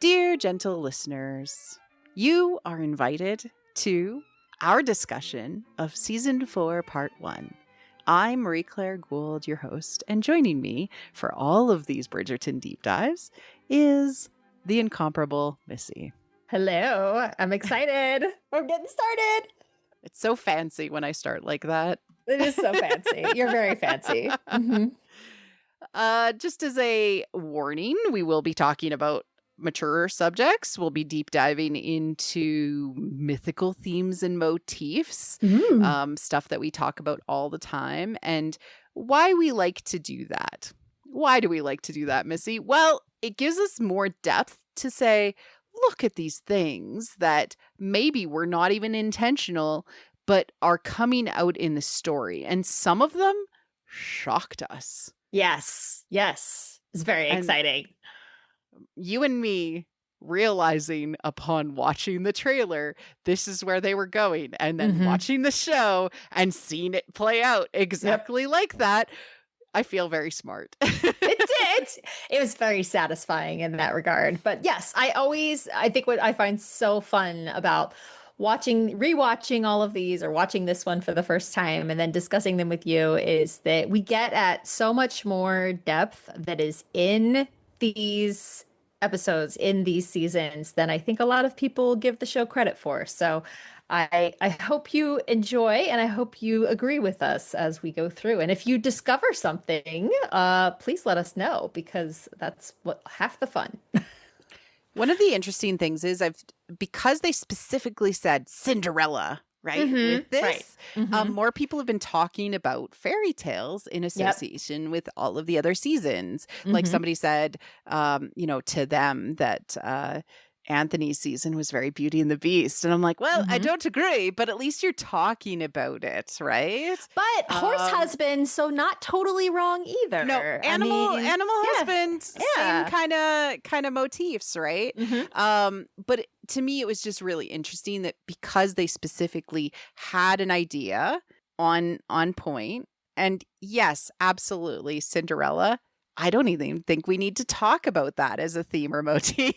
Dear gentle listeners, you are invited to our discussion of Season 4, Part 1. I'm Marie-Claire Gould, your host, and joining me for all of these Bridgerton deep dives is the incomparable Missy. Hello, I'm excited. We're getting started. It's so fancy when I start like that. It is so fancy. You're very fancy. Mm-hmm. Just as a warning, we will be talking about mature subjects. We'll be deep diving into mythical themes and motifs, stuff that we talk about all the time, and why we like to do that. Why do we like to do that, Missy? Well, it gives us more depth to say, look at these things that maybe were not even intentional, but are coming out in the story. And some of them shocked us. Yes. It's very exciting. You and me realizing upon watching the trailer, this is where they were going. And then watching the show and seeing it play out exactly like that. I feel very smart. It was very satisfying in that regard. But yes, I think what I find so fun about rewatching all of these or watching this one for the first time and then discussing them with you is that we get at so much more depth that is in these episodes, in these seasons, than I think a lot of people give the show credit for. So I hope you enjoy, and I hope you agree with us as we go through. And if you discover something, please let us know, because that's what half the fun. One of the interesting things is because they specifically said Cinderella, right? With this, more people have been talking about fairy tales in association with all of the other seasons. Like somebody said, to them that Anthony's season was very Beauty and the Beast. And I'm like, well, I don't agree, but at least you're talking about it, right? But horse husband, so not totally wrong either. No, animal husband, same kind of motifs, right? But to me, it was just really interesting that because they specifically had an idea on point, and yes, absolutely, Cinderella, I don't even think we need to talk about that as a theme or motif.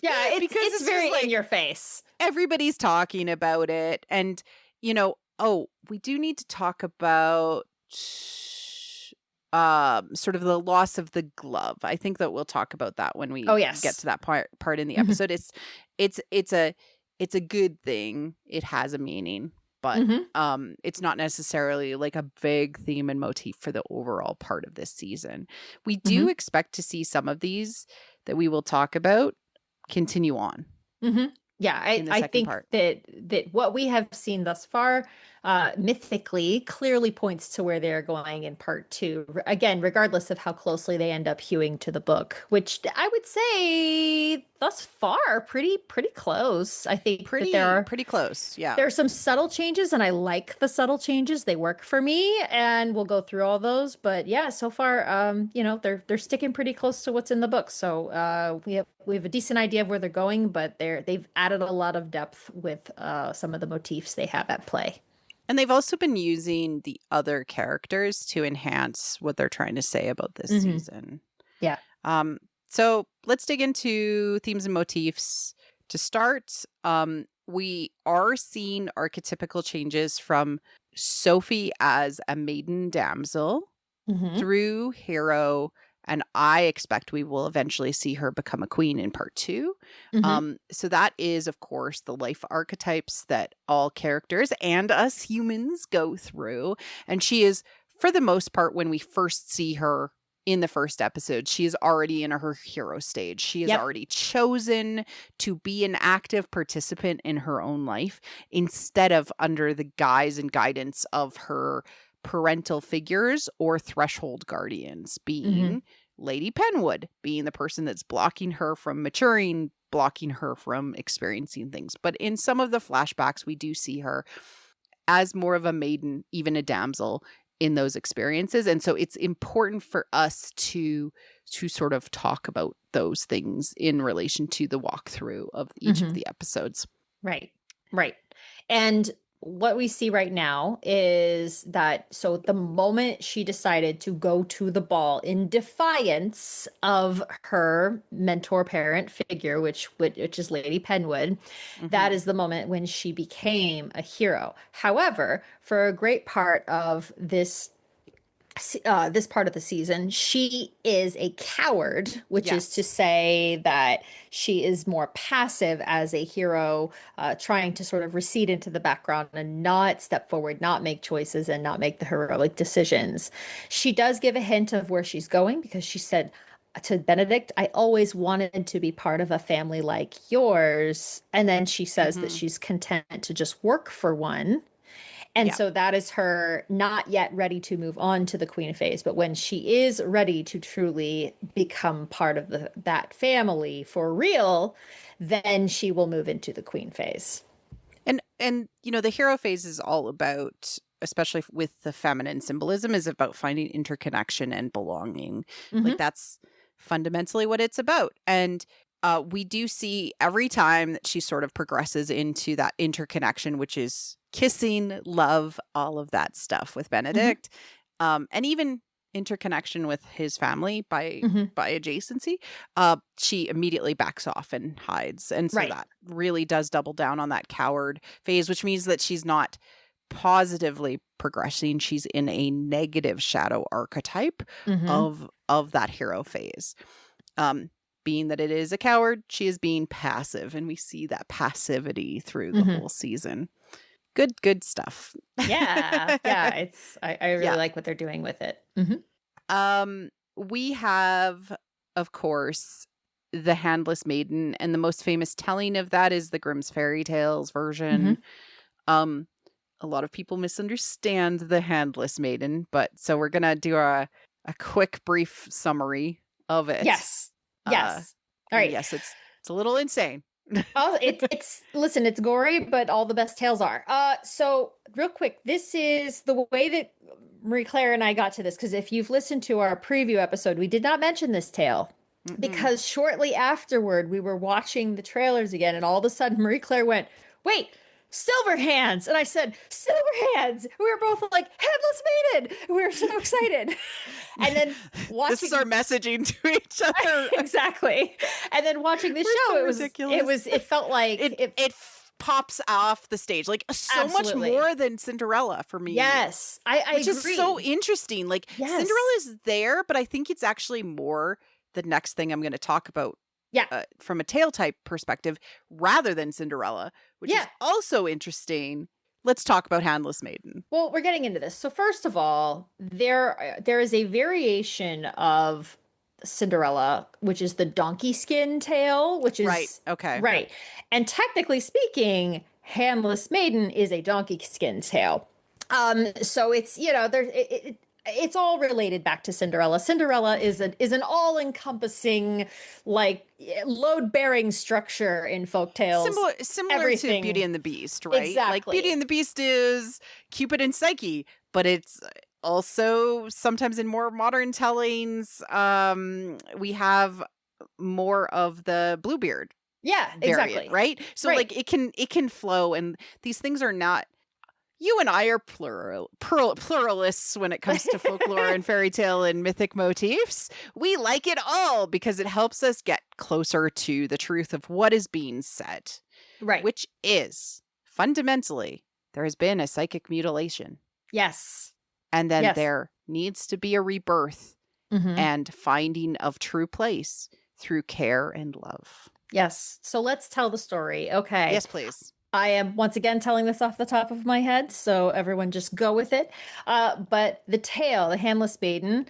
Yeah, it's very in your face. Everybody's talking about it. And, we do need to talk about sort of the loss of the glove. I think that we'll talk about that when we get to that part in the episode. It's a good thing. It has a meaning. But it's not necessarily like a big theme and motif for the overall part of this season. We do expect to see some of these that we will talk about continue on. Yeah, I think that what we have seen thus far mythically clearly points to where they're going in part 2. Again, regardless of how closely they end up hewing to the book, which I would say thus far pretty close. I think pretty close. Yeah, there are some subtle changes, and I like the subtle changes. They work for me, and we'll go through all those. But yeah, so far, they're sticking pretty close to what's in the book. So we have a decent idea of where they're going, but they've added a lot of depth with some of the motifs they have at play. And they've also been using the other characters to enhance what they're trying to say about this season. Yeah. So let's dig into themes and motifs. To start, we are seeing archetypical changes from Sophie as a maiden damsel through hero, and I expect we will eventually see her become a queen in part 2. So that is, of course, the life archetypes that all characters and us humans go through. And she is, for the most part, when we first see her in the first episode, she is already in her hero stage. She has already chosen to be an active participant in her own life instead of under the guise and guidance of her parental figures or threshold guardians, being Lady Penwood, being the person that's blocking her from maturing, blocking her from experiencing things. But in some of the flashbacks, we do see her as more of a maiden, even a damsel, in those experiences. And so it's important for us to sort of talk about those things in relation to the walkthrough of each of the episodes. Right. And what we see right now is that so the moment she decided to go to the ball in defiance of her mentor parent figure, which is Lady Penwood, that Hmm. is the moment when she became a hero. However, for a great part of this part of the season, she is a coward, which is to Yes. say that she is more passive as a hero, trying to sort of recede into the background and not step forward, not make choices, and not make the heroic decisions. She does give a hint of where she's going because she said to Benedict, I always wanted to be part of a family like yours. And then she says that Hmm. she's content to just work for one. And Yeah. so that is her not yet ready to move on to the queen phase, but when she is ready to truly become part of that family for real, then she will move into the queen phase. And the hero phase is all about, especially with the feminine symbolism, is about finding interconnection and belonging. Like Hmm. that's fundamentally what it's about. And we do see every time that she sort of progresses into that interconnection, which is kissing, love, all of that stuff with Hmm. Benedict, and even interconnection with his family by Hmm. adjacency, she immediately backs off and hides. And so Right. that really does double down on that coward phase, which means that she's not positively progressing. She's in a negative shadow archetype Hmm. of that hero phase. Um, being that it is a coward, she is being passive, and we see that passivity through the Hmm. whole season. Good stuff. Yeah. Yeah. I really Yeah. like what they're doing with it. Hmm. We have, of course, the Handless Maiden, and the most famous telling of that is the Grimm's Fairy Tales version. Hmm. Um, a lot of people misunderstand the Handless Maiden, but so we're gonna do a quick, brief summary of it. Yes. Uh, Yes. All and right. yes, it's a little insane. Oh, it's listen, it's gory, but all the best tales are. So real quick, this is the way that Marie Claire and I got to this, because if you've listened to our preview episode, we did not mention this tale Mm-mm. because shortly afterward we were watching the trailers again, and all of a sudden Marie Claire went, "Wait, Silver Hands!" And I said, "Silver Hands!" We were both like, "Headless Maiden!" We were so excited, and then This is our watching. messaging to each other. Exactly. And then watching this We're show, so it ridiculous. was it felt like it Pops off the stage like so much absolutely. more than Cinderella for me, Yes, I which is so agree. interesting. Like Cinderella Yes. is there, but I think it's actually more the next thing I'm going to talk about Yeah. from a tale type perspective rather than Cinderella, which is Yeah. also interesting. Let's talk about Handless Maiden. Well, we're getting into this. So first of all, there is a variation of Cinderella, which is the donkey skin tale, which Right. is Okay. right. And technically speaking, Handless Maiden is a donkey skin tale. So it's, it's all related back to Cinderella. Cinderella is an all-encompassing, like, load-bearing structure in folk tales. Similar to Beauty Everything. and the Beast, right? Like Beauty Exactly. and the Beast is Cupid and Psyche, but it's also sometimes in more modern tellings, we have more of the Bluebeard Yeah, variant, exactly. right? So Right. like it can flow, and these things are not. You and I are pluralists when it comes to folklore and fairy tale and mythic motifs. We like it all because it helps us get closer to the truth of what is being said, Right. which is fundamentally there has been a psychic mutilation, Yes. and then Yes. there needs to be a rebirth Hmm. and finding of true place through care and love. Yes. So let's tell the story. Okay. Yes, please. I am once again telling this off the top of my head, so everyone just go with it. But the tale, the Handless Maiden,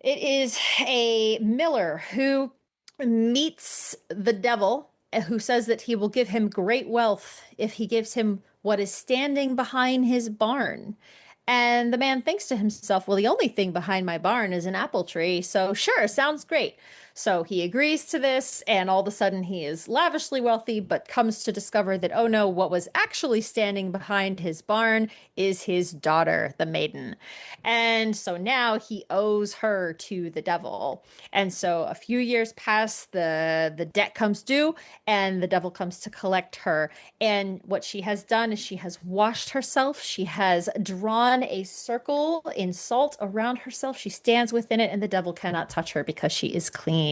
it is a miller who meets the devil, who says that he will give him great wealth if he gives him what is standing behind his barn. And the man thinks to himself, well, the only thing behind my barn is an apple tree. So, sure, sounds great. So he agrees to this, and all of a sudden he is lavishly wealthy, but comes to discover that, oh no, what was actually standing behind his barn is his daughter, the maiden. And so now he owes her to the devil. And so a few years pass, the debt comes due, and the devil comes to collect her. And what she has done is she has washed herself. She has drawn a circle in salt around herself. She stands within it, and the devil cannot touch her because she is clean.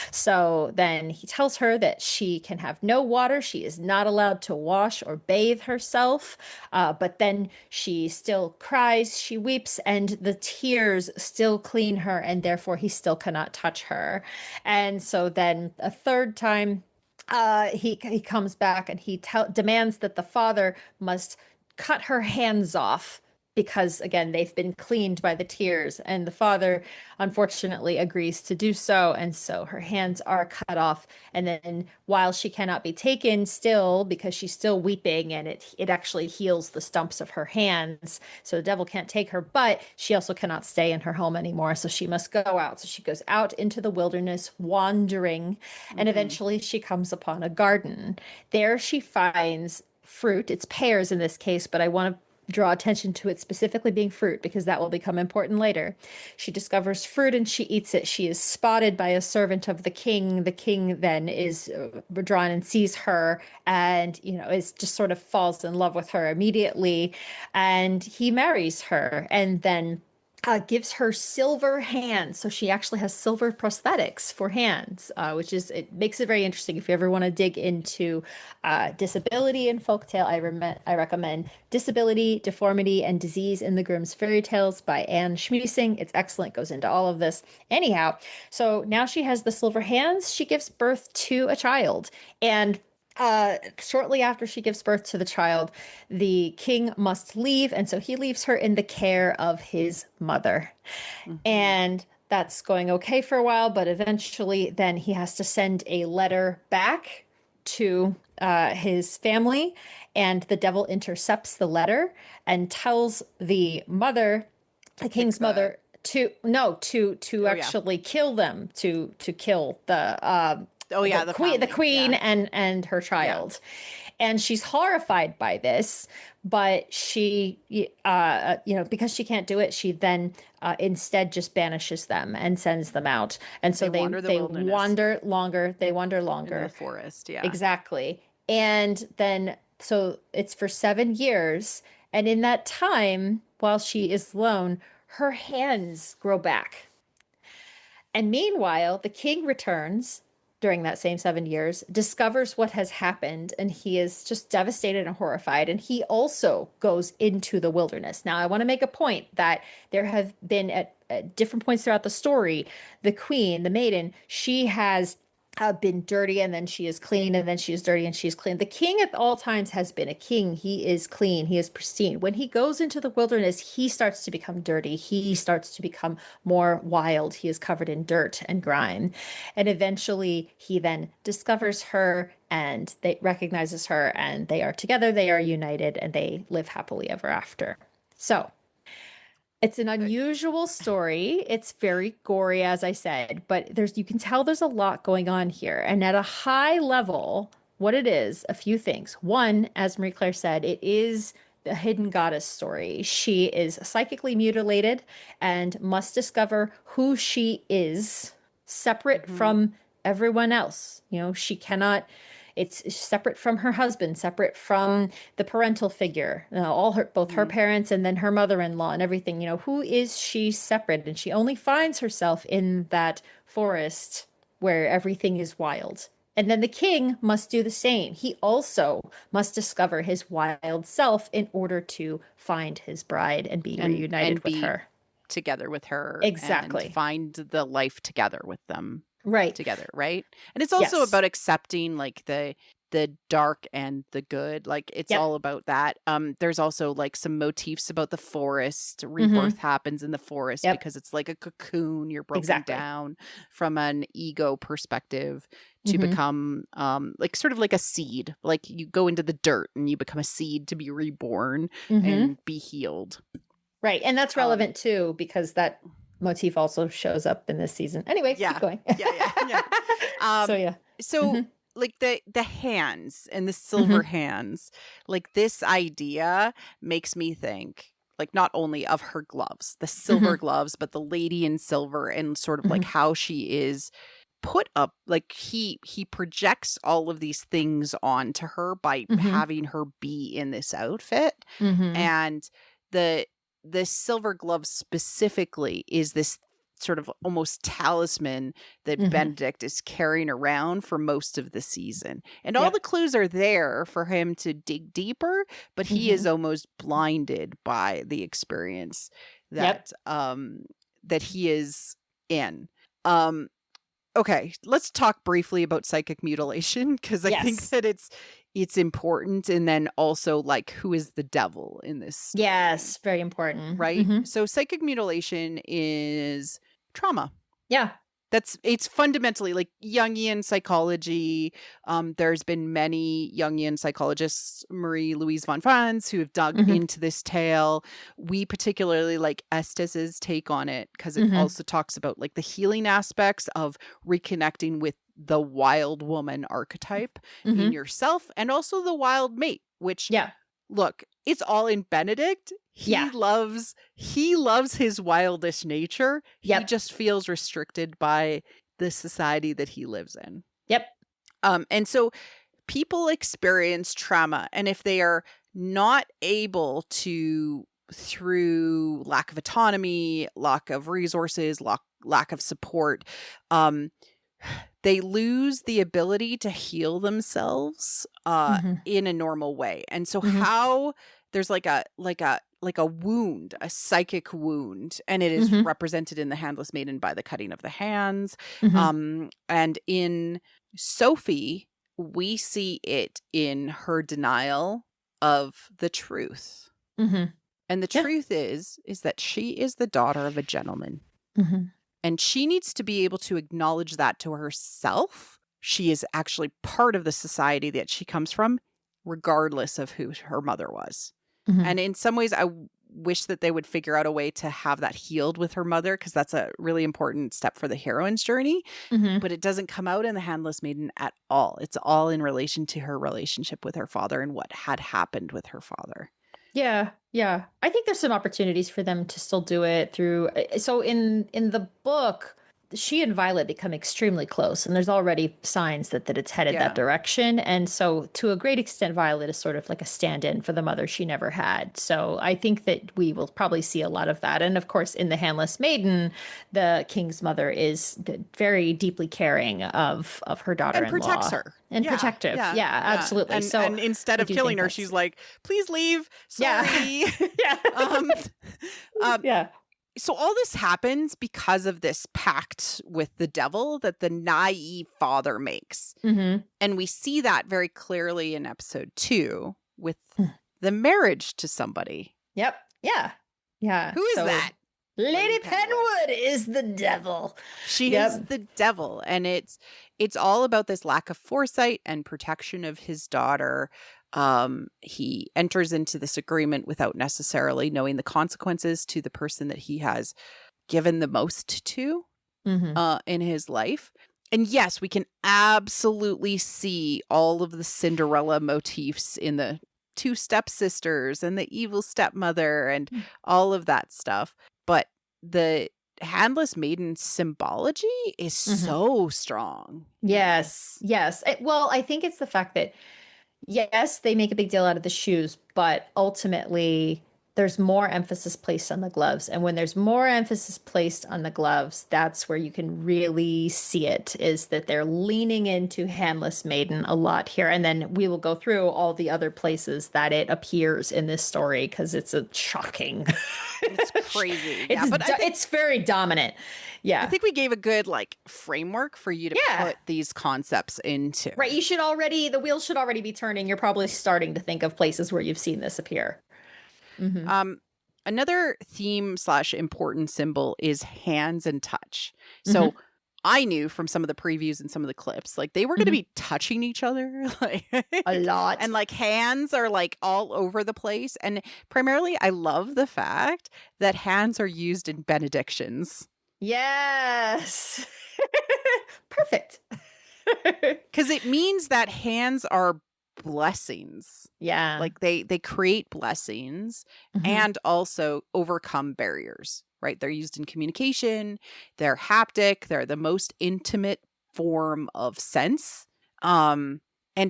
So then he tells her that she can have no water. She is not allowed to wash or bathe herself. But then she still cries, she weeps, and the tears still clean her, and therefore he still cannot touch her. And so then a third time, he comes back and he demands that the father must cut her hands off because again they've been cleaned by the tears, and the father unfortunately agrees to do so, and so her hands are cut off. And then while she cannot be taken still because she's still weeping, and it actually heals the stumps of her hands, so the devil can't take her, but she also cannot stay in her home anymore, so she must go out. So she goes out into the wilderness wandering, and eventually she comes upon a garden. There she finds fruit. It's pears in this case, but I want to draw attention to it specifically being fruit because that will become important later. She discovers fruit and she eats it. She is spotted by a servant of the king. The king then is drawn and sees her, and is just sort of falls in love with her immediately, and he marries her, and then gives her silver hands. So she actually has silver prosthetics for hands, it makes it very interesting. If you ever want to dig into disability in folktale, I recommend Disability, Deformity, and Disease in the Grimm's Fairy Tales by Anne Schmiesing. It's excellent, goes into all of this. Anyhow, so now she has the silver hands. She gives birth to a child, and shortly after she gives birth to the child, the king must leave, and so he leaves her in the care of his mother. And that's going okay for a while, but eventually then he has to send a letter back to his family, and the devil intercepts the letter and tells the mother, the king's mother, actually kill them, to kill the queen and her child. And she's horrified by this, but she because she can't do it, she then instead just banishes them and sends them out. And so they wander longer in the forest. Exactly. And then so it's for 7 years, and in that time while she is alone, her hands grow back. And meanwhile, the king returns during that same 7 years, discovers what has happened, and he is just devastated and horrified. And he also goes into the wilderness. Now, I want to make a point that there have been at different points throughout the story, the queen, the maiden, she has been dirty, and then she is clean, and then she is dirty, and she's clean. The king at all times has been a king. He is clean. He is pristine. When he goes into the wilderness, he starts to become dirty. He starts to become more wild. He is covered in dirt and grime. And eventually he then discovers her, and they recognizes her, and they are together. They are united, and they live happily ever after. So it's an unusual story. It's very gory, as I said, but you can tell there's a lot going on here. And at a high level, what it is, a few things. One, as Marie Claire said, it is the hidden goddess story. She is psychically mutilated and must discover who she is, separate from everyone else. She cannot. It's separate from her husband, separate from the parental figure, both her parents and then her mother-in-law and everything. Who is she separate? And she only finds herself in that forest where everything is wild. And then the king must do the same. He also must discover his wild self in order to find his bride and be reunited with her. Together with her. Exactly. And find the life together with them. Right. Together, right? And it's also about accepting like the dark and the good. Like it's all about that. There's also like some motifs about the forest. Rebirth happens in the forest because it's like a cocoon. You're broken down from an ego perspective to become like sort of like a seed. Like you go into the dirt and you become a seed to be reborn and be healed. Right. And that's relevant too, because that motif also shows up in this season. Anyway, Yeah. keep going. Yeah. So yeah. So Mhm. like the hands and the silver hands, like this idea makes me think like not only of her gloves, the silver gloves, but the lady in silver and sort of like how she is put up, like he projects all of these things onto her by having her be in this outfit. And the silver glove specifically is this sort of almost talisman that Benedict is carrying around for most of the season. And all the clues are there for him to dig deeper, but he is almost blinded by the experience that that he is in. Okay, let's talk briefly about psychic mutilation, because I think that it's important, and then also like who is the devil in this story, Yes, very important. right? So psychic mutilation is trauma. Yeah. It's fundamentally like Jungian psychology. There's been many Jungian psychologists, Marie-Louise von Franz, who have dug into this tale. We particularly like Estes's take on it because it also talks about like the healing aspects of reconnecting with the wild woman archetype in yourself, and also the wild mate, which look, it's all in Benedict. He loves his wildish nature. He just feels restricted by the society that he lives in. And so people experience trauma, and if they are not able to, through lack of autonomy, lack of resources, lack of support, they lose the ability to heal themselves in a normal way. And so how there's like a wound, a psychic wound, and it is represented in The Handless Maiden by the cutting of the hands. And in Sophie, we see it in her denial of the truth. And the truth is that she is the daughter of a gentleman. And she needs to be able to acknowledge that to herself. She is actually part of the society that she comes from, regardless of who her mother was. And in some ways, I wish that they would figure out a way to have that healed with her mother, because that's a really important step for the heroine's journey. But it doesn't come out in The Handless Maiden at all. It's all in relation to her relationship with her father and what had happened with her father. Yeah. I think there's some opportunities for them to still do it through. So in the book, she and Violet become extremely close, and there's already signs that it's headed that direction. And so to a great extent, Violet is sort of like a stand-in for the mother she never had. So I think that we will probably see a lot of that. And of course, in The Handless Maiden, the king's mother is very deeply caring of her daughter-in-law. And protects her. And protective. Yeah, absolutely. And instead of killing her, she's like, please leave. Sorry. So all this happens because of this pact with the devil that the naive father makes. And we see that very clearly in episode 2 with the marriage to somebody. Yeah. Who is that? Lady Penwood is the devil. She is the devil. And it's all about this lack of foresight and protection of his daughter. He enters into this agreement without necessarily knowing the consequences to the person that he has given the most to in his life. And yes, we can absolutely see all of the Cinderella motifs in the 2 stepsisters and the evil stepmother and all of that stuff. But the Handless Maiden symbology is so strong. Yes. Well, I think it's the fact that yes, they make a big deal out of the shoes, but ultimately there's more emphasis placed on the gloves. And when there's more emphasis placed on the gloves, that's where you can really see it, is that they're leaning into Handless Maiden a lot here. And then we will go through all the other places that it appears in this story, because it's a shocking. It's crazy. It's very dominant. Yeah. I think we gave a good framework for you to put these concepts into. Right. The wheels should already be turning. You're probably starting to think of places where you've seen this appear. Another theme / important symbol is hands and touch. So I knew from some of the previews and some of the clips, like they were going to be touching each other like A lot. and like hands are like all over the place. And primarily I love the fact that hands are used in benedictions. Yes. Perfect. Because it means that hands are blessings. Yeah. Like they create blessings and also overcome barriers, right? They're used in communication, they're haptic, they're the most intimate form of sense. And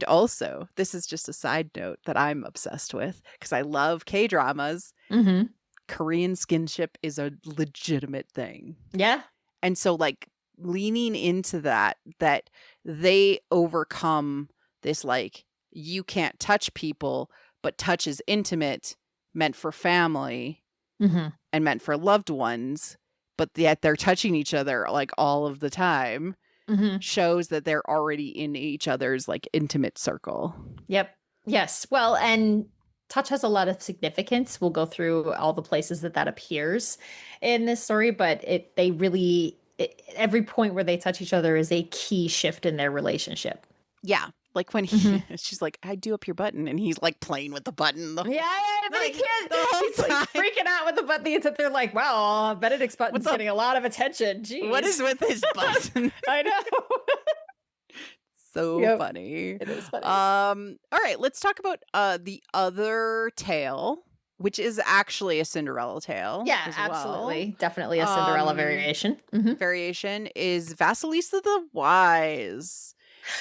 also, this is just a side note that I'm obsessed with because I love K-dramas. Korean skinship is a legitimate thing. Yeah. And so like leaning into that they overcome this like you can't touch people, but touch is intimate, meant for family and meant for loved ones, but yet they're touching each other like all of the time, shows that they're already in each other's like intimate circle. Yep. Yes. Well, and touch has a lot of significance. We'll go through all the places that appears in this story, but every point where they touch each other is a key shift in their relationship. Yeah. Like when she's like, I do up your button, and he's like playing with the button. But he can't. He's like freaking out with the button. He's up there like, wow, Benedict's button's getting a lot of attention. Jeez. What is with his button? I know. So funny. It is funny. All right, let's talk about the other tale, which is actually a Cinderella tale. Yeah, absolutely. Definitely a Cinderella variation. Variation is Vasilisa the Wise.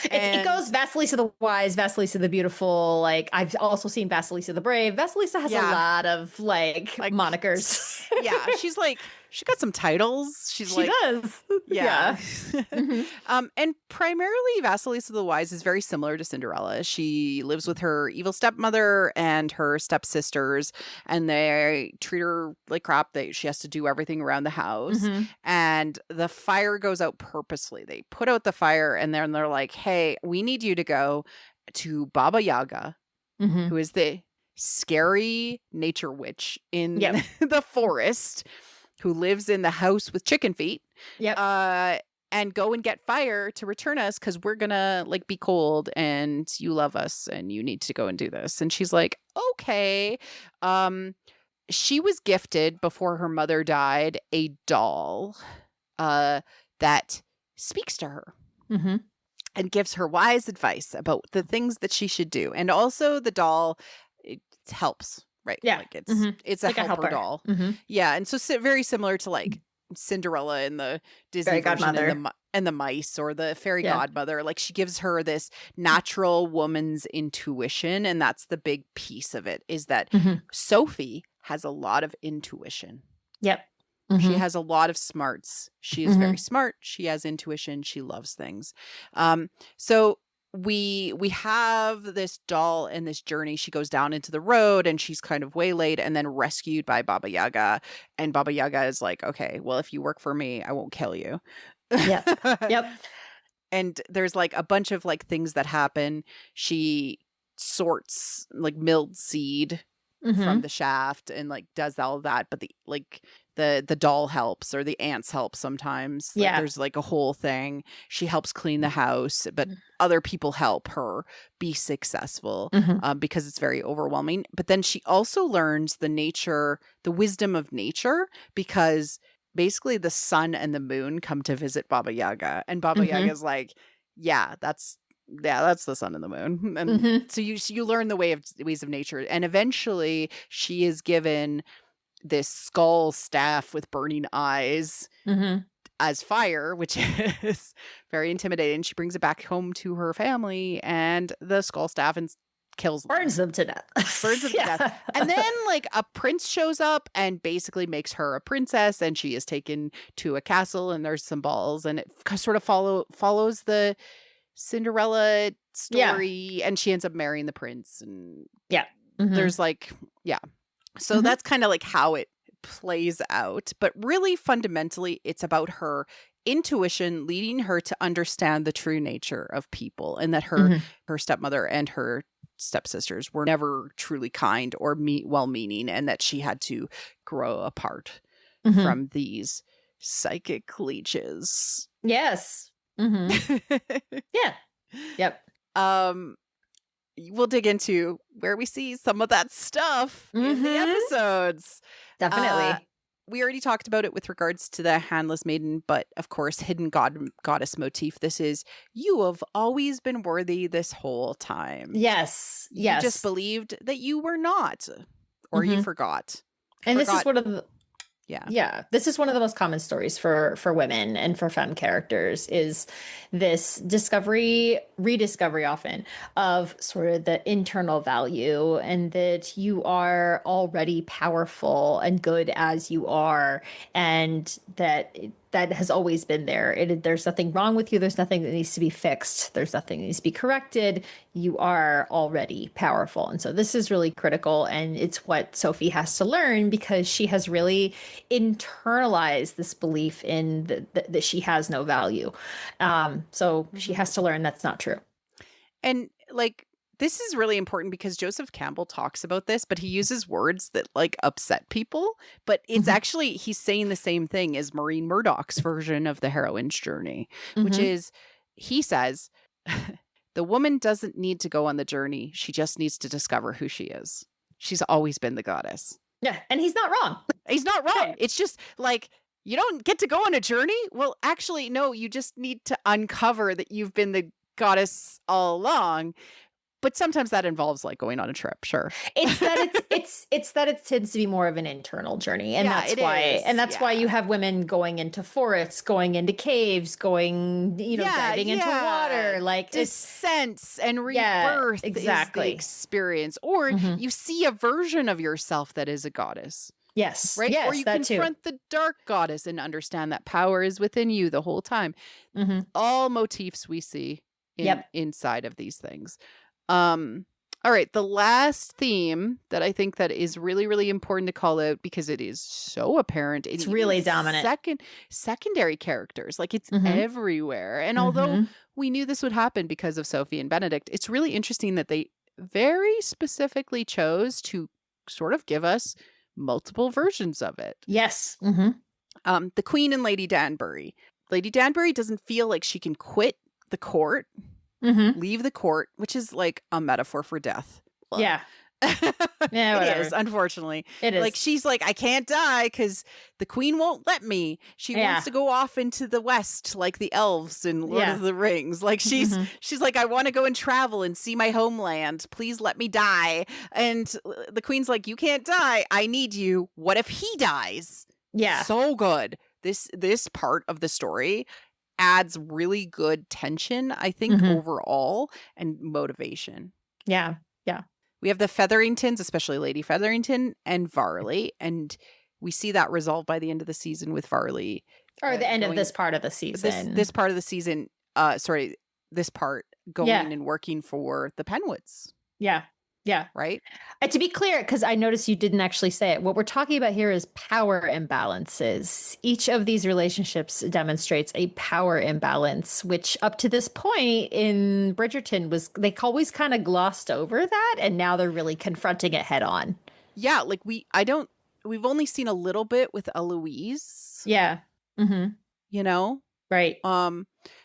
It goes Vasilisa the Wise, Vasilisa the Beautiful. Like I've also seen Vasilisa the Brave. Vasilisa has a lot of like monikers. Yeah, she got some titles. She does. Yeah. And primarily Vasilisa the Wise is very similar to Cinderella. She lives with her evil stepmother and her stepsisters, and they treat her like crap. She has to do everything around the house. And the fire goes out purposely. They put out the fire and then they're like, hey, we need you to go to Baba Yaga, who is the scary nature witch in the forest, who lives in the house with chicken feet. And go and get fire to return us because we're gonna like be cold and you love us and you need to go and do this. And she's like, okay. She was gifted before her mother died a doll that speaks to her and gives her wise advice about the things that she should do. And also the doll, it helps. Right. Yeah. Like it's like a helper doll. Yeah. And so very similar to like Cinderella in the Disney fairy version godmother. and the mice or the fairy godmother. Like she gives her this natural woman's intuition. And that's the big piece of it is that Sophie has a lot of intuition. Yep. She has a lot of smarts. She is very smart. She has intuition. She loves things. So we have this doll in this journey. She goes down into the road and she's kind of waylaid and then rescued by Baba Yaga. And Baba Yaga is like, okay, well, if you work for me, I won't kill you. Yep. And there's like a bunch of like things that happen. She sorts like milled seed from the shaft and like does all of that. But the doll helps or the ants help sometimes. Like, there's like a whole thing. She helps clean the house, but other people help her be successful because it's very overwhelming. But then she also learns the wisdom of nature because basically the sun and the moon come to visit Baba Yaga. And Baba Yaga is like, that's the sun and the moon. And so you learn the ways of nature. And eventually she is given this skull staff with burning eyes as fire, which is very intimidating. She brings it back home to her family and the skull staff and burns them to death. Burns them to death. And then like a prince shows up and basically makes her a princess, and she is taken to a castle and there's some balls, and it sort of follows the Cinderella story, and she ends up marrying the prince, and there's like so that's kind of like how it plays out. But really fundamentally it's about her intuition leading her to understand the true nature of people, and that her stepmother and her stepsisters were never truly kind or well-meaning, and that she had to grow apart from these psychic leeches. Yes. Mm-hmm. Yeah. Yep. um we'll dig into where we see some of that stuff in the Mm-hmm. episodes. Definitely. We already talked about it with regards to the handless maiden, but of course, hidden goddess motif. This is, you have always been worthy this whole time. Yes. You just Yes. believed that you were not, or you Mm-hmm. forgot. And this is one of the this is one of the most common stories for women and for femme characters, is this rediscovery often of sort of the internal value, and that you are already powerful and good as you are, and that has always been there. There's nothing wrong with you. There's nothing that needs to be fixed. There's nothing that needs to be corrected. You are already powerful. And so this is really critical. And it's what Sophie has to learn, because she has really internalized this belief in that she has no value. So she has to learn that's not true. And like, this is really important because Joseph Campbell talks about this, but he uses words that like upset people. But it's actually, he's saying the same thing as Maureen Murdoch's version of the heroine's journey, which is, he says, the woman doesn't need to go on the journey. She just needs to discover who she is. She's always been the goddess. Yeah. And he's not wrong. He's not wrong. It's just like, you don't get to go on a journey. Well, actually, no, you just need to uncover that you've been the goddess all along. But sometimes that involves like going on a trip, sure. It's that it tends to be more of an internal journey, and that's why you have women going into forests, going into caves, going diving into water, like descents and rebirth. Exactly. Is the experience, or you see a version of yourself that is a goddess. Yes, right. Yes, or you confront the dark goddess and understand that power is within you the whole time. All motifs we see inside of these things. All right, the last theme that I think that is really, really important to call out, because it is so apparent. It's really dominant. Secondary characters, like it's everywhere. And although we knew this would happen because of Sophie and Benedict, it's really interesting that they very specifically chose to sort of give us multiple versions of it. Yes. The Queen and Lady Danbury. Lady Danbury doesn't feel like she can quit the court. Leave the court, which is like a metaphor for death. Yeah. Yeah, it is, unfortunately. It is. Like, she's like, I can't die because the queen won't let me. She wants to go off into the west like the elves in Lord of the Rings. Like, she's like, I want to go and travel and see my homeland. Please let me die. And the queen's like, you can't die. I need you. What if he dies? Yeah. So good. This part of the story adds really good tension, I think, overall, and motivation. Yeah. Yeah. We have the Featheringtons, especially Lady Featherington and Varley, and we see that resolved by the end of the season with Varley. Or the end of this part of the season. This part of the season, this part going and working for the Penwoods. Yeah. Yeah. Right? To be clear, because I noticed you didn't actually say it, what we're talking about here is power imbalances. Each of these relationships demonstrates a power imbalance, which up to this point in Bridgerton they always kind of glossed over that, and now they're really confronting it head on. Yeah, like we've only seen a little bit with Eloise. Yeah. Right.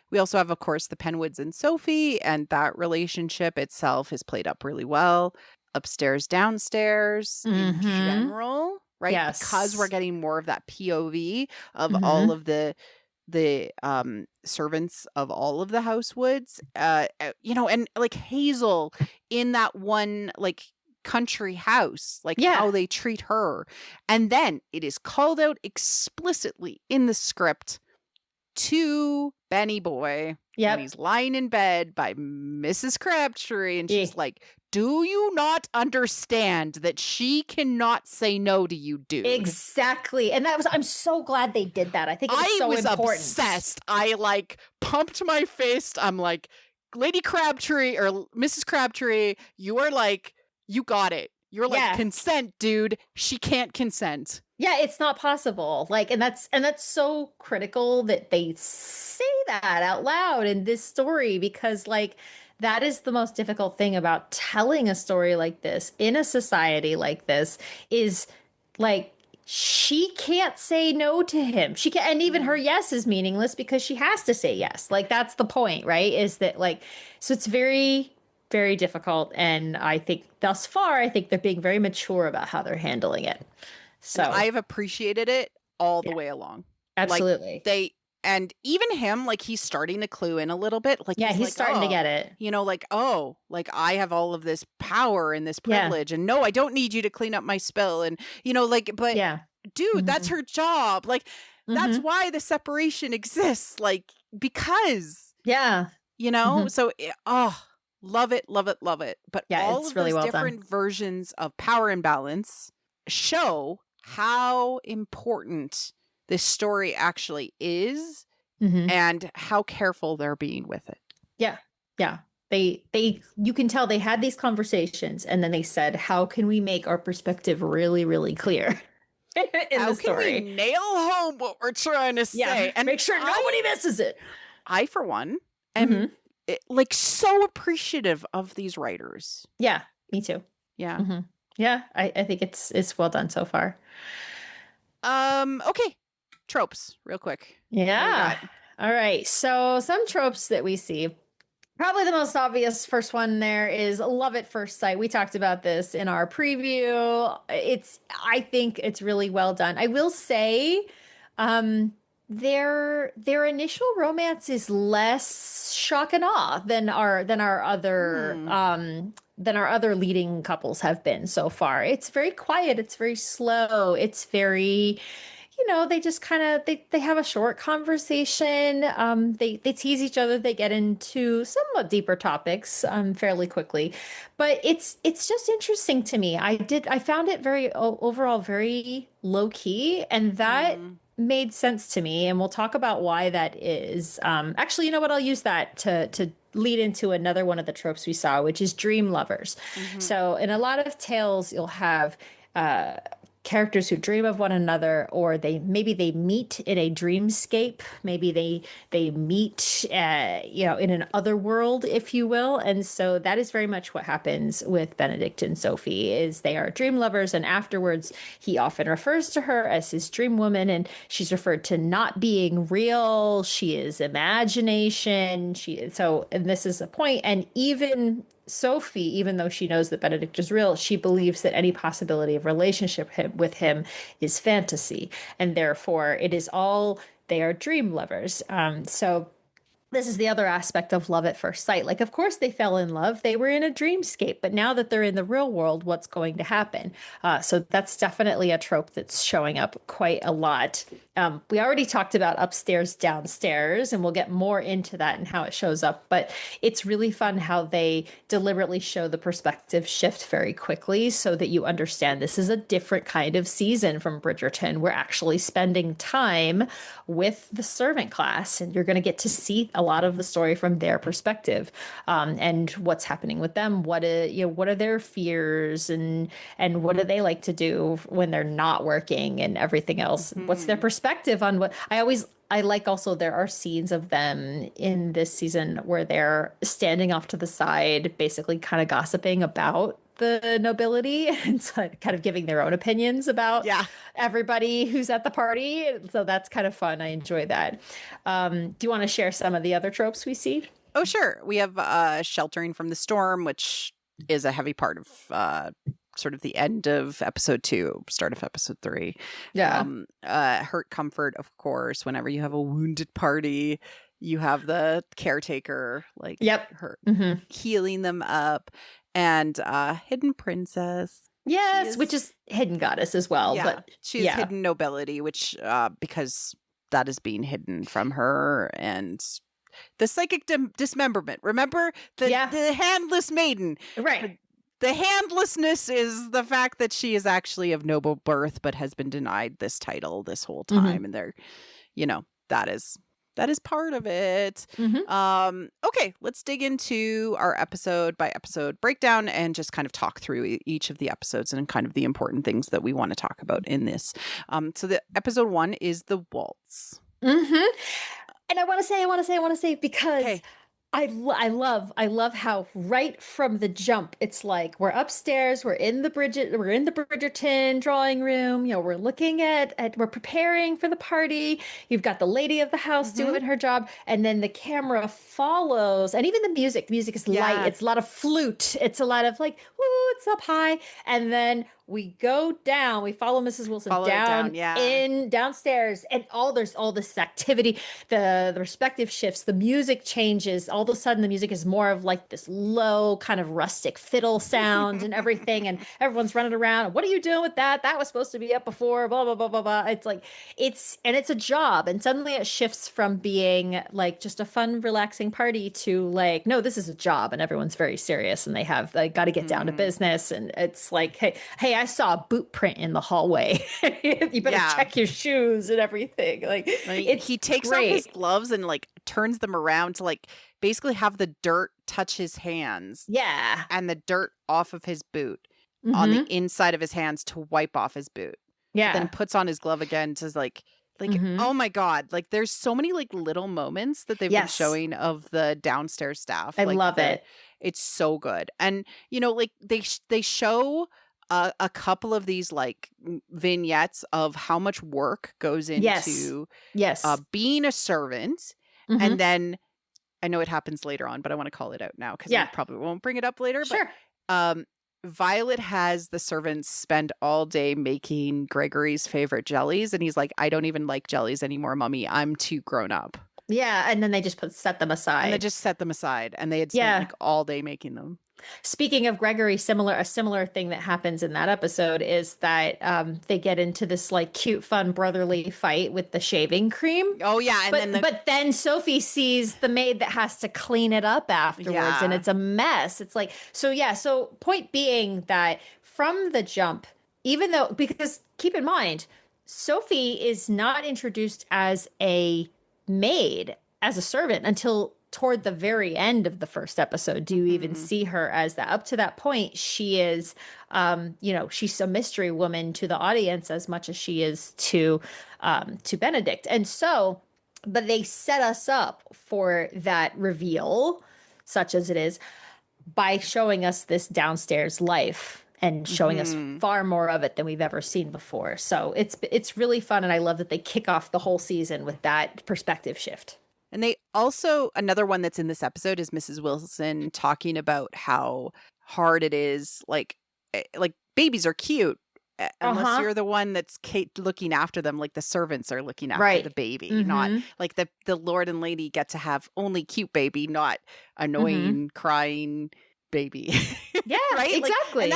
We also have, of course, the Penwoods and Sophie, and that relationship itself is played up really well. Upstairs, downstairs, in general, right? Yes. Because we're getting more of that POV of all of the servants of all of the Housewoods, and like Hazel in that one like country house, like how they treat her. And then it is called out explicitly in the script to Benny Boy when he's lying in bed by Mrs. Crabtree, and she's like, do you not understand that she cannot say no to you, dude? Exactly. And I'm so glad they did that. I think it was so important. Obsessed. I like pumped my fist. I'm like, Lady Crabtree or Mrs. Crabtree, you are like, you got it. You're like, consent, dude. She can't consent. Yeah, it's not possible. Like, and that's so critical that they say that out loud in this story, because like that is the most difficult thing about telling a story like this in a society like this, is like she can't say no to him. She can, and even her yes is meaningless because she has to say yes. Like that's the point, right? Is that like, so it's very, very difficult. And I think thus far, I think they're being very mature about how they're handling it. So And I've appreciated it all the yeah, way along. absolutely. Like and even him, like he's starting to clue in a little bit. Like Yeah, he's like, starting to get it. you know, like, oh, like I have all of this power and this Yeah. privilege, and no, I don't need you to clean up my spill, and you know, like, but Yeah. dude, that's her job. Like, that's Mhm. why the separation exists. Like, because Yeah. you know, Mhm. so love it, love it, love it. But Yeah, all it's of really those well done. different versions of power imbalance show how important this story actually is Mhm. and how careful they're being with it. Yeah. Yeah. They you can tell they had these conversations and then they said, how can we make our perspective really, really clear in How the can we story? nail home what we're trying to Yeah. say? And Make sure nobody misses it. I for one, am like so appreciative of these writers. Yeah, me too. Yeah. Yeah, I think it's well done so far. Okay. Tropes, real quick. What do we Yeah. got? All right. So some tropes that we see. Probably the most obvious first one there is love at first sight. We talked about this in our preview. I think it's really well done. I will say, their initial romance is less shock and awe than our other leading couples have been so far. It's very quiet, it's very slow, it's very, they just kind of they have a short conversation. They tease each other. They get into somewhat deeper topics fairly quickly, but it's just interesting to me. I found it very overall very low key, and that made sense to me. And we'll talk about why that is. Actually, you know what? I'll use that to lead into another one of the tropes we saw, which is dream lovers. So in a lot of tales, you'll have characters who dream of one another, or maybe they meet in a dreamscape. Maybe they meet, in an other world, if you will. And so that is very much what happens with Benedict and Sophie. Is they are dream lovers, and afterwards he often refers to her as his dream woman, and she's referred to not being real. She is imagination. And this is a point. And even Sophie, even though she knows that Benedict is real, she believes that any possibility of relationship with him is fantasy, and therefore they are dream lovers. So this is the other aspect of love at first sight. Like, of course, they fell in love. They were in a dreamscape, but now that they're in the real world, what's going to happen? So that's definitely a trope that's showing up quite a lot. We already talked about upstairs, downstairs, and we'll get more into that and how it shows up. But it's really fun how they deliberately show the perspective shift very quickly so that you understand this is a different kind of season from Bridgerton. We're actually spending time with the servant class, and you're going to get to see a lot of the story from their perspective, and what's happening with them. What are their fears, and what do they like to do when they're not working, and everything else. What's their perspective on what I like. Also, there are scenes of them in this season where they're standing off to the side, basically kind of gossiping about the nobility and so kind of giving their own opinions about everybody who's at the party. So that's kind of fun. I enjoy that. Do you want to share some of the other tropes we see? Oh, sure. We have sheltering from the storm, which is a heavy part of sort of the end of episode 2, start of episode 3. Yeah. Hurt comfort, of course. Whenever you have a wounded party, you have the caretaker, like, her healing them up. And hidden princess. Yes, which is hidden goddess as well. Yeah, but she's hidden nobility, which because that is being hidden from her, and the psychic dismemberment. Remember the handless maiden, right? The handlessness is the fact that she is actually of noble birth, but has been denied this title this whole time, and they're, that is part of it. Okay, let's dig into our episode by episode breakdown and just kind of talk through each of the episodes and kind of the important things that we want to talk about in this. So the episode 1 is the waltz. And I want to say because I love how right from the jump it's like we're upstairs, we're in the Bridgerton drawing room, you know, we're looking we're preparing for the party. You've got the lady of the house Hmm. doing her job, and then the camera follows, and even the music is light. Yeah, It's a lot of flute. It's a lot of like, woo, it's up high, and then we go down, we follow Mrs. Wilson follow it down down. Yeah. in downstairs, and there's all this activity, the respective shifts, the music changes. All of a sudden, the music is more of like this low, kind of rustic fiddle sound and everything. And everyone's running around. What are you doing with that? That was supposed to be up before, blah, blah, blah, blah, blah. It's like, it's a job. And suddenly it shifts from being like just a fun, relaxing party to like, no, this is a job. And everyone's very serious and they got to get down to Hmm. business. And it's like, hey, I saw a boot print in the hallway. You better Yeah. check your shoes and everything. Like, Like, it's he takes off his great. gloves and like turns them around to like basically have the dirt touch his hands Yeah. and the dirt off of his boot on the Hmm. inside of his hands to wipe off his boot. Then Yeah. puts on his glove again to like Hmm. oh my god, like there's so many like little moments that they've been Yes. showing of the downstairs staff. I Like love the it. it's so good. And you know, like they show a couple of these like vignettes of how much work goes Yes. into Yes. being a servant. Hmm. And then I know it happens later on, but I want to call it out now because we Yeah. probably won't bring it up later. Sure. But Violet has the servants spend all day making Gregory's favorite jellies, and he's like, I don't even like jellies anymore, Mummy. I'm too grown up. Yeah. And then they just set them And they aside. just set them aside, and they had spent Yeah. like all day making them. Speaking of Gregory, a similar thing that happens in that episode is that they get into this like cute, fun brotherly fight with the shaving cream. Oh yeah, and then But then Sophie sees the maid that has to clean it up afterwards, and yeah. it's a mess. It's like, so yeah, so point being that from the jump, even though, because keep in mind, Sophie is not introduced as a maid, as a servant until toward the very end of the first episode. Do you even Mhm. see her as that? Up to that point, she is, you know, she's a mystery woman to the audience as much as she is to Benedict. And so, but they set us up for that reveal, such as it is, by showing us this downstairs life and showing us Mhm. far more of it than we've ever seen before. So it's really fun, and I love that they kick off the whole season with that perspective shift. And they also, another one that's in this episode is Mrs. Wilson talking about how hard it is. Like babies are cute unless Uh-huh. you're the one that's looking after them. Like the servants are looking after Right. the baby, not Mhm. like the Lord and Lady get to have only cute baby, not Mhm. annoying, crying baby. Yeah, Right? Like, exactly. and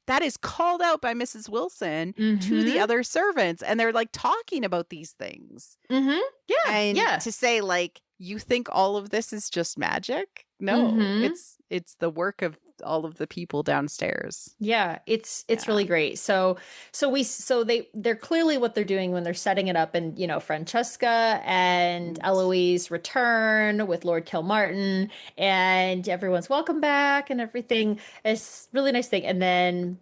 that is called out by Mrs. Wilson to the Mhm. other servants, and they're like talking about these things. Mhm. Yeah. And Yeah. to say like you think all of this is just magic? No, Mhm. it's the work of all of the people downstairs. Yeah, it's Yeah. really great. They're clearly what they're doing when they're setting it up, and you know, Francesca and Mm. Eloise return with Lord Kilmartin, and everyone's welcome back and everything. It's a really nice thing. And then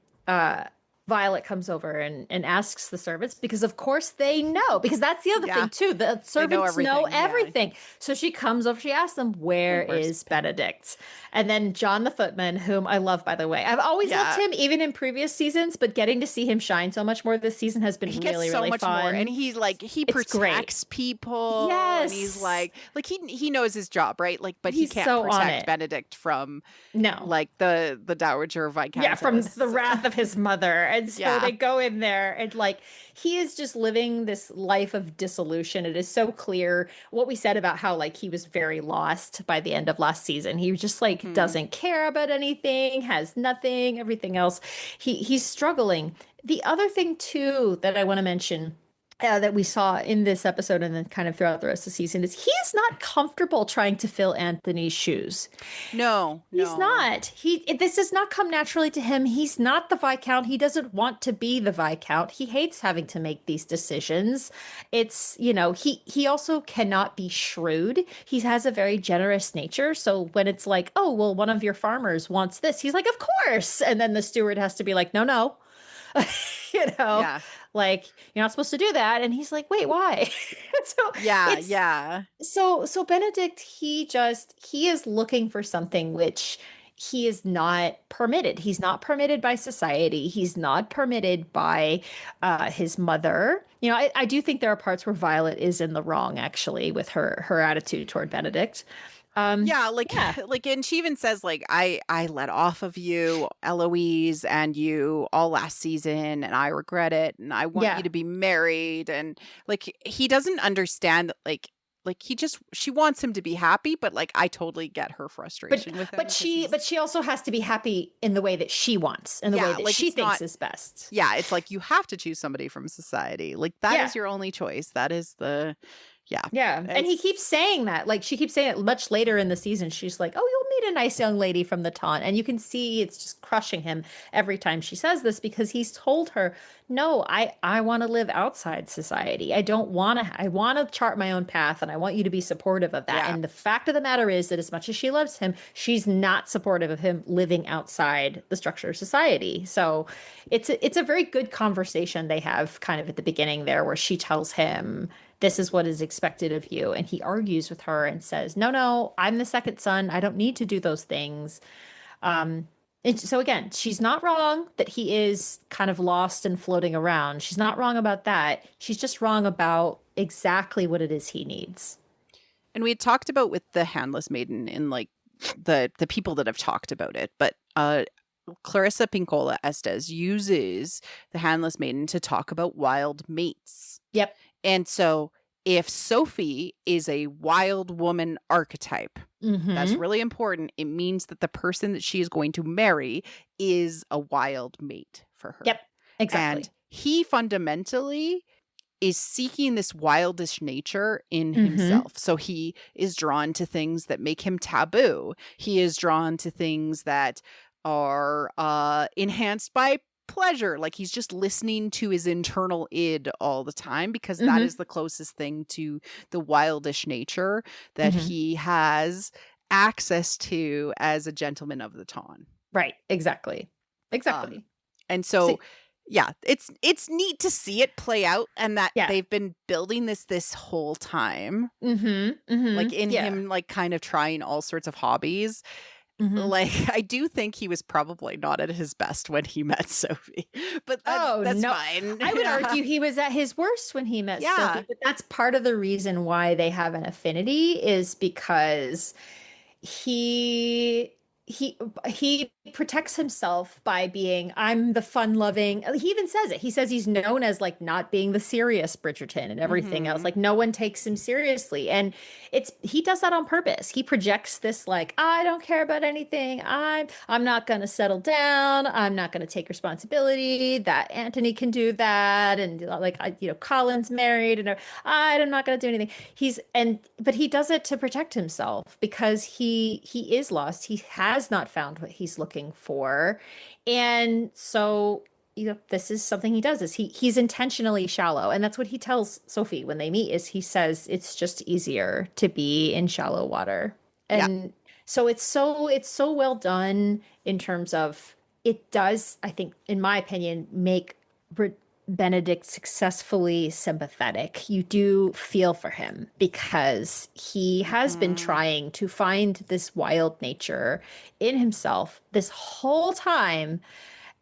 Violet comes over and asks the servants, because of course they know, because that's the other Yeah. thing too. The servants know everything, yeah. everything. So she comes over, she asks them, where Where's is Benedict? And then John the footman, whom I love, by the way. I've always loved Yeah. him, even in previous seasons, but getting to see him shine so much more this season has been He gets really, so really much fun. more, and he's like he It's great. protects people, and he's Yes. like he knows his job, right? Like, but he He's can't so on protect it. Benedict from No. like the Dowager Viscountess. Yeah, from the wrath of his mother. And so Yeah. they go in there, and like he is just living this life of dissolution. It is so clear what we said about how like he was very lost by the end of last season. He just like Mhm. doesn't care about anything, has nothing, everything else. He's struggling. The other thing too that I want to mention, that we saw in this episode and then kind of throughout the rest of the season, is he is not comfortable trying to fill Anthony's shoes. No, He's not. This does not come naturally to him. He's not the Viscount. He doesn't want to be the Viscount. He hates having to make these decisions. It's, you know, he also cannot be shrewd. He has a very generous nature. So when it's like, oh, well, one of your farmers wants this, he's like, of course. And then the steward has to be like, no, no. you know, Yeah. like you're not supposed to do that. And he's like, wait, why? So Yeah, it's yeah. so Benedict, he is looking for something which he is not permitted. He's not permitted by society. He's not permitted by his mother. You know, I do think there are parts where Violet is in the wrong, actually, with her attitude toward Benedict. Yeah, like Yeah, like and she even says like I let off of you, Eloise, and you all last season and I regret it and I want you yeah. to be married and like he doesn't understand that like she wants him to be happy, but like I totally get her But frustration with him but because she he's but she also has to be happy in the way that she wants, in the way yeah, that like she it's thinks not is best. yeah, it's like you have to choose somebody from society. Like that Yeah. is your only choice. That is the yeah. Yeah. And he keeps It's saying that. Like she keeps saying it much later in the season. She's like, "Oh, you'll meet a nice young lady from the taunt." And you can see it's just crushing him every time she says this because he's told her, "No, I want to live outside society. I want to chart my own path and I want you to be supportive of that." yeah. And the fact of the matter is that as much as she loves him, she's not supportive of him living outside the structure of society. So, it's a very good conversation they have kind of at the beginning there where she tells him this is what is expected of you. And he argues with her and says, no, no, I'm the second son. I don't need to do those things. Um, and so again, she's not wrong that he is kind of lost and floating around. She's not wrong about that. She's just wrong about exactly what it is he needs. And we had talked about with the handless maiden in like the people that have talked about it, but Clarissa Pinkola Estes uses the handless maiden to talk about wild mates. Yep. And so if Sophie is a wild woman archetype, that's Mm-hmm. really important. It means that the person that she is going to marry is a wild mate for her. Yep. Exactly. And he fundamentally is seeking this wildish nature in Mm-hmm. himself. So he is drawn to things that make him taboo. He is drawn to things that are enhanced by pleasure. Like he's just listening to his internal id all the time because that Mm-hmm. is the closest thing to the wildish nature that Mm-hmm. he has access to as a gentleman of the Tawn. Right. Exactly. Um, Exactly. and So, so yeah, it's neat to see it play out and that yeah. they've been building this whole time. Mm-hmm. Mm-hmm. Like in Yeah. him like kind of trying all sorts of hobbies. Mm-hmm. Like I do think he was probably not at his best when he met Sophie. But Oh, that's no. fine. I would Yeah. argue he was at his worst when he met Yeah. Sophie, but that's part of the reason why they have an affinity is because he he protects himself by being I'm the fun-loving. He even says it. He says he's known as like not being the serious Bridgerton and everything else. Mhm. Like no one takes him seriously. And it's he does that on purpose. He projects this like I don't care about anything. I'm not going to settle down. I'm not going to take responsibility. That Anthony can do that and like Colin's married and I'm not going to do anything. But he does it to protect himself because he is lost. He has not found what he's looking for. And so, this is something he does is he's intentionally shallow. And that's what he tells Sophie when they meet is he says it's just easier to be in shallow water. Yeah. And so it's so well done in terms of it does, I think, in my opinion, make Benedict successfully sympathetic. You do feel for him because he has been Mhm. trying to find this wild nature in himself this whole time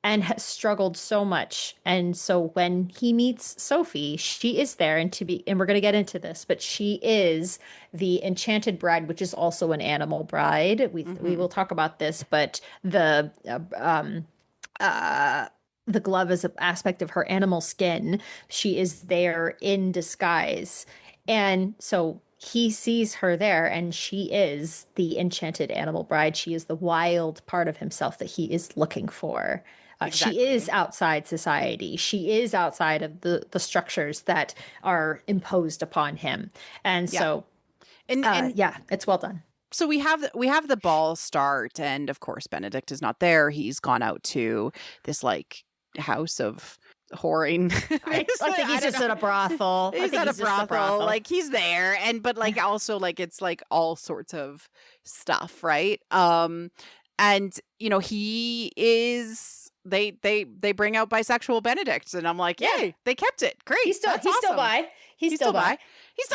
and has struggled so much. And so when he meets Sophie, she is there and we're going to get into this, but she is the enchanted bride, which is also an animal bride. We will Mhm. talk about this, but uh the glove is an aspect of her animal skin. She is there in disguise. And so he sees her there, and she is the enchanted animal bride. She is the wild part of himself that he is looking for. She is Exactly. outside society. She is outside of the structures that are imposed upon him. And Yeah. so, And yeah, it's well done. so we have the ball start and of course Benedict is not there. He's gone out to this like house of whoring. I think I he's don't just know. at a brothel. I He's think at a he's just a brothel. brothel. Like he's there but like also like it's like all sorts of stuff, right? And he is they bring out bisexual Benedict, and I'm like, Yeah. yay, they kept it. Great. He's still awesome. bi. He's still bi. He's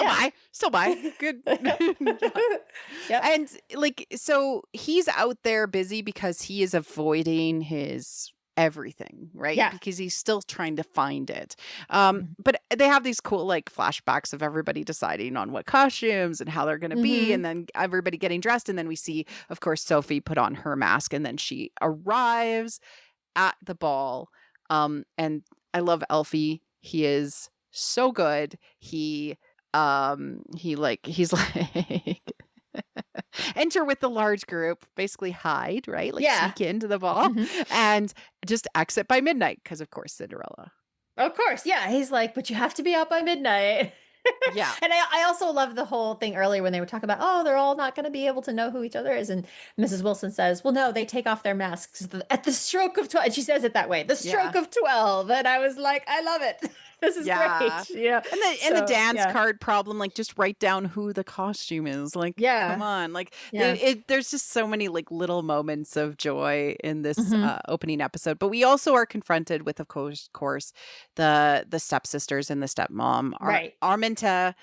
still bi. Good. Yep. And like, so he's out there busy because he is avoiding his everything, right? Yeah. Because he's still trying to find it. But they have these cool like flashbacks of everybody deciding on what costumes and how they're going to be, and then everybody getting dressed, and then we see, of course, Sophie put on her mask, and then she arrives at the ball. And I love Elfie. He is so good. He's like enter with the large group, basically hide, right? Like sneak into the ball and just exit by midnight, because of course Cinderella. Of course, yeah. He's like, but you have to be out by midnight. Yeah. And I also love the whole thing earlier when they were talking about, oh, they're all not going to be able to know who each other is. And Mrs. Wilson says, well, no, they take off their masks at the stroke of 12. And she says it that way, the stroke of 12. And I was like, I love it. This is great. Yeah. And the dance card problem, like just write down who the costume is. Like, come on. Like there's just so many like little moments of joy in this opening episode. But we also are confronted with, of course, the stepsisters and the stepmom. Right. Arminta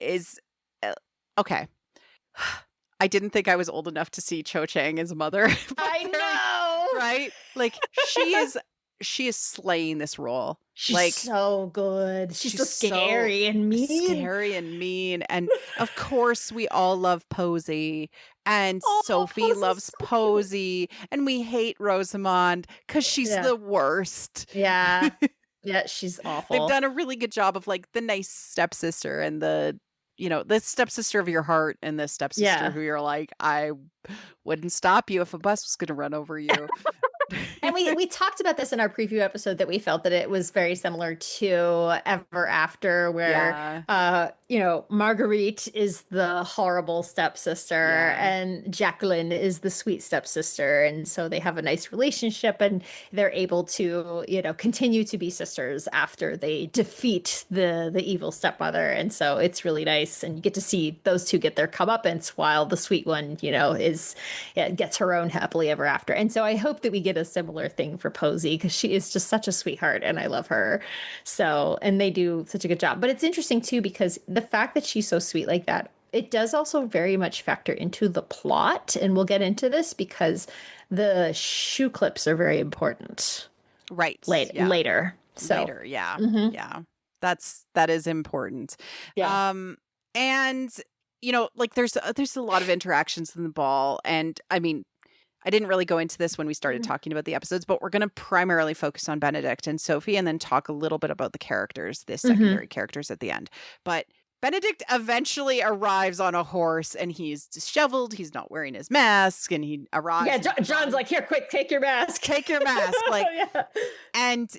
is okay. I didn't think I was old enough to see Cho Chang as a mother. I know. Right? Like she is slaying this role. She's like so good. She's so scary and mean. Scary and mean. And of course we all love Posey. And Sophie loves Posey. And we hate Rosamond because she's the worst. Yeah. Yeah, she's awful. They've done a really good job of like the nice stepsister and the stepsister of your heart and the stepsister who you're like, I wouldn't stop you if a bus was going to run over you. And we talked about this in our preview episode, that we felt that it was very similar to Ever After, where Marguerite is the horrible stepsister and Jacqueline is the sweet stepsister, and so they have a nice relationship and they're able to continue to be sisters after they defeat the evil stepmother. And so it's really nice, and you get to see those two get their comeuppance while the sweet one gets her own happily ever after. And so I hope that we get a similar thing for Posey, because she is just such a sweetheart and I love her. So, and they do such a good job. But it's interesting too, because the fact that she's so sweet like that, it does also very much factor into the plot. And we'll get into this because the shoe clips are very important. Right. Later. So later, yeah. Yeah. That is important. Yeah. And there's a lot of interactions in the ball, and I mean, I didn't really go into this when we started talking about the episodes, but we're going to primarily focus on Benedict and Sophie and then talk a little bit about the characters, the secondary characters at the end. But Benedict eventually arrives on a horse and he's disheveled. He's not wearing his mask, and he arrives. Yeah, John's like, here, quick, take your mask. Take your mask. Like, and,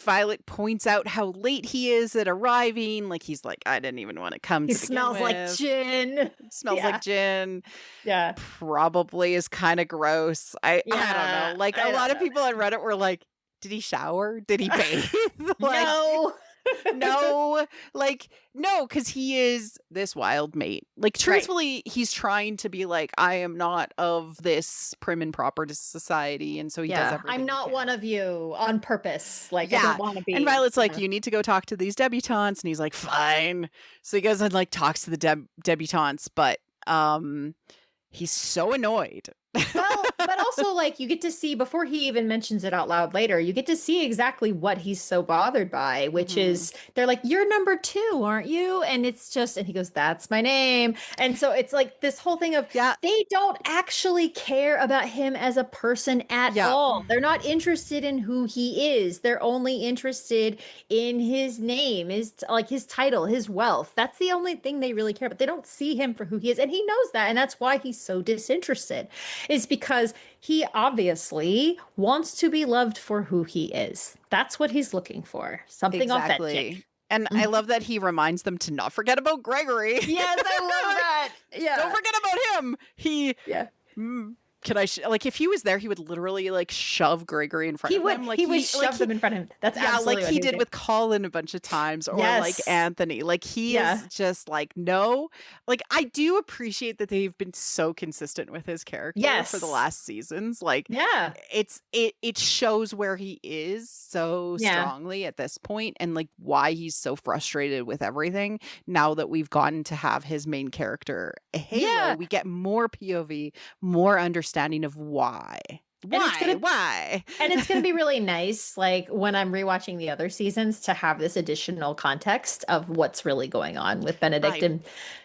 Violet points out how late he is at arriving. Like, he's like, I didn't even want to come. He smells like gin. Smells like gin. Yeah. Probably is kind of gross. I don't know. Like, a lot of people on Reddit were like, did he shower? Did he bathe? Like, no. No, like, no, because he is this wild mate. Like, truthfully, he's trying to be like, I am not of this prim and proper society, and so he does everything. I'm not one of you on purpose. Like, I don't want to be. And Violet's like, you need to go talk to these debutantes, and he's like, fine. So he goes and like talks to the debutantes, but he's so annoyed. Well, but also, like, you get to see, before he even mentions it out loud later, you get to see exactly what he's so bothered by, which is, they're like, you're number 2, aren't you? And it's just, and he goes, that's my name. And so it's like this whole thing of, they don't actually care about him as a person at all. They're not interested in who he is. They're only interested in his name, his title, his wealth. That's the only thing they really care about. They don't see him for who he is. And he knows that. And that's why he's so disinterested, is because he obviously wants to be loved for who he is. That's what he's looking for. Something authentic. And I love that he reminds them to not forget about Gregory. Yes, I love that. Yeah. Don't forget about him. He can I like if he was there, he would literally like shove Gregory in front He of would. him. Like He would shove them in front of him. That's yeah, absolutely like what he would did do. with Colin a bunch of times, or like Yes. Anthony. Like he Yeah. is just like no. Like I do appreciate that they've been so consistent with his character for the Yes. last seasons. Like Yeah. it shows where he is so Yeah. strongly at this point, and like why he's so frustrated with everything. Now that we've gotten to have his main character Halo, Yeah. we get more POV, more understanding of why. Why? And it's going to be really nice, like when I'm rewatching the other seasons, to have this additional context of what's really going on with Benedict. And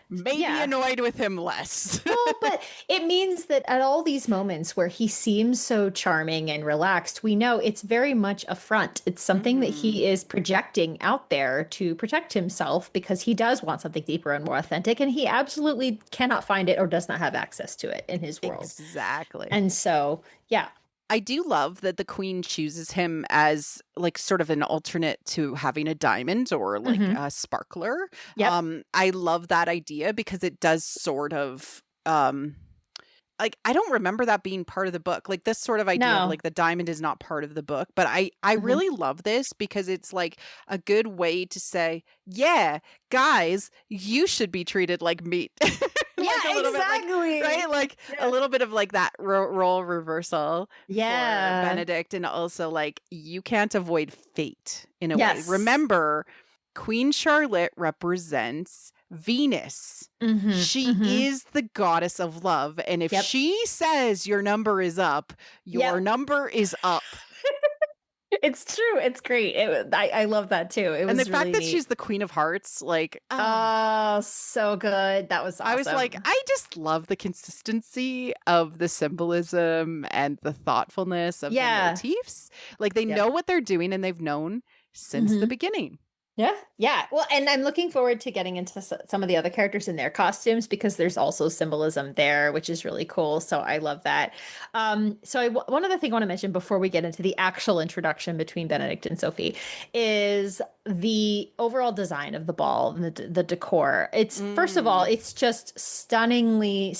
maybe annoyed with him less. well, but it means that at all these moments where he seems so charming and relaxed, we know it's very much a front. It's something that he is projecting out there to protect himself because he does want something deeper and more authentic, and he absolutely cannot find it or does not have access to it in his world. Exactly. And so, yeah. I do love that the queen chooses him as like sort of an alternate to having a diamond or like a sparkler. Yep. I love that idea because it does sort of like I don't remember that being part of the book. Like this sort of idea of like the diamond is not part of the book, but I really love this because it's like a good way to say, yeah, guys, you should be treated like meat. Yeah, exactly. Bit like, right? Like a little bit of like that role reversal for Benedict, and also like you can't avoid fate in a way. Remember, Queen Charlotte represents Venus. She is the goddess of love, and if she says your number is up, your number is up. It's true. It's great. I love that too. It was and the really fact that neat. she's the Queen of Hearts, like oh, so good. That was awesome. I was like, I just love the consistency of the symbolism and the thoughtfulness of the motifs. Like they know what they're doing, and they've known since the beginning. Yeah. Well, and I'm looking forward to getting into some of the other characters in their costumes because there's also symbolism there, which is really cool. So I love that. One other thing I want to mention before we get into the actual introduction between Benedict and Sophie is the overall design of the ball and the decor. It's first of all, it's just stunningly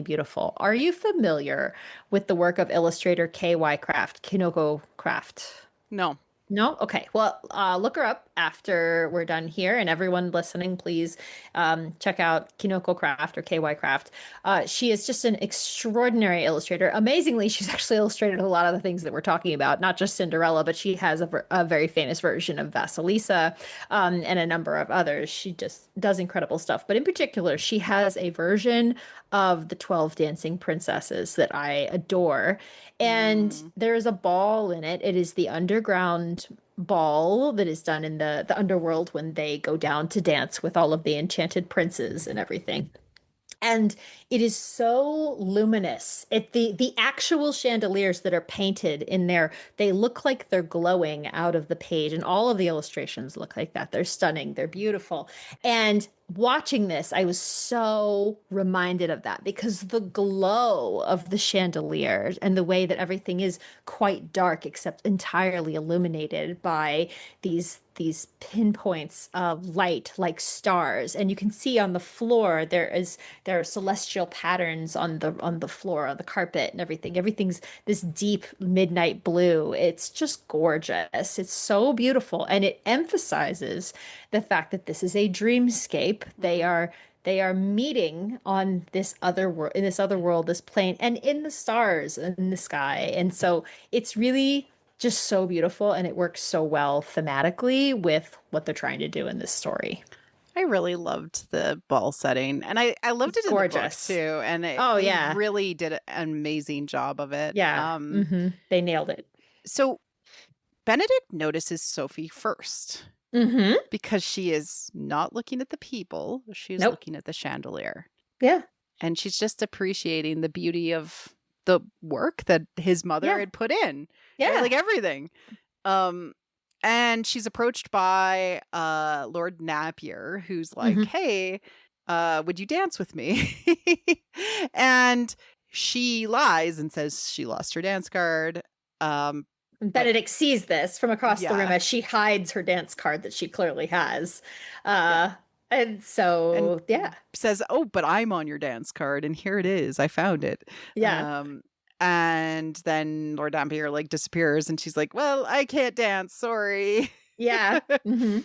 beautiful. Are you familiar with the work of illustrator K.Y. Craft, Kinoko Craft? No. No? Okay. Well, look her up after we're done here. And everyone listening, please check out Kinoko Craft or KY Craft. She is just an extraordinary illustrator. Amazingly, she's actually illustrated a lot of the things that we're talking about, not just Cinderella, but she has a very famous version of Vasilisa and a number of others. She just does incredible stuff. But in particular, she has a version of the 12 Dancing Princesses that I adore. And there is a ball in it. It is the underground ball that is done in the underworld when they go down to dance with all of the enchanted princes and everything. And it is so luminous. The actual chandeliers that are painted in there, they look like they're glowing out of the page, and all of the illustrations look like that. They're stunning. They're beautiful. And watching this, I was so reminded of that because the glow of the chandeliers and the way that everything is quite dark except entirely illuminated by these pinpoints of light like stars, and you can see on the floor there are celestial patterns on the floor, on the carpet, and everything's this deep midnight blue. It's just gorgeous. It's so beautiful, and it emphasizes the fact that this is a dreamscape. They are meeting on this other world, in this other world, this plane, and in the stars and in the sky. And so it's really just so beautiful, and it works so well thematically with what they're trying to do in this story. I really loved the ball setting, and I loved it in the book too. And they really did an amazing job of it. Yeah, they nailed it. So Benedict notices Sophie first because she is not looking at the people; she's looking at the chandelier. Yeah, and she's just appreciating the beauty of the work that his mother had put in. Yeah, right? Like everything. And she's approached by Lord Napier, who's like, hey, would you dance with me? And she lies and says she lost her dance card. Benedict sees this from across the room as she hides her dance card that she clearly has. And so, says, oh, but I'm on your dance card, and here it is. I found it. Yeah. And then Lord Dampier like disappears and she's like, well, I can't dance. Sorry. Yeah. Mhm.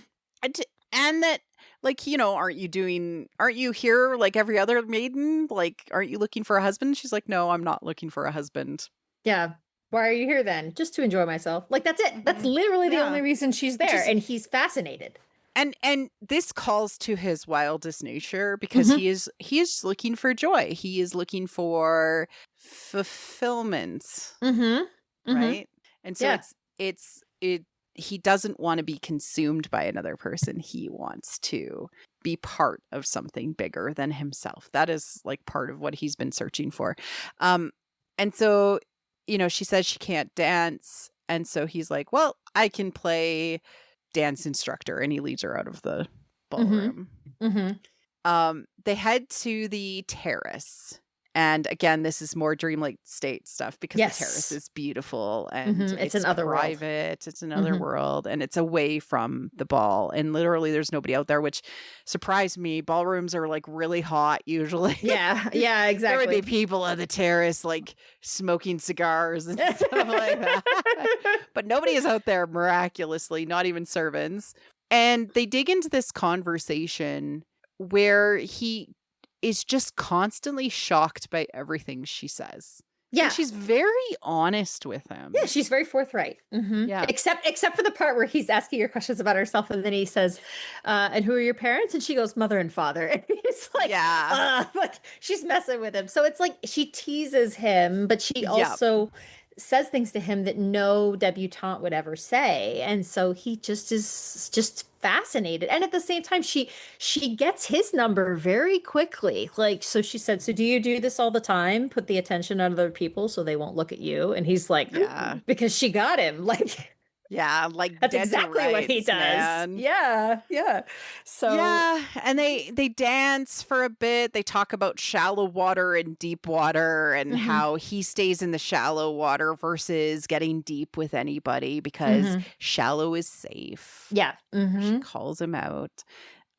And that, like, you know, aren't you here like every other maiden? Like, aren't you looking for a husband? She's like, no, I'm not looking for a husband. Yeah. Why are you here then? Just to enjoy myself. Like, that's it. That's literally the only reason she's there. And he's fascinated. And this calls to his wildest nature because he is looking for joy. He is looking for fulfillment. Right? And so he doesn't want to be consumed by another person. He wants to be part of something bigger than himself. That is like part of what he's been searching for. And so, you know, she says she can't dance. And so he's like, well, I can play dance instructor. And he leads her out of the ballroom. They head to the terrace. And again, this is more dreamlike state stuff because the terrace is beautiful and it's another private. world. It's another world and it's away from the ball. And literally there's nobody out there, which surprised me. Ballrooms are like really hot usually. Yeah, exactly. There would be people on the terrace like smoking cigars and stuff like that. But nobody is out there miraculously, not even servants. And they dig into this conversation where he is just constantly shocked by everything she says. Yeah. And she's very honest with him. Yeah, she's very forthright. Yeah. Except for the part where he's asking her questions about herself and then he says, and who are your parents? And she goes, mother and father. And he's like, like she's messing with him. So it's like she teases him, but she also says things to him that no debutante would ever say. And so he just is just fascinated. And at the same time, she gets his number very quickly. Like, so she said, so do you do this all the time? Put the attention on other people so they won't look at you? And he's like, because she got him. Like, like that's exactly what he does. Man. Yeah. So and they dance for a bit. They talk about shallow water and deep water and how he stays in the shallow water versus getting deep with anybody because shallow is safe. Yeah. She calls him out.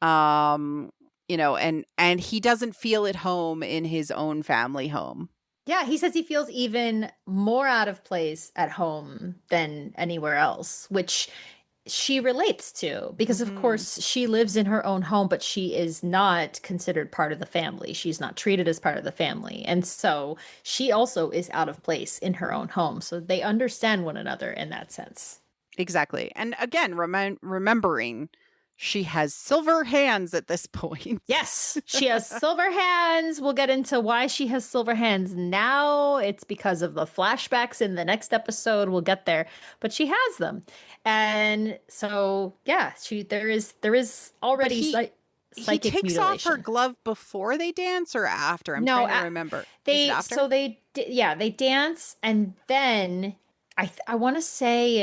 You know, and he doesn't feel at home in his own family home. Yeah, he says he feels even more out of place at home than anywhere else, which she relates to because, of course, she lives in her own home, but she is not considered part of the family. She's not treated as part of the family. And so she also is out of place in her own home. So they understand one another in that sense. Exactly. And again, remembering she has silver hands at this point. Yes, she has silver hands. We'll get into why she has silver hands now. It's because of the flashbacks in the next episode. We'll get there, but she has them. And so, yeah, there is already psychic he takes mutilation. off her glove before they dance or after? I'm trying to remember. Is it after? So they dance, and then I want to say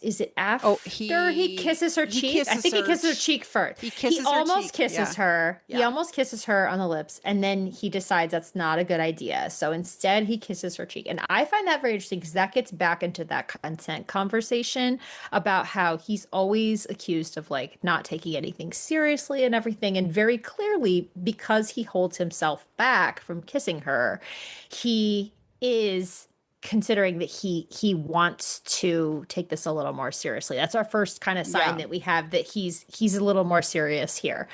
is it after he kisses her cheek? I think he kisses her cheek first. He almost kisses her. Yeah. He almost kisses her on the lips, and then he decides that's not a good idea. So instead, he kisses her cheek. And I find that very interesting because that gets back into that consent conversation about how he's always accused of like not taking anything seriously and everything. And very clearly, because he holds himself back from kissing her, he is considering that he wants to take this a little more seriously. That's our first kind of sign that we have that he's a little more serious here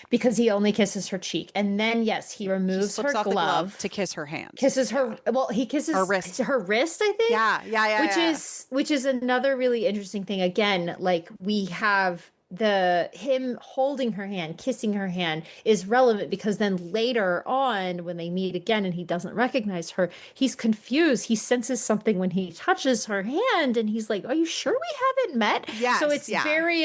because he only kisses her cheek. And then, yes, he removes her glove to kiss her hand. Kisses her. Well, he kisses her wrist, I think. Yeah. Which is another really interesting thing. Again, like we have him holding her hand, kissing her hand is relevant because then later on when they meet again and he doesn't recognize her, he's confused. He senses something when he touches her hand and he's like, are you sure we haven't met? Yes, so it's very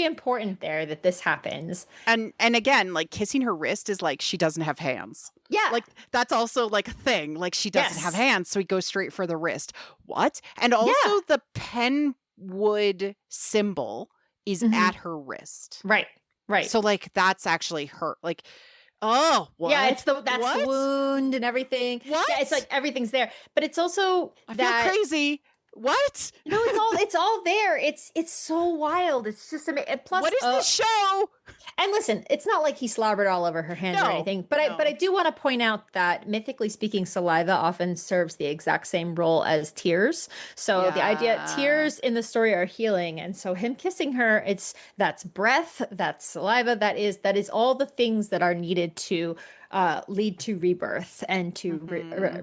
important there that this happens. And again, like kissing her wrist is like she doesn't have hands. Yeah. Like that's also like a thing. Like she doesn't have hands, so he goes straight for the wrist. What? And also the penwood symbol is at her wrist. Right. So like that's actually her. Like, oh, what? Yeah, that's the wound and everything. What? Yeah, it's like everything's there. But it's also I feel crazy. What? No, it's all there. It's so wild. It's just amazing. Plus, What is this show? and listen, it's not like he slobbered all over her hands or anything. But I do want to point out that mythically speaking, saliva often serves the exact same role as tears. So the idea tears in the story are healing, and so him kissing her, that's breath, that's saliva, that is all the things that are needed to lead to rebirth and to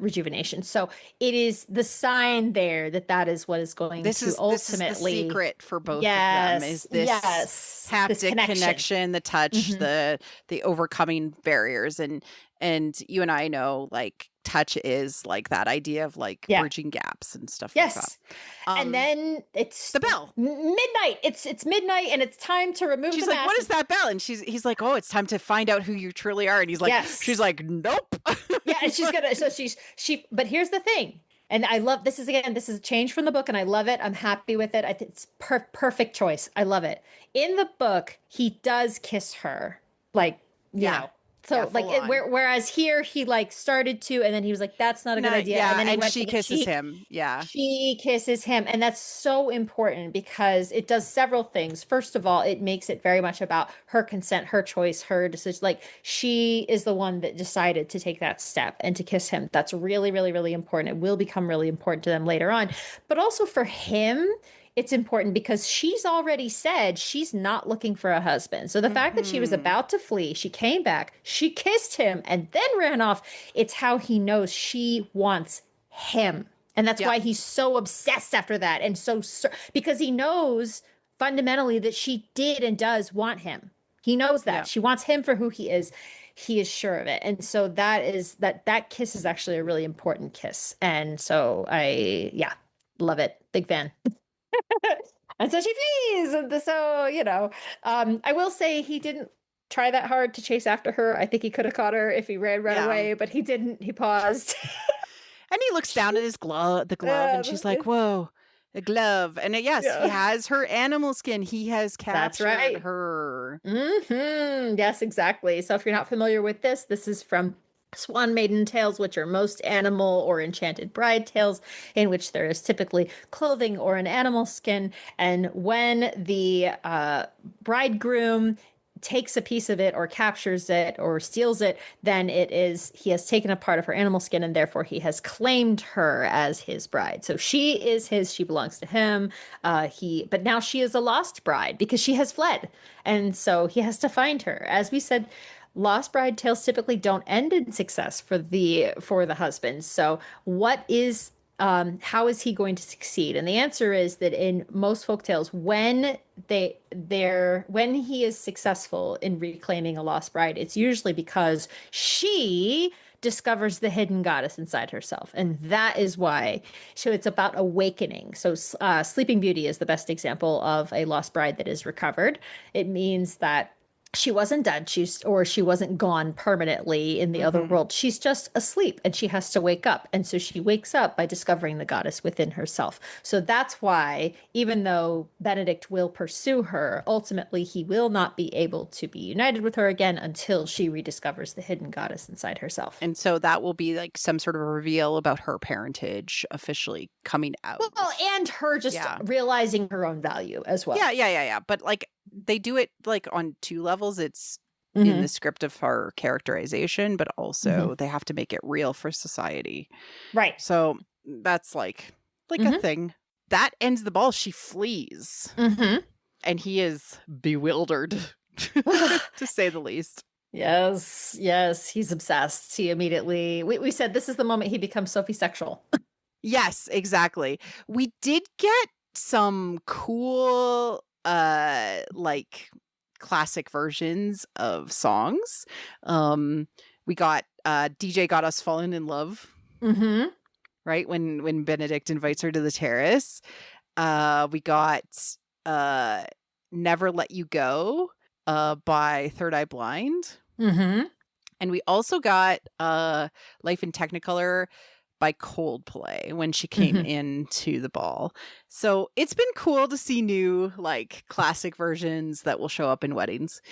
rejuvenation. So it is the sign there that is what is going to ultimately. This is the secret for both of them. Is this haptic this connection, the touch, the overcoming barriers, and you and I know like touch is like that idea of like bridging gaps and stuff like that. And then it's the bell. Midnight. It's midnight and it's time to remove She's the like, mask. what is that bell? And he's like, oh, it's time to find out who you truly are. And he's like, she's like, nope. And she's gonna, so but here's the thing. And I love, this is a change from the book and I love it. I'm happy with it. I think it's perfect choice. I love it. In the book, he does kiss her. Like, you know. So whereas here he like started to, and then he was like, that's not a good idea. Yeah, and then she kisses him. Yeah. She kisses him. And that's so important because it does several things. First of all, it makes it very much about her consent, her choice, her decision. Like she is the one that decided to take that step and to kiss him. That's really, really, really important. It will become really important to them later on. But also for him, it's important because she's already said she's not looking for a husband. So the fact that she was about to flee, she came back, she kissed him and then ran off. It's how he knows she wants him. And that's why he's so obsessed after that. And because he knows fundamentally that she did and does want him. He knows that she wants him for who he is. He is sure of it. And so that kiss is actually a really important kiss. And so love it. Big fan. And so she flees. And so, I will say he didn't try that hard to chase after her. I think he could have caught her if he ran away, but he didn't. He paused. And he looks down at the glove, and she's like, whoa, a glove. And he has her animal skin. He has captured her. Mm-hmm. Yes, exactly. So if you're not familiar with this is from Swan Maiden tales, which are most animal or enchanted bride tales, in which there is typically clothing or an animal skin. And when the bridegroom takes a piece of it or captures it or steals it, then he has taken a part of her animal skin and therefore he has claimed her as his bride. So she is his, she belongs to him. But now she is a lost bride because she has fled. And so he has to find her. As we said, lost bride tales typically don't end in success for the husband. So how is he going to succeed? And the answer is that in most folk tales, when he is successful in reclaiming a lost bride, it's usually because she discovers the hidden goddess inside herself. And that is why. So it's about awakening. So Sleeping Beauty is the best example of a lost bride that is recovered. It means that she wasn't dead, she wasn't gone permanently in the other world. She's just asleep and she has to wake up. And so she wakes up by discovering the goddess within herself. So that's why, even though Benedict will pursue her, ultimately he will not be able to be united with her again until she rediscovers the hidden goddess inside herself. And so that will be like some sort of a reveal about her parentage officially coming out. Well, and her just realizing her own value as well. Yeah. But like, they do it like on two levels. It's in the script of her characterization, but also they have to make it real for society. Right. So that's like a thing. That ends the ball. She flees. And he is bewildered, to say the least. Yes. He's obsessed. He immediately, we said this is the moment he becomes Sophie sexual. Yes, exactly. We did get some cool like classic versions of songs. We got DJ Got Us Fallen in Love, right, when Benedict invites her to the terrace. We got Never Let You Go by Third Eye Blind, and we also got Life in Technicolor by Coldplay when she came into the ball. So it's been cool to see new like classic versions that will show up in weddings.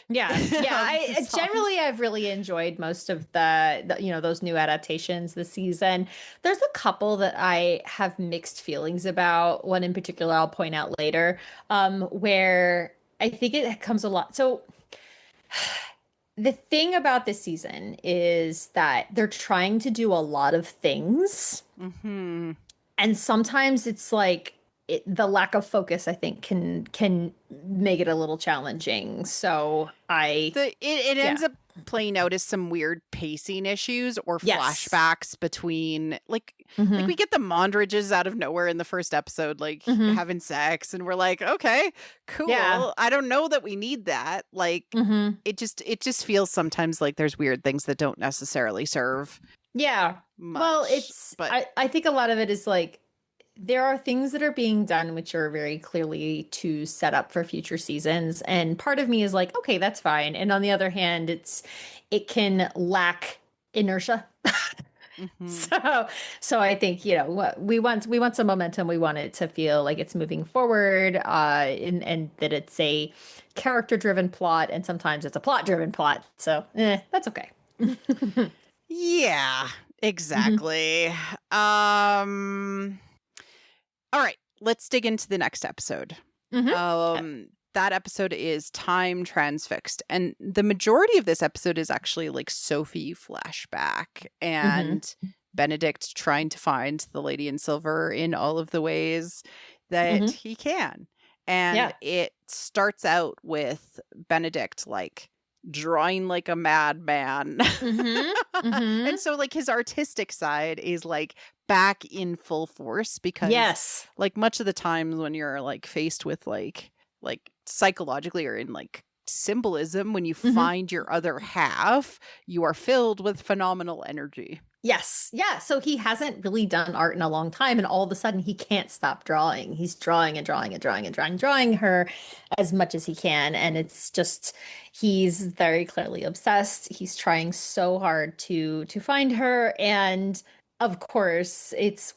Yeah. I've really enjoyed most of the those new adaptations this season. There's a couple that I have mixed feelings about. One in particular I'll point out later, where I think it comes a lot. So the thing about this season is that they're trying to do a lot of things. And sometimes it's like the lack of focus, I think, can make it a little challenging. So it ends up playing out as some weird pacing issues or flashbacks between like we get the Mondridges out of nowhere in the first episode, like having sex, and we're like, okay, cool. Yeah. I don't know that we need that. Like it just feels sometimes like there's weird things that don't necessarily serve. Yeah. Much, well, I think a lot of it is like there are things that are being done which are very clearly to set up for future seasons. And part of me is like, okay, that's fine. And on the other hand, it can lack inertia. So I think, we want some momentum. We want it to feel like it's moving forward, and that it's a character-driven plot, and sometimes it's a plot-driven plot. So that's okay. Yeah, exactly. All right, let's dig into the next episode. That episode is Time Transfixed. And the majority of this episode is actually like Sophie flashback and Benedict trying to find the Lady in Silver in all of the ways that he can. And it starts out with Benedict like drawing like a madman. And so like his artistic side is like back in full force because like much of the times when you're like faced with like psychologically or in like symbolism, when you find your other half, you are filled with phenomenal energy. Yes. Yeah. So he hasn't really done art in a long time, and all of a sudden he can't stop drawing. He's drawing and drawing and drawing and drawing her as much as he can. And it's just, he's very clearly obsessed. He's trying so hard to find her. And of course, it's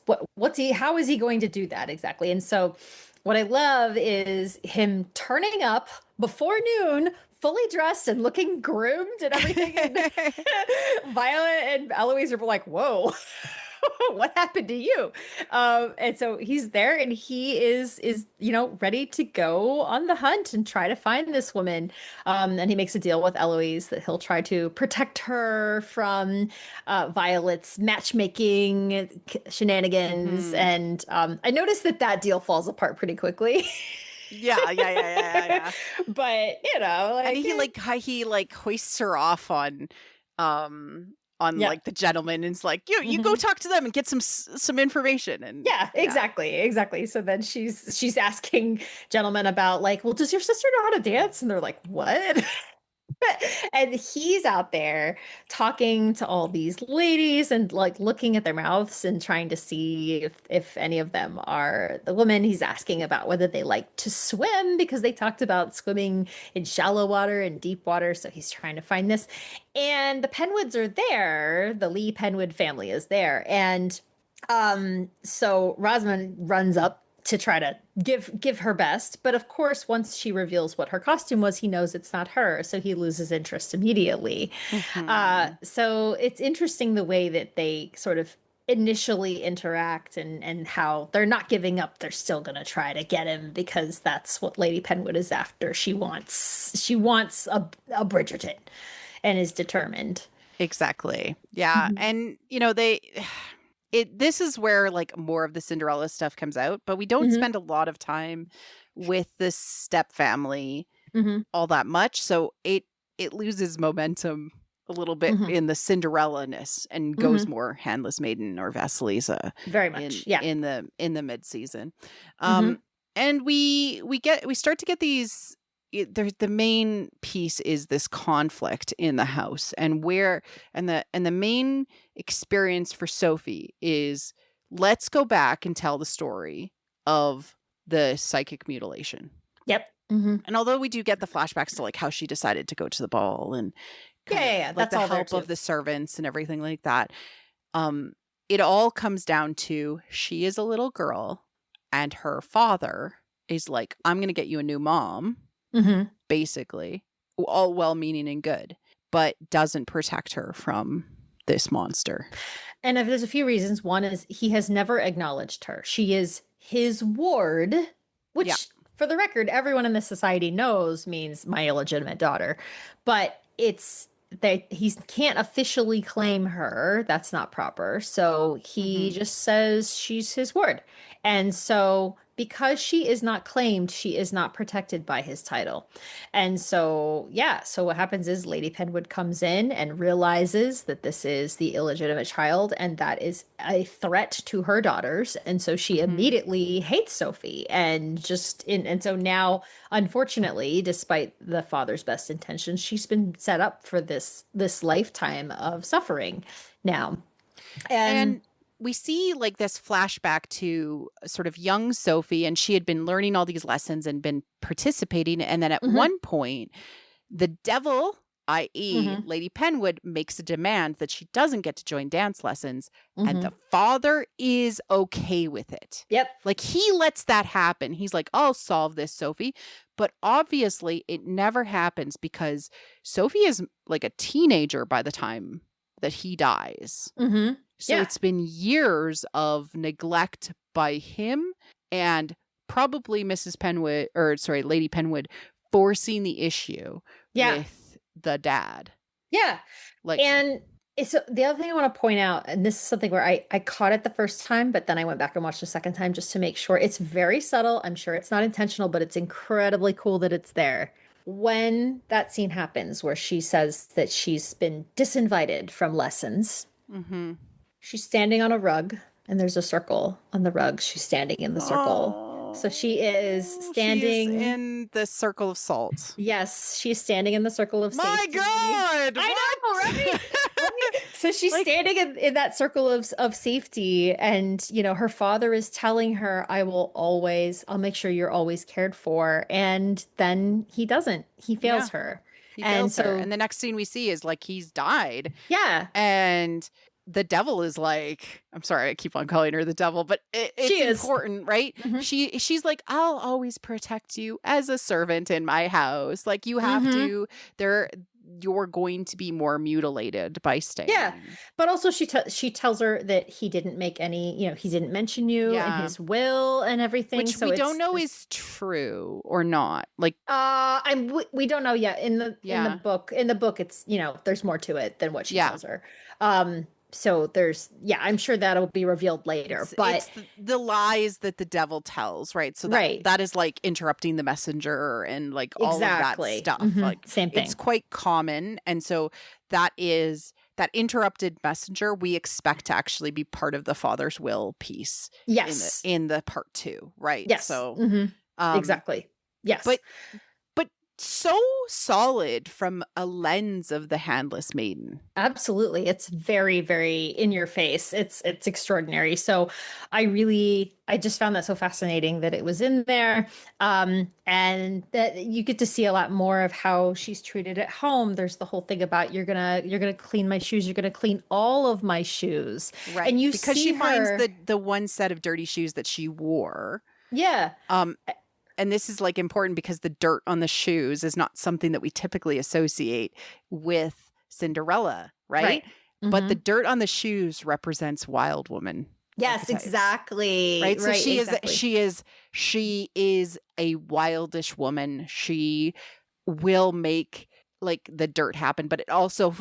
how is he going to do that exactly? And so what I love is him turning up before noon, fully dressed and looking groomed and everything. And Violet and Eloise are like, whoa, what happened to you? And so he's there, and he is ready to go on the hunt and try to find this woman. And he makes a deal with Eloise that he'll try to protect her from Violet's matchmaking shenanigans. And I noticed that deal falls apart pretty quickly. Yeah. But and he hoists her off on like the gentleman, and it's like, you go talk to them and get some information. And exactly. So then she's asking gentlemen about like, well, does your sister know how to dance? And they're like, what? And he's out there talking to all these ladies and like looking at their mouths and trying to see if any of them are the woman. He's asking about whether they like to swim, because they talked about swimming in shallow water and deep water. So he's trying to find this. And the Penwoods are there. The Lee Penwood family is there. And so Rosamund runs up to try to give her best. But of course, once she reveals what her costume was, he knows it's not her. So he loses interest immediately. So it's interesting the way that they sort of initially interact, and how they're not giving up. They're still going to try to get him, because that's what Lady Penwood is after. She wants a Bridgerton and is determined. Exactly. Yeah. And, this is where like more of the Cinderella stuff comes out, but we don't spend a lot of time with the step family all that much. So it loses momentum a little bit in the Cinderella-ness and goes more Handless Maiden or Vasilisa. Very much. In the mid-season. And we start to get these. The main piece is this conflict in the house, and the main experience for Sophie is, let's go back and tell the story of the psychic mutilation. Yep. And although we do get the flashbacks to like how she decided to go to the ball and like that's the help of the servants and everything like that, it all comes down to she is a little girl and her father is like, I'm going to get you a new mom, basically, all well-meaning and good, but doesn't protect her from this monster. And if there's a few reasons. One is he has never acknowledged her. She is his ward, which for the record, everyone in this society knows means my illegitimate daughter. But it's that he can't officially claim her. That's not proper. So he just says she's his ward. And so because she is not claimed, she is not protected by his title. And so, so what happens is Lady Penwood comes in and realizes that this is the illegitimate child and that is a threat to her daughters. And so she immediately hates Sophie and so now, unfortunately, despite the father's best intentions, she's been set up for this lifetime of suffering now. And we see like this flashback to sort of young Sophie, and she had been learning all these lessons and been participating. And then at one point, the devil, i.e. Lady Penwood, makes a demand that she doesn't get to join dance lessons. And the father is okay with it. Yep. Like he lets that happen. He's like, I'll solve this, Sophie. But obviously it never happens because Sophie is like a teenager by the time that he dies. So it's been years of neglect by him and probably Lady Penwood forcing the issue with the dad. Yeah. And so the other thing I want to point out, and this is something where I caught it the first time, but then I went back and watched the second time just to make sure. It's very subtle. I'm sure it's not intentional, but it's incredibly cool that it's there. When that scene happens where she says that she's been disinvited from lessons, she's standing on a rug and there's a circle on the rug. She's standing in the circle. So she is standing in the circle of salt. Yes, she's standing in the circle of safety. My God! I know, right? So she's standing in that circle of safety, and her father is telling her, I'll make sure you're always cared for. And then he doesn't. He fails her. He fails her. And the next scene we see is like he's died. Yeah. And the devil is like, I'm sorry, I keep on calling her the devil, but it's important, right? She's like, I'll always protect you as a servant in my house. Like you have to, you're going to be more mutilated by staying. Yeah. But also she tells her that he didn't make any, he didn't mention you in his will and everything. Which we don't know is true or not. Like, we don't know yet in the book. In the book, it's, there's more to it than what she tells her. So there's, I'm sure that'll be revealed later. But it's the lies that the devil tells, right? So that is like interrupting the messenger and like all of that stuff. Like same thing. It's quite common. And so that interrupted messenger we expect to actually be part of the father's will piece. Yes. In the part 2, right? Yes. So exactly. Yes. But so solid from a lens of the handless maiden. Absolutely. It's very, very in your face. It's extraordinary. So I just found that so fascinating that it was in there. And that you get to see a lot more of how she's treated at home. There's the whole thing about you're gonna clean my shoes, you're gonna clean all of my shoes. Right. And because she finds the one set of dirty shoes that she wore. Yeah. And this is like important because the dirt on the shoes is not something that we typically associate with Cinderella, right? But the dirt on the shoes represents wild woman. Yes, archetypes. Exactly. Right. So she is a wildish woman. She will make like the dirt happen, but it also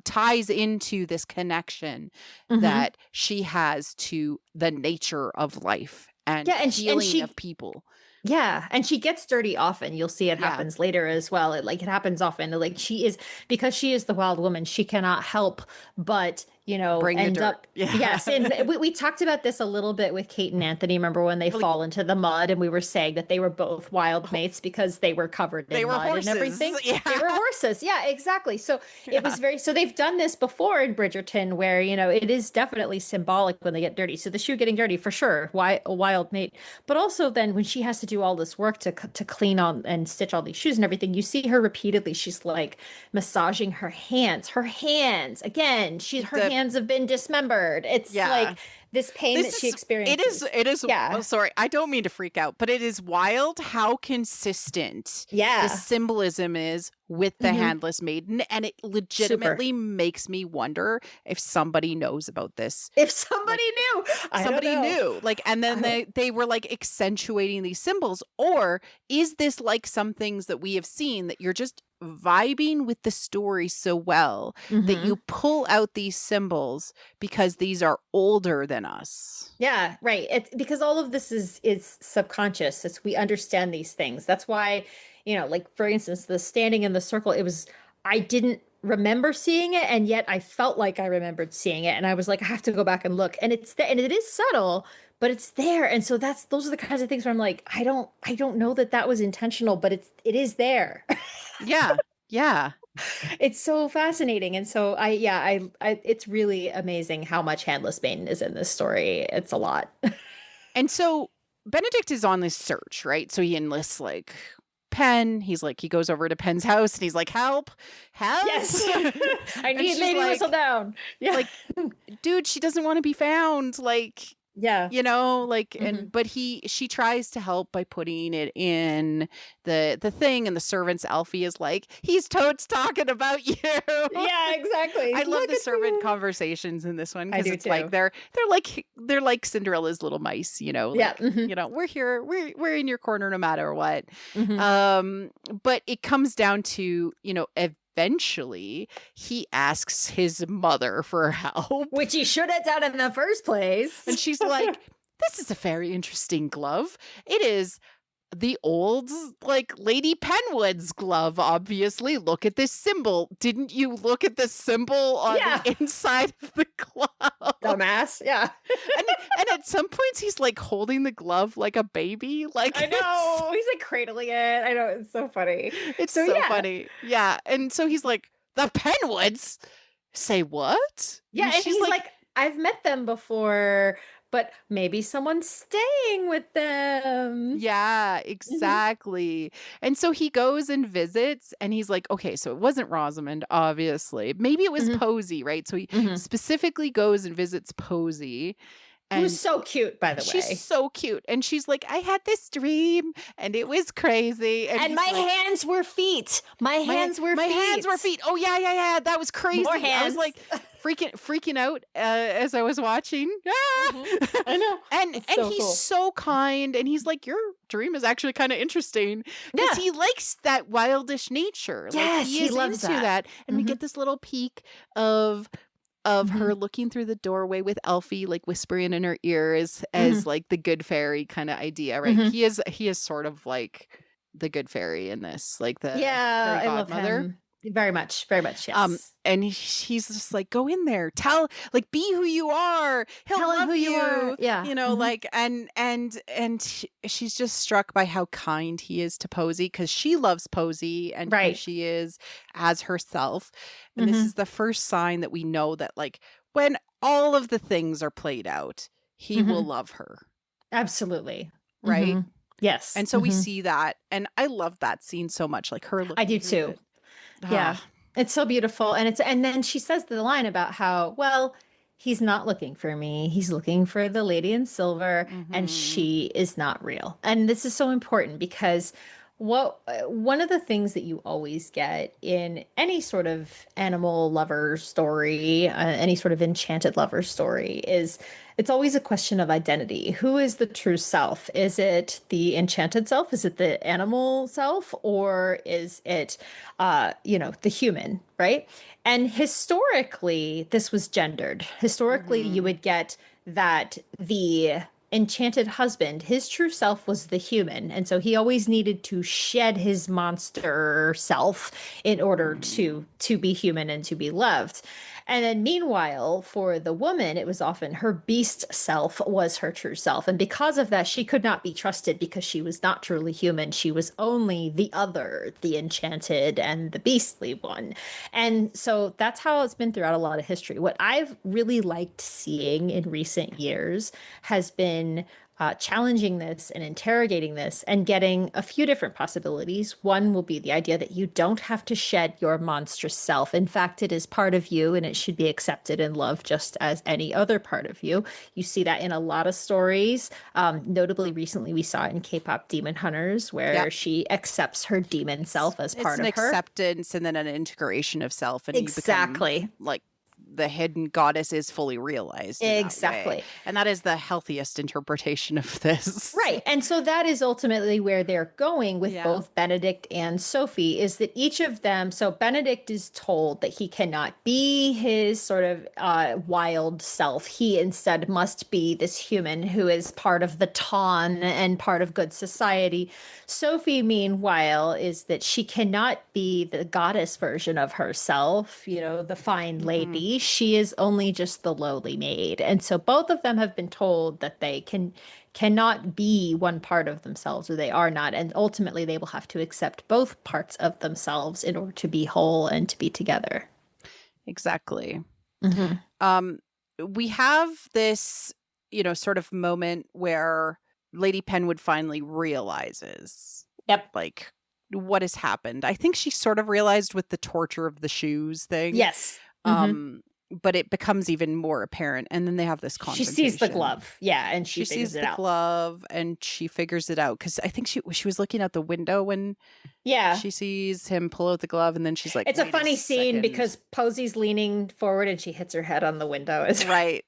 ties into this connection that she has to the nature of life and healing of people. Yeah. And she gets dirty often. You'll see it happens later as well. It happens often. Like because she is the wild woman, she cannot help but, bring end the dirt. up. Yes. And we talked about this a little bit with Kate and Anthony. Remember when they fall into the mud and we were saying that they were both wild mates because they were covered in mud horses. And everything. Yeah. They were horses. Yeah, exactly. So it was so they've done this before in Bridgerton where, it is definitely symbolic when they get dirty. So the shoe getting dirty for sure. Why a wild mate? But also then when she has to do all this work to clean on and stitch all these shoes and everything, you see her repeatedly. She's like massaging her hands again. Her hands have been dismembered. It's Yeah. like this pain that she experiences. It is, Yeah. oh, sorry, I don't mean to freak out, but it is wild how consistent the Yeah. symbolism is with the handless maiden. And it legitimately makes me wonder if somebody knows about this. If somebody knew. Somebody knew. Like, and then they were like accentuating these symbols. Or is this like some things that we have seen that you're just vibing with the story so well that you pull out these symbols because these are older than us. Yeah, right. It's because all of this is subconscious. It's we understand these things. That's why, like for instance, the standing in the circle, I didn't remember seeing it, and yet I felt like I remembered seeing it. And I was like, I have to go back and look. And it's and it is subtle, but it's there. And so those are the kinds of things where I'm like, I don't know that was intentional, but it is there. Yeah. Yeah. It's so fascinating. And so I it's really amazing how much Handless Maiden is in this story. It's a lot. And so Benedict is on this search, right? So he enlists like Penn. He's like, he goes over to Penn's house and he's like, help. Yes. I need Lady like, Whistledown. Yeah. Like, dude, she doesn't want to be found. Like, yeah, like, and but she tries to help by putting it in the thing, and the servant's Alfie is like, he's totes talking about you. Yeah, exactly. I love the servant conversations in this one because it's too. like they're like Cinderella's little mice, like, yeah. We're here, we're in your corner no matter what. But it comes down to, eventually he asks his mother for help, which he should have done in the first place. and she's like, this is a very interesting glove. It is the old, like, Lady Penwood's glove, obviously. Look at this symbol. Didn't you look at the symbol on the inside of the glove? Dumbass, yeah. and at some points he's like holding the glove like a baby. Like, I know. He's like cradling it. I know. It's so funny. It's so funny. Yeah. And so he's like, the Penwoods? Say what? Yeah, and he's like, I've met them before, but maybe someone's staying with them. Yeah, exactly. And so he goes and visits, and he's like, okay, so it wasn't Rosamond, obviously. Maybe it was Posey, right? So he specifically goes and visits Posey. Who's so cute, by the way. She's so cute. And she's like, I had this dream, and it was crazy. And my hands were feet. My hands were feet. Oh, yeah. That was crazy. More hands. I was like freaking out as I was watching. I know. And he's so kind. And he's like, your dream is actually kind of interesting. Because he likes that wildish nature. Yes, he loves that. And we get this little peek of her looking through the doorway with Elfie, like whispering in her ear as like the good fairy kind of idea, right? He is sort of like the good fairy in this, like the fairy I love godmother. him. Very much, yes. And he's just like, go in there, be who you are. He'll Tell him love who you. you are. Yeah. Like, and she's just struck by how kind he is to Posey, because she loves Posey and who she is as herself. And this is the first sign that we know that, like, when all of the things are played out, he will love her. Absolutely. Right? Yes. And so we see that, and I love that scene so much. Like her looking I do too. Yeah. It's so beautiful. And then she says the line about how, well, he's not looking for me. He's looking for the lady in silver, and she is not real. And this is so important because one of the things that you always get in any sort of animal lover story, any sort of enchanted lover story, is it's always a question of identity. Who is the true self? Is it the enchanted self? Is it the animal self? Or is it, the human, right? And historically, this was gendered. Historically, you would get that the enchanted husband, his true self was the human. And so he always needed to shed his monster self in order to be human and to be loved. And then meanwhile, for the woman, it was often her beast self was her true self. And because of that, she could not be trusted because she was not truly human. She was only the other, the enchanted and the beastly one. And so that's how it's been throughout a lot of history. What I've really liked seeing in recent years has been been challenging this and interrogating this and getting a few different possibilities. One will be the idea that you don't have to shed your monstrous self. In fact, it is part of you and it should be accepted and loved just as any other part of you. You see that in a lot of stories. Notably, recently we saw it in K-pop Demon Hunters, where she accepts her demon self as part of her. It's an acceptance and then an integration of self. And exactly. You become, like, the hidden goddess is fully realized. Exactly. And that is the healthiest interpretation of this. Right. And so that is ultimately where they're going with both Benedict and Sophie, is that each of them, so Benedict is told that he cannot be his sort of wild self. He instead must be this human who is part of the Ton and part of good society. Sophie, meanwhile, is that she cannot be the goddess version of herself, you know, the fine lady. She is only just the lowly maid. And so both of them have been told that they cannot be one part of themselves, or they are not. And ultimately they will have to accept both parts of themselves in order to be whole and to be together. Exactly. We have this, you know, sort of moment where Lady Penwood finally realizes, like, what has happened. I think she sort of realized with the torture of the shoes thing. Yes. But it becomes even more apparent, and then they have this confrontation. She sees the glove, and she sees the glove, and she figures it out, because I think she was looking out the window when she sees him pull out the glove, and then she's like, it's a funny scene because Posey's leaning forward and she hits her head on the window. Right.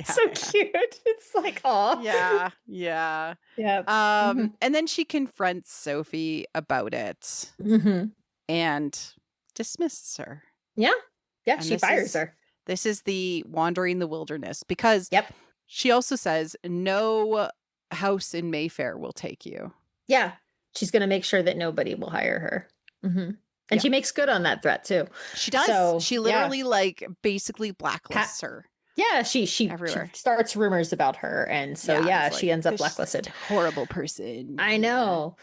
So cute. It's like, oh yeah. And then she confronts Sophie about it and dismisses her. And she fires her. This is the wandering the wilderness, because she also says no house in Mayfair will take you. She's going to make sure that nobody will hire her. And she makes good on that threat too. She does. So, she literally like basically blacklists her. She starts rumors about her, and so she ends up blacklisted. Horrible person. I know.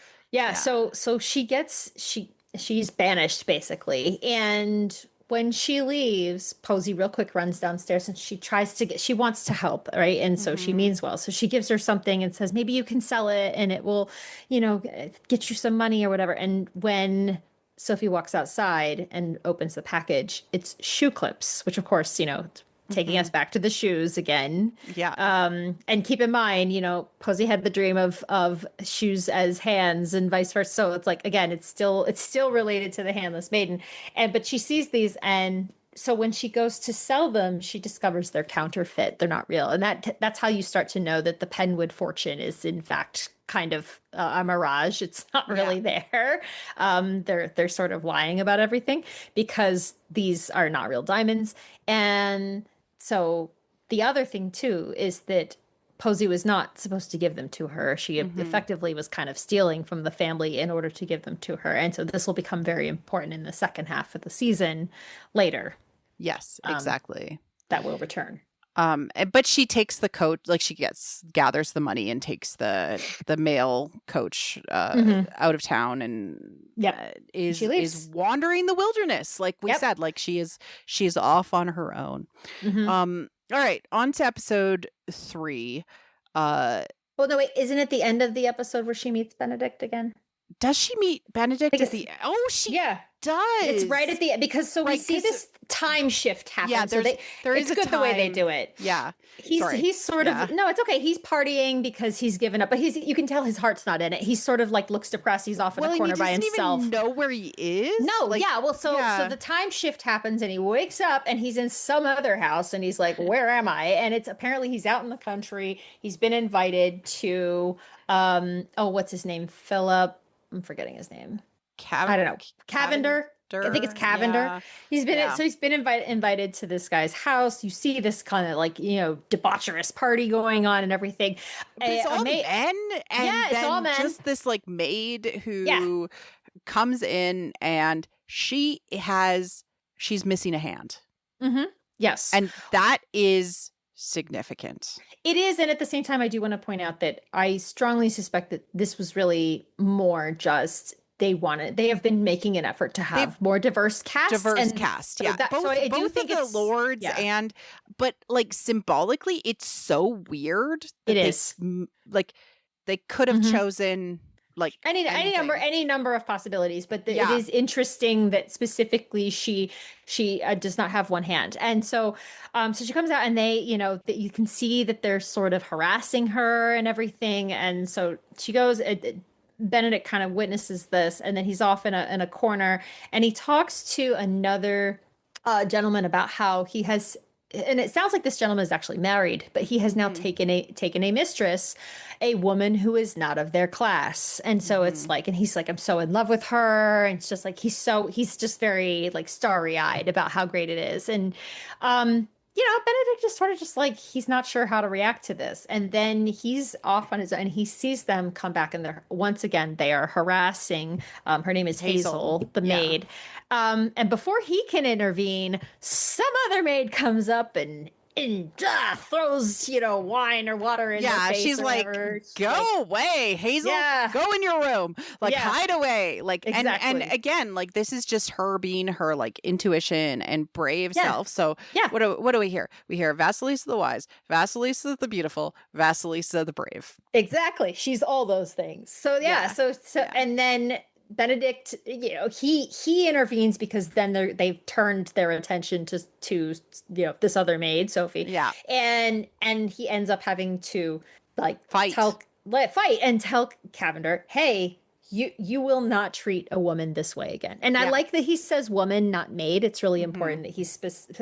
So she's banished basically, and when she leaves, Posey real quick runs downstairs and she wants to help, right? And so she means well. So she gives her something and says, maybe you can sell it and it will, you know, get you some money or whatever. And when Sophie walks outside and opens the package, it's shoe clips, which of course, you know, taking us back to the shoes again. And keep in mind, you know, Posey had the dream of shoes as hands and vice versa. So it's like, again, it's still related to the handless maiden. But she sees these, and so when she goes to sell them, she discovers they're counterfeit. They're not real. And that's how you start to know that the Penwood fortune is in fact kind of a mirage. It's not really there. They're sort of lying about everything because these are not real diamonds. And so the other thing too is that Posey was not supposed to give them to her. She effectively was kind of stealing from the family in order to give them to her. And so this will become very important in the second half of the season later. Yes, exactly. That will return. But she takes the coach, like she gathers the money and takes the male coach out of town, and is wandering the wilderness, like we said, like she is off on her own. All right, on to episode 3. Well, no, wait, isn't it the end of the episode where she meets Benedict again? Does she meet Benedict at the end? Oh, she does. It's right at the end, because we see this time shift happen. Yeah, there is it's good the way they do it. Yeah. He's sort of, no, it's okay. He's partying because he's given up, but you can tell his heart's not in it. He's sort of like looks depressed. He's off in a corner by himself. Even know where he is? No, so the time shift happens and he wakes up and he's in some other house and he's like, where am I? And it's apparently he's out in the country. He's been invited to, what's his name? Philip. I'm forgetting his name. I don't know. Cavender. I think it's Cavender. Yeah. He's been invited to this guy's house. You see this kind of like, you know, debaucherous party going on and everything. But it's all men, and it's all men. Just this like maid who comes in, and she's missing a hand. Yes, and that is significant. It is, and at the same time, I do want to point out that I strongly suspect that this was really more just they have been making an effort to have more diverse cast. Cast. So Yeah. so I do both think of the it's lords but like symbolically, it's so weird that it is. like they could have chosen like any number of possibilities, but it is interesting that specifically she does not have one hand, and so she comes out and they, that you can see that they're sort of harassing her and everything, and so she goes. Benedict kind of witnesses this, and then he's off in a corner, and he talks to another gentleman about how he has. And it sounds like this gentleman is actually married, but he has now taken a mistress, a woman who is not of their class. And so it's like, and he's like, I'm so in love with her. And it's just like, he's just very like starry-eyed about how great it is. And Benedict just sort of just like, he's not sure how to react to this. And then he's off on his own, and he sees them come back, and once again, they are harassing. Her name is Hazel, the maid. And before he can intervene, some other maid comes up and throws, wine or water in their face. She's like, go away, Hazel. Go in your room. Like, hide away. Like, and again, like, this is just her being her like intuition and brave self. So what do we hear? We hear Vasilisa the wise, Vasilisa the beautiful, Vasilisa the brave. Exactly. She's all those things. So and then Benedict, he intervenes, because then they've turned their attention to this other maid, Sophie. Yeah. And he ends up having to like fight and tell Cavender, hey, you will not treat a woman this way again. And I like that he says woman, not maid. It's really important that he's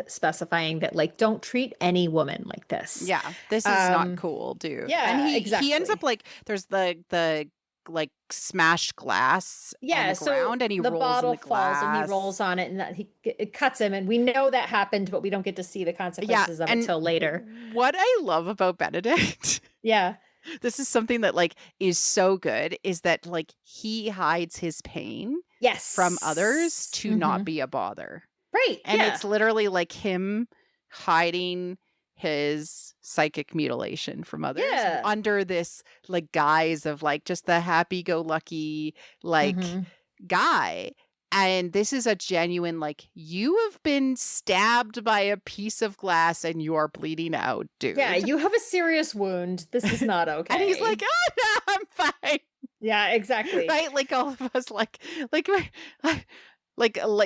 specifying that, like, don't treat any woman like this. Yeah. This is not cool, dude. Yeah. And exactly. He ends up like, there's the like smashed glass on the ground, and the rolls bottle in the glass. falls and he rolls on it, and it cuts him, and we know that happened, but we don't get to see the consequences of it until later. What I love about Benedict, this is something that like is so good, is that like he hides his pain from others to not be a bother, right? And it's literally like him hiding his psychic mutilation from others under this like guise of like just the happy-go-lucky like guy. And this is a genuine like, you have been stabbed by a piece of glass and you're bleeding out, dude. Yeah, you have a serious wound. This is not okay. And he's like, oh no, I'm fine. Yeah, exactly. Right? Like all of us like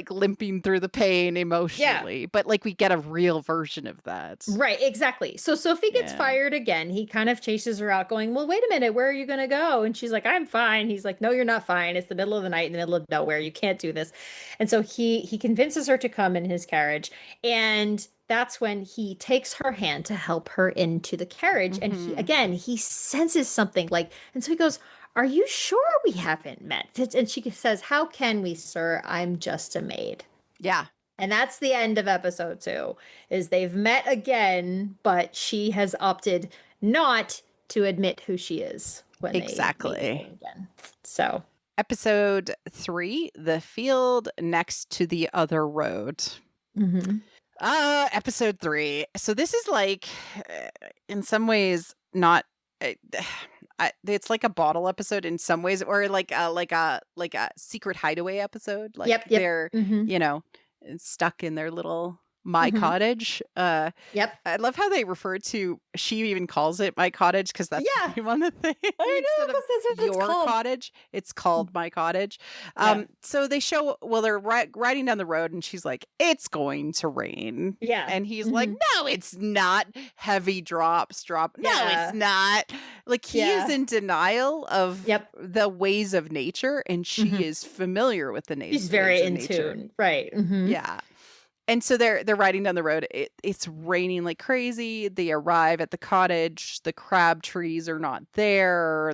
limping through the pain emotionally, but like we get a real version of that. Right, exactly. So Sophie gets fired again. He kind of chases her out going, well, wait a minute, where are you going to go? And she's like, I'm fine. He's like, no, you're not fine. It's the middle of the night in the middle of nowhere. You can't do this. And so he convinces her to come in his carriage. And that's when he takes her hand to help her into the carriage. And he senses something like, and so he goes, are you sure we haven't met? And she says, how can we, sir? I'm just a maid. Yeah. And that's the end of episode 2, is they've met again, but she has opted not to admit who she is when they meet again. So episode 3, the field next to the other road. Episode 3. So this is like, in some ways, not... it's like a bottle episode in some ways, or like a secret hideaway episode. Like they're stuck in their little cottage. I love how they refer to. She even calls it my cottage because that's the name on the thing. I know, that's what your cottage. It's called my cottage. So they show. Well, they're riding down the road, and she's like, "It's going to rain." Yeah, and he's like, "No, it's not. Heavy drops drop. No, it's not." Like he is in denial of the ways of nature, and she is familiar with the nature. She's very in tune, right? Yeah. And so they're riding down the road. It's raining like crazy. They arrive at the cottage. The crab trees are not there.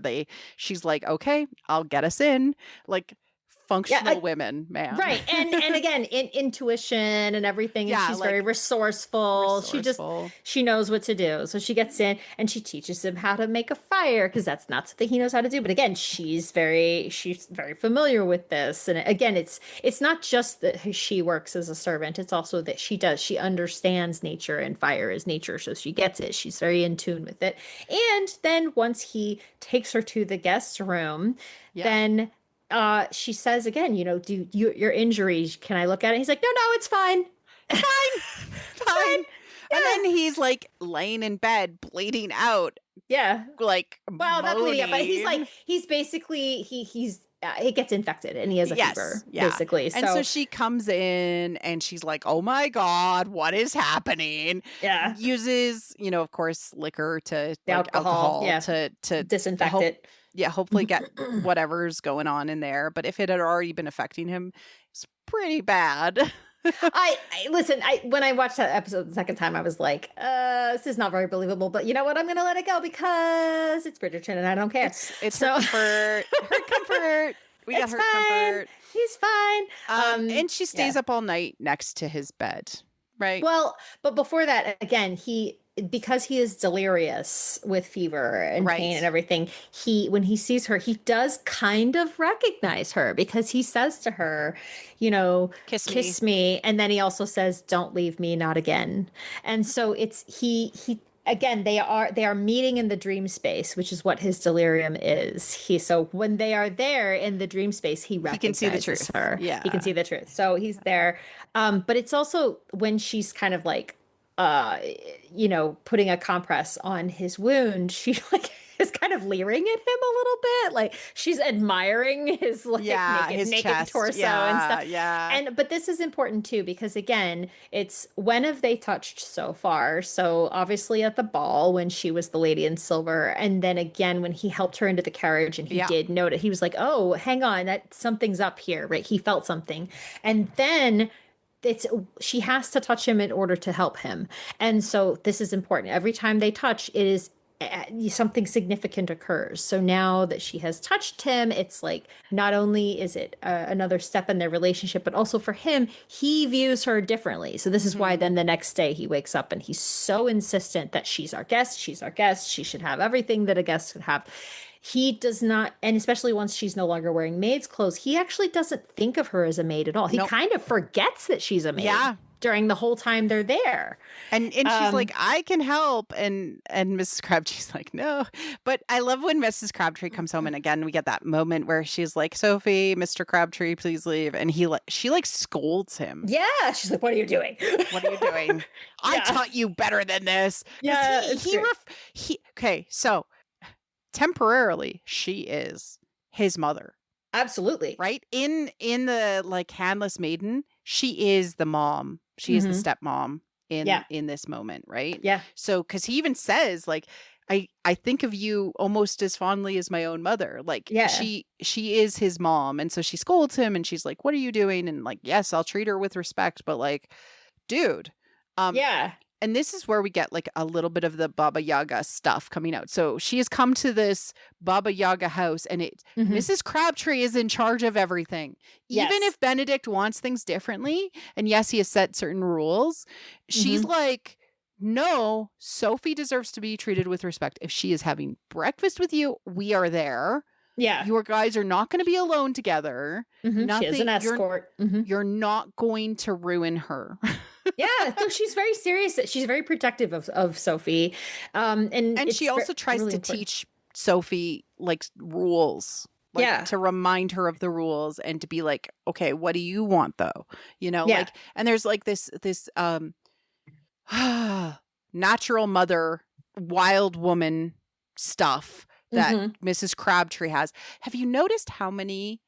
She's like, okay, I'll get us in. Like functional women, man. Right. And again, intuition and everything. And she's like, very resourceful. She knows what to do. So she gets in and she teaches him how to make a fire, because that's not something he knows how to do. But again, she's very familiar with this. And again, it's not just that she works as a servant. It's also that she understands nature, and fire is nature. So she gets it. She's very in tune with it. And then once he takes her to the guest room, then she says again, do your injuries, can I look at it? He's like, no, it's fine. Fine. It's fine. Fine. Yeah. And then he's like laying in bed, bleeding out, Yeah. like Well, not bleeding out, but he's moaning. like, he's basically, he gets infected and he has a fever, basically. And so she comes in and she's like, oh my God, what is happening? Yeah. Uses, of course, liquor to The like alcohol, to disinfect it. Yeah, hopefully get whatever's going on in there. But if it had already been affecting him, it's pretty bad. I listen, when I watched that episode the second time, I was like, this is not very believable, but you know what? I'm gonna let it go because it's Bridgerton and I don't care. It's her comfort. Her comfort. We got her comfort. He's fine. And she stays up all night next to his bed, right? Well, but before that, again, because he is delirious with fever and pain and everything, when he sees her, he does kind of recognize her because he says to her, kiss me. And then he also says, don't leave me, not again. And so it's, he again, they are meeting in the dream space, which is what his delirium is. So when they are there in the dream space, he can see the truth. Her. Yeah. He can see the truth. So he's there. But it's also when she's kind of like, putting a compress on his wound, she like is kind of leering at him a little bit. Like she's admiring his naked chest. torso and stuff. Yeah. But this is important too, because again, it's when have they touched so far? So obviously at the ball when she was the lady in silver. And then again, when he helped her into the carriage and he did note, he was like, oh, hang on, that something's up here, right? He felt something. And then she has to touch him in order to help him. And so this is important. Every time they touch, it is something significant occurs. So now that she has touched him, it's like not only is it another step in their relationship, but also for him, he views her differently. So this is why then the next day he wakes up and he's so insistent that she's our guest, she should have everything that a guest should have. He does not, and especially once she's no longer wearing maid's clothes, he actually doesn't think of her as a maid at all. He kind of forgets that she's a maid during the whole time they're there. And she's like, I can help. And Mrs. Crabtree's like, no. But I love when Mrs. Crabtree comes home. And again, we get that moment where she's like, Sophie, Mr. Crabtree, please leave. And she like scolds him. Yeah. She's like, what are you doing? What are you doing? I taught you better than this. Yeah. Okay. So temporarily she is his mother. Absolutely. Right? In the like handless maiden, she is the mom. She is the stepmom in this moment, right? Yeah. So cuz he even says like I think of you almost as fondly as my own mother. Like she is his mom, and so she scolds him and she's like, what are you doing? And like, yes, I'll treat her with respect, but like, dude. And this is where we get like a little bit of the Baba Yaga stuff coming out. So she has come to this Baba Yaga house and Mrs. Crabtree is in charge of everything. Even if Benedict wants things differently, and yes, he has set certain rules, she's like, no, Sophie deserves to be treated with respect. If she is having breakfast with you, we are there. Yeah. Your guys are not going to be alone together. She is an escort. You're not going to ruin her. Yeah, no, she's very serious. She's very protective of Sophie. And she also tries to teach Sophie like rules. Like, to remind her of the rules and to be like, okay, what do you want though? Like, and there's like this natural mother, wild woman stuff that Mrs. Crabtree has. Have you noticed how many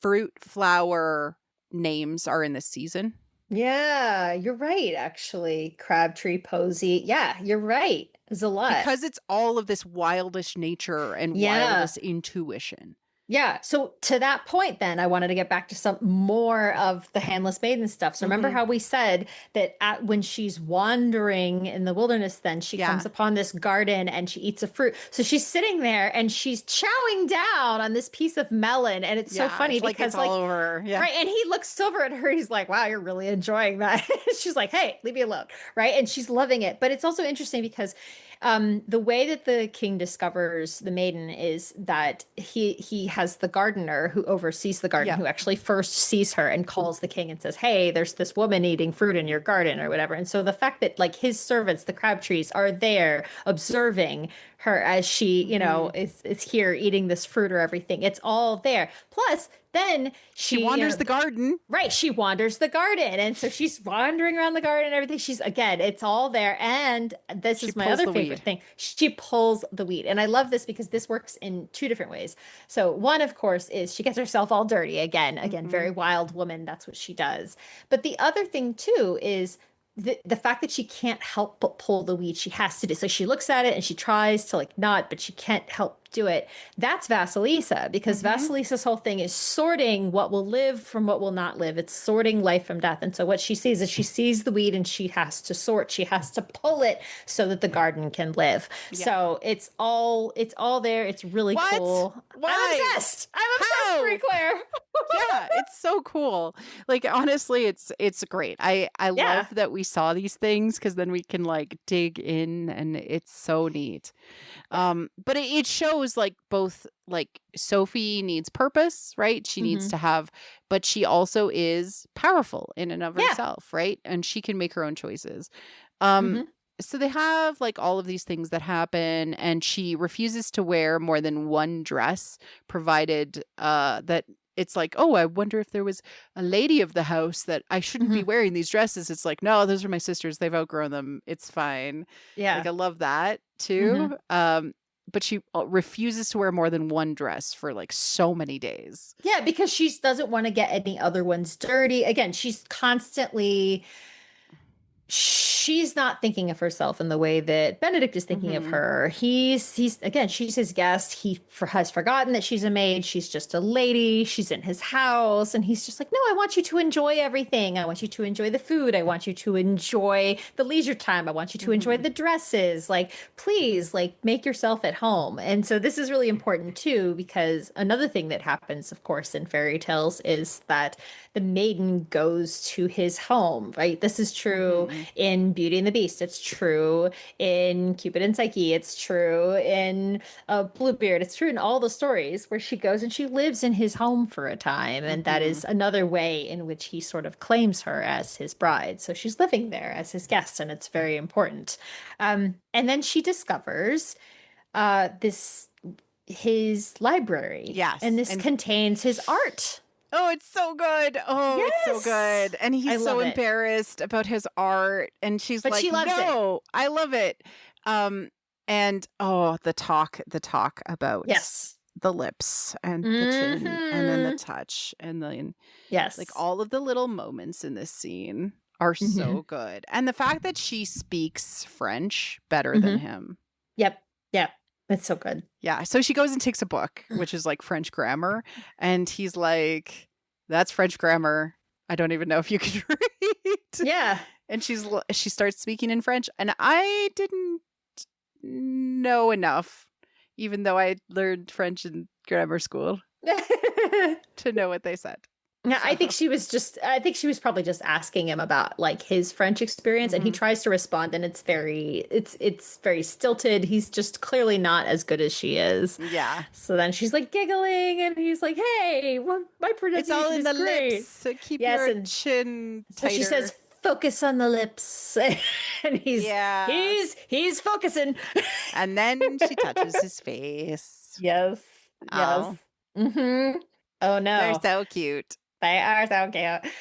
fruit flower names are in this season? Yeah, you're right, actually. Crabtree, Posey. Yeah, you're right. There's a lot. Because it's all of this wildish nature and wildest intuition. Yeah. So to that point, then I wanted to get back to some more of the handless maiden stuff. So remember how we said that when she's wandering in the wilderness, then she comes upon this garden and she eats a fruit. So she's sitting there and she's chowing down on this piece of melon. And it's so funny because it's all over. Yeah. Right. And he looks over at her. He's like, wow, you're really enjoying that. She's like, hey, leave me alone. Right. And she's loving it. But it's also interesting because the way that the king discovers the maiden is that he has the gardener who oversees the garden who actually first sees her and calls the king and says, hey, there's this woman eating fruit in your garden or whatever. And so the fact that like his servants, the Crabtrees, are there observing her as she, Mhm. is here eating this fruit or everything. It's all there. Plus, then She she, wanders the garden. right, she wanders the garden. And so she's wandering around the garden and everything. She's, again, it's all there. And this She is my pulls other the favorite weed. thing. She pulls the weed. And I love this because this works in two different ways. So one, of course, is she gets herself all dirty again, Mhm. very wild woman. That's what she does. But the other thing too is the fact that she can't help but pull the weed, she has to do. So she looks at it and she tries to like not, but she can't help do it. That's Vasilisa, because Mhm. Vasilisa's whole thing is sorting what will live from what will not live. It's sorting life from death. And so what she sees is she sees the weed and she has to sort. She has to pull it so that the garden can live. Yeah. So it's all there. It's really What? cool. Why? I'm obsessed, Marie How? Claire. Yeah, it's so cool. Like honestly, it's great. I Yeah. love that we saw these things because then we can like dig in and it's so neat. Yeah. But it shows like both like Sophie needs purpose, right? She needs Hmm. to have, but she also is powerful in and of Yeah. herself, right? And she can make her own choices. Um Hmm. so they have like all of these things that happen and she refuses to wear more than one dress provided that it's like, oh, I wonder if there was a lady of the house that I shouldn't be Hmm. wearing these dresses. It's like, no, those are my sisters. They've outgrown them. It's fine. Like Yeah. I love that Hmm. too. But she refuses to wear more than one dress for like so many days. Yeah, because she doesn't want to get any other ones dirty. Again, she's not thinking of herself in the way that Benedict is thinking of Hmm. her. He's again, she's his guest. Has forgotten that she's a maid. She's just a lady. She's in his house, and he's just like, no, I want you to enjoy everything. I want you to enjoy the food. I want you to enjoy the leisure time. I want you to enjoy Hmm. the dresses. Like, please, like, make yourself at home. And so this is really important too, because another thing that happens, of course, in fairy tales is that the maiden goes to his home, right? This is true Hmm. in Beauty and the Beast. It's true in Cupid and Psyche. It's true in Bluebeard. It's true in all the stories where she goes and she lives in his home for a time. And that Hmm. is another way in which he sort of claims her as his bride. So she's living there as his guest, and it's very important. And then she discovers this his library, and Yes. this And contains his art. oh, it's so good. Oh, it's so Yes, good. And I he's so love it. embarrassed about his art. And she's But like, she loves it. no, I love it. Um, and oh, the talk about Yes. the lips and the chin and then the Hmm. touch and then like Yes. all of the little moments in this scene are Hmm. so good. And the fact that she speaks French better than Hmm. him. Yep. Yep. It's so good. Yeah. So she goes and takes a book, which is like French grammar. And he's like, that's French grammar. I don't even know if you can read. Yeah. And she starts speaking in French. And I didn't know enough, even though I learned French in grammar school, to know what they said. Yeah, So, I think she was probably just asking him about like his French experience, and he mhm. tries to respond, and it's very stilted. He's just clearly not as good as she is. Yeah. So then she's like giggling, and he's like, "Hey, well, my It's all pronunciation in is the great." lips. So keep Yes, your and chin so she says, tighter. "Focus on the lips," and Yeah. he's focusing. And then she touches his face. Yes, yes. Oh, Mm-hmm. Oh they're no. so cute. They are so cute.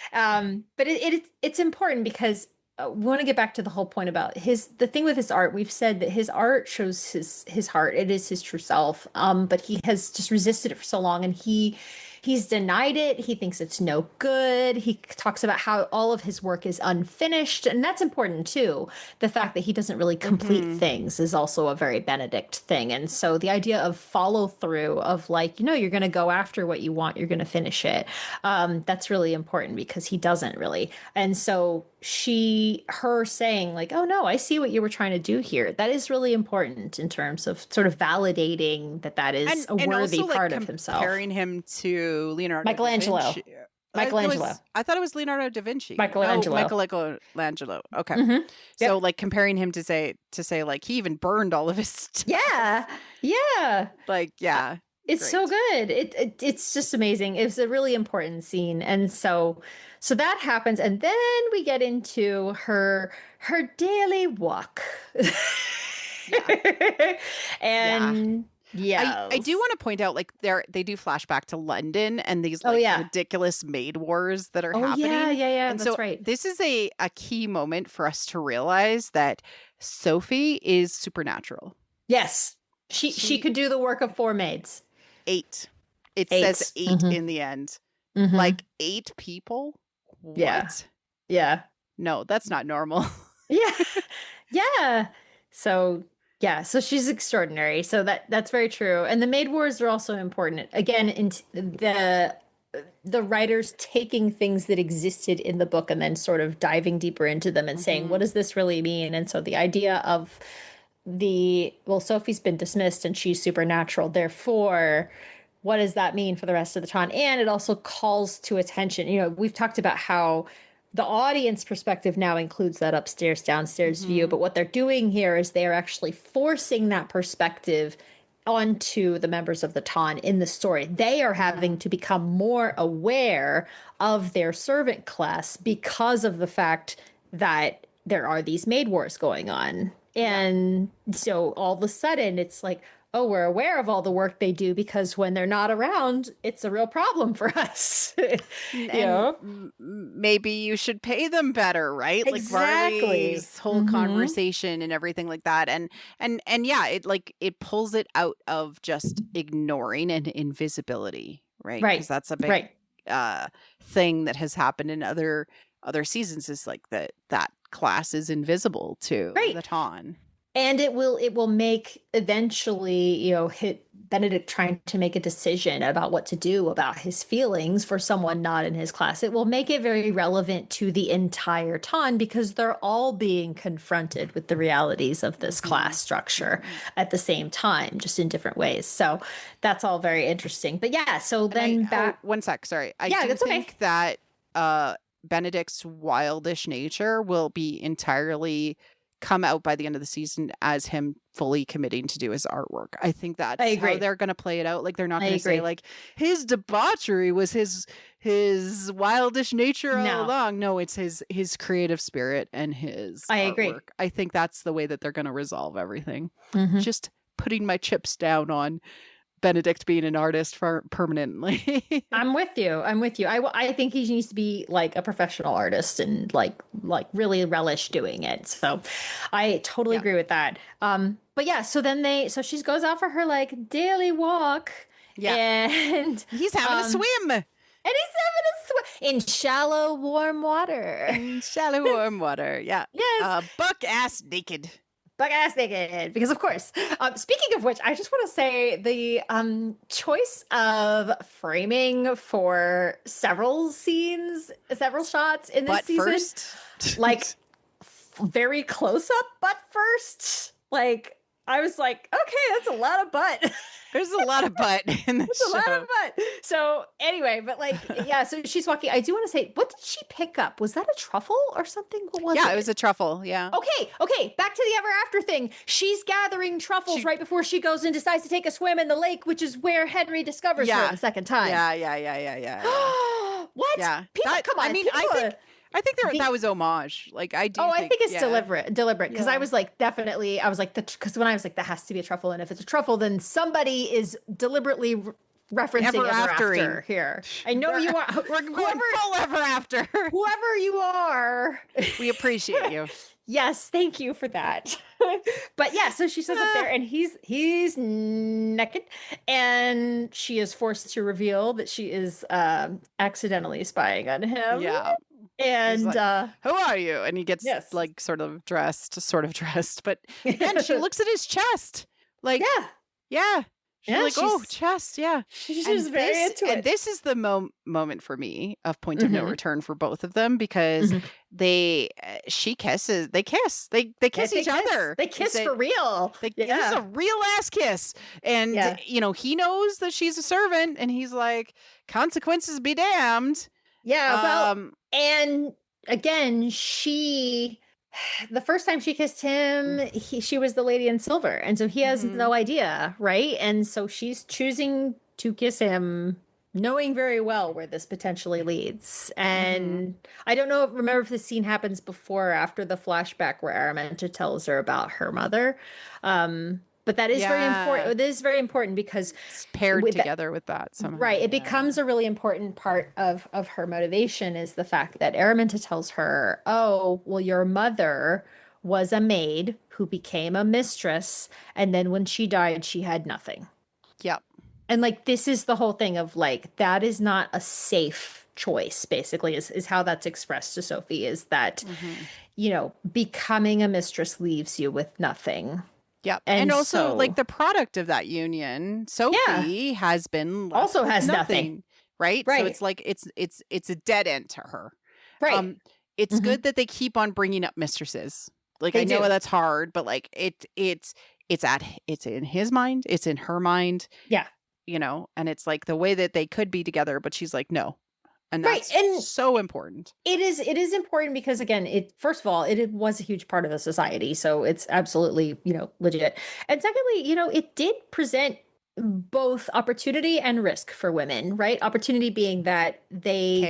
But it's important because we want to get back to the whole point about the thing with his art. We've said that his art shows his heart. It is his true self. But he has just resisted it for so long, and he's denied it. He thinks it's no good. He talks about how all of his work is unfinished, and that's important too. The fact that he doesn't really complete Hmm. things is also a very Benedict thing. And so the idea of follow through, of like, you're going to go after what you want, you're going to finish it. That's really important because he doesn't really. And so her saying like, oh no, I see what you were trying to do here. That is really important in terms of sort of validating that is a And worthy also like part of himself. comparing him to Leonardo da Michelangelo. Vinci. Michelangelo. I thought it was Leonardo da Vinci. Oh, Michelangelo. Michelangelo. Okay. Hmm. So Yep. like comparing him to say like he even burned all of his stuff. Yeah. Yeah. Like, yeah, It's so great. good. It's just amazing. It's a really important scene. And so that happens, and then we get into her daily walk. Yeah. And I do yes. want to point out, like, they do flashback to London and these Oh like yeah. ridiculous maid wars that are Oh yeah, happening. yeah, And that's so right. this is a key moment for us to realize that Sophie is supernatural. Yes. She She could do the work of 4 maids. 8. It says 8. 8 in the end. Like 8 people? Yeah. What? Yeah. No, that's not normal. Yeah. Yeah. So yeah, so she's extraordinary. So that's very true. And the maid wars are also important. Again, in the writers taking things that existed in the book and then sort of diving deeper into them and saying, what Mhm. does this really mean? And so the idea of well, Sophie's been dismissed and she's supernatural. Therefore, what does that mean for the rest of the time? And it also calls to attention. You know, we've talked about how the audience perspective now includes that upstairs, downstairs view. But Mhm. what they're doing here is they are actually forcing that perspective onto the members of the Ton in the story. They are having Mhm. to become more aware of their servant class because of the fact that there are these maid wars going on. Yeah. And so all of a sudden it's like, oh, we're aware of all the work they do because when they're not around, it's a real problem for us. You And know? maybe you should pay them better, right? Like Exactly. Marley's whole conversation and everything like that. And yeah, it pulls it out of just ignoring and invisibility, right? Because Right. that's a big Right. thing that has happened in other seasons, is like that class is invisible to Right. the Ton. And it will make eventually, hit Benedict trying to make a decision about what to do about his feelings for someone not in his class. It will make it very relevant to the entire Ton because they're all being confronted with the realities of this class structure at the same time, just in different ways. So that's all very interesting. But yeah, so then back. One sec, sorry. I Yeah, do that's okay. think that Benedict's wildish nature will be entirely come out by the end of the season as him fully committing to do his artwork. I think that's I agree. how they're going to play it out. Like, they're not I going to say agree. like his debauchery was his wildish nature all No. along. No, it's his creative spirit and his I artwork. agree. I think that's the way that they're going to resolve everything. Mhm. Just putting my chips down on Benedict being an artist for permanently. I'm with you. I think he needs to be like a professional artist and like really relish doing it. So I totally Yeah. agree with that. But yeah, so she goes out for her like daily walk. Yeah. And He's having a swim. And he's having a swim in shallow, warm water. In shallow, warm water. Yeah. Yes. Buck ass naked. Buck ass naked, because of course. Speaking of which, I just want to say the choice of framing for several scenes, several shots in this But season, first, like very close up, but first, like I was like, okay, that's a lot of butt. There's a lot of butt in this show. A lot of butt. So anyway, but like, yeah, so she's walking. I do want to say, what did she pick up? Was that a truffle or something? What was it? Yeah, it was a truffle. Yeah. Okay. Back to the ever after thing. She's gathering truffles right before she goes and decides to take a swim in the lake, which is where Henry discovers her the second time. Yeah. What? Yeah. Come on. I think that was homage. Like, I do. I think it's deliberate. Because I was like, definitely. I was like, because when I was like, that has to be a truffle, and if it's a truffle, then somebody is deliberately referencing ever after here. I know you are. We're going full ever after. Whoever you are, we appreciate you. Yes, thank you for that. But yeah, so she says up there, and he's naked, and she is forced to reveal that she is accidentally spying on him. Yeah. And like, who are you? And he gets like sort of dressed, but again, she looks at his chest. Like, yeah. She's like, oh, chest, yeah. She's very into it. And this is the moment for me of point of no return for both of them, because they kiss each other. They kiss for real. This is a real ass kiss. And, he knows that she's a servant, and he's like, consequences be damned. Yeah, well, and again, the first time she kissed him, she was the lady in silver, and so he has no idea, right? And so she's choosing to kiss him knowing very well where this potentially leads. Mm-hmm. And I don't know, remember if the scene happens before or after the flashback where Araminta tells her about her mother. But that is very important. It is very important because it's paired together with that somehow. Right. It becomes a really important part of her motivation is the fact that Araminta tells her, oh, well, your mother was a maid who became a mistress. And then when she died, she had nothing. Yep. And like, this is the whole thing of like, that is not a safe choice, basically, is how that's expressed to Sophie, is that, you know, becoming a mistress leaves you with nothing. Yep. And also like the product of that union, Sophie has been also has nothing. Right? So it's like it's a dead end to her. Right. It's good that they keep on bringing up mistresses. Like I know that's hard, but like it's in his mind, it's in her mind. Yeah. You know, and it's like the way that they could be together, but she's like, no. And that's so important. It is important because, again, first of all, it was a huge part of the society. So it's absolutely, you know, legit. And secondly, you know, it did present both opportunity and risk for women, right? Opportunity being that they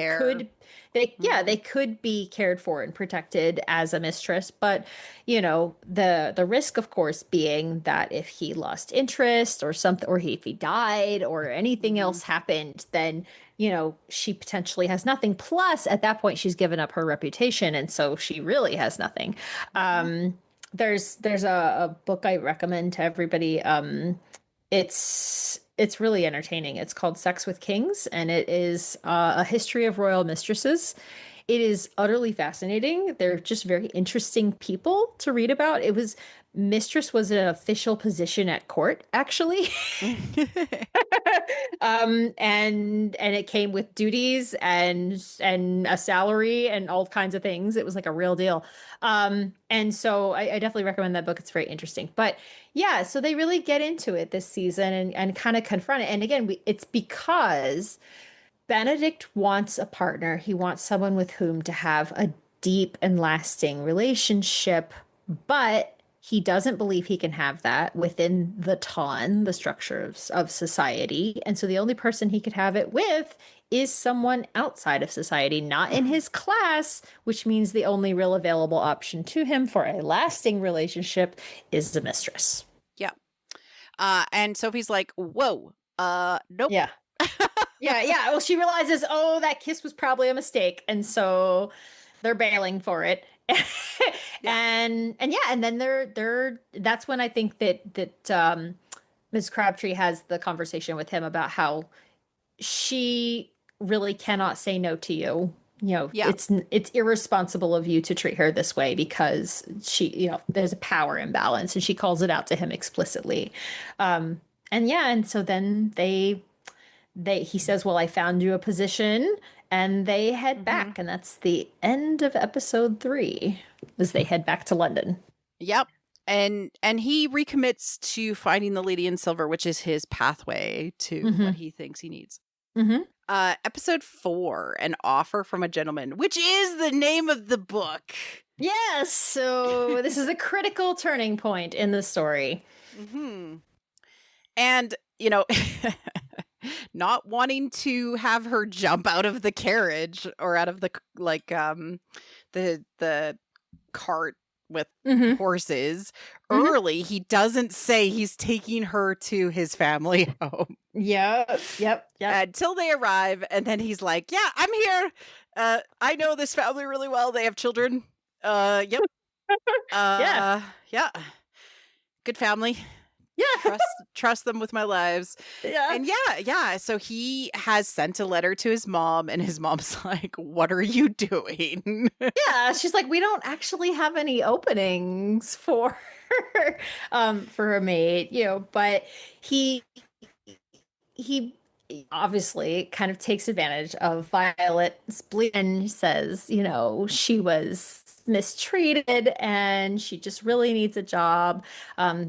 could be cared for and protected as a mistress, but you know, the risk, of course, being that if he lost interest or something, or if he died or anything else happened, then you know, she potentially has nothing. Plus, at that point, she's given up her reputation, and so she really has nothing. There's a book I recommend to everybody. It's really entertaining. It's called Sex with Kings, and it is a history of royal mistresses. It is utterly fascinating. They're just very interesting people to read about. Mistress was an official position at court, actually. And it came with duties and a salary and all kinds of things. It was like a real deal. And so I definitely recommend that book. It's very interesting. But yeah, so they really get into it this season and kind of confront it. And again, it's because Benedict wants a partner. He wants someone with whom to have a deep and lasting relationship, but he doesn't believe he can have that within the Ton, the structure of society. And so the only person he could have it with is someone outside of society, not in his class, which means the only real available option to him for a lasting relationship is a mistress. Yeah. And Sophie's like, whoa, nope. Yeah. Yeah. Well, she realizes, that kiss was probably a mistake. And so they're bailing for it. And then they're that's when I think that Ms. Crabtree has the conversation with him about how she really cannot say no to you. You know, it's irresponsible of you to treat her this way because she, you know, there's a power imbalance, and she calls it out to him explicitly. And so then he says, well, I found you a position, and they head back, and that's the end of episode 3 as they head back to London. Yep. And he recommits to finding the Lady in Silver, which is his pathway to what he thinks he needs. Episode 4, An Offer from a Gentleman, which is the name of the book. Yes. So this is a critical turning point in the story. And, you know, not wanting to have her jump out of the carriage or out of the the cart with horses early, he doesn't say he's taking her to his family home. Yep. Until they arrive, and then he's like, yeah, I'm here. I know this family really well. They have children. Yep. Yeah. Good family. Yeah. Trust them with my lives. Yeah. And yeah. So he has sent a letter to his mom, and his mom's like, what are you doing? Yeah. She's like, we don't actually have any openings for her maid, you know, but he obviously kind of takes advantage of Violet's bleed and says, you know, she was mistreated and she just really needs a job.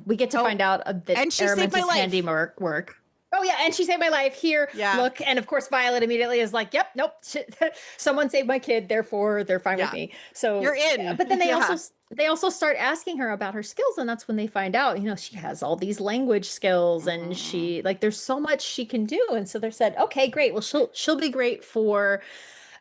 We get to find out that and she saved my life. handiwork. Oh yeah, and she saved my life. Here, Yeah. look. And of course, Violet immediately is like, "Yep, nope. Someone saved my kid, therefore they're fine with Yeah. me." So You're in. but then Yeah. they also start asking her about her skills, and that's when they find out, she has all these language skills, and Mhm. she like there's so much she can do. And so they said, "Okay, great. Well, she'll be great for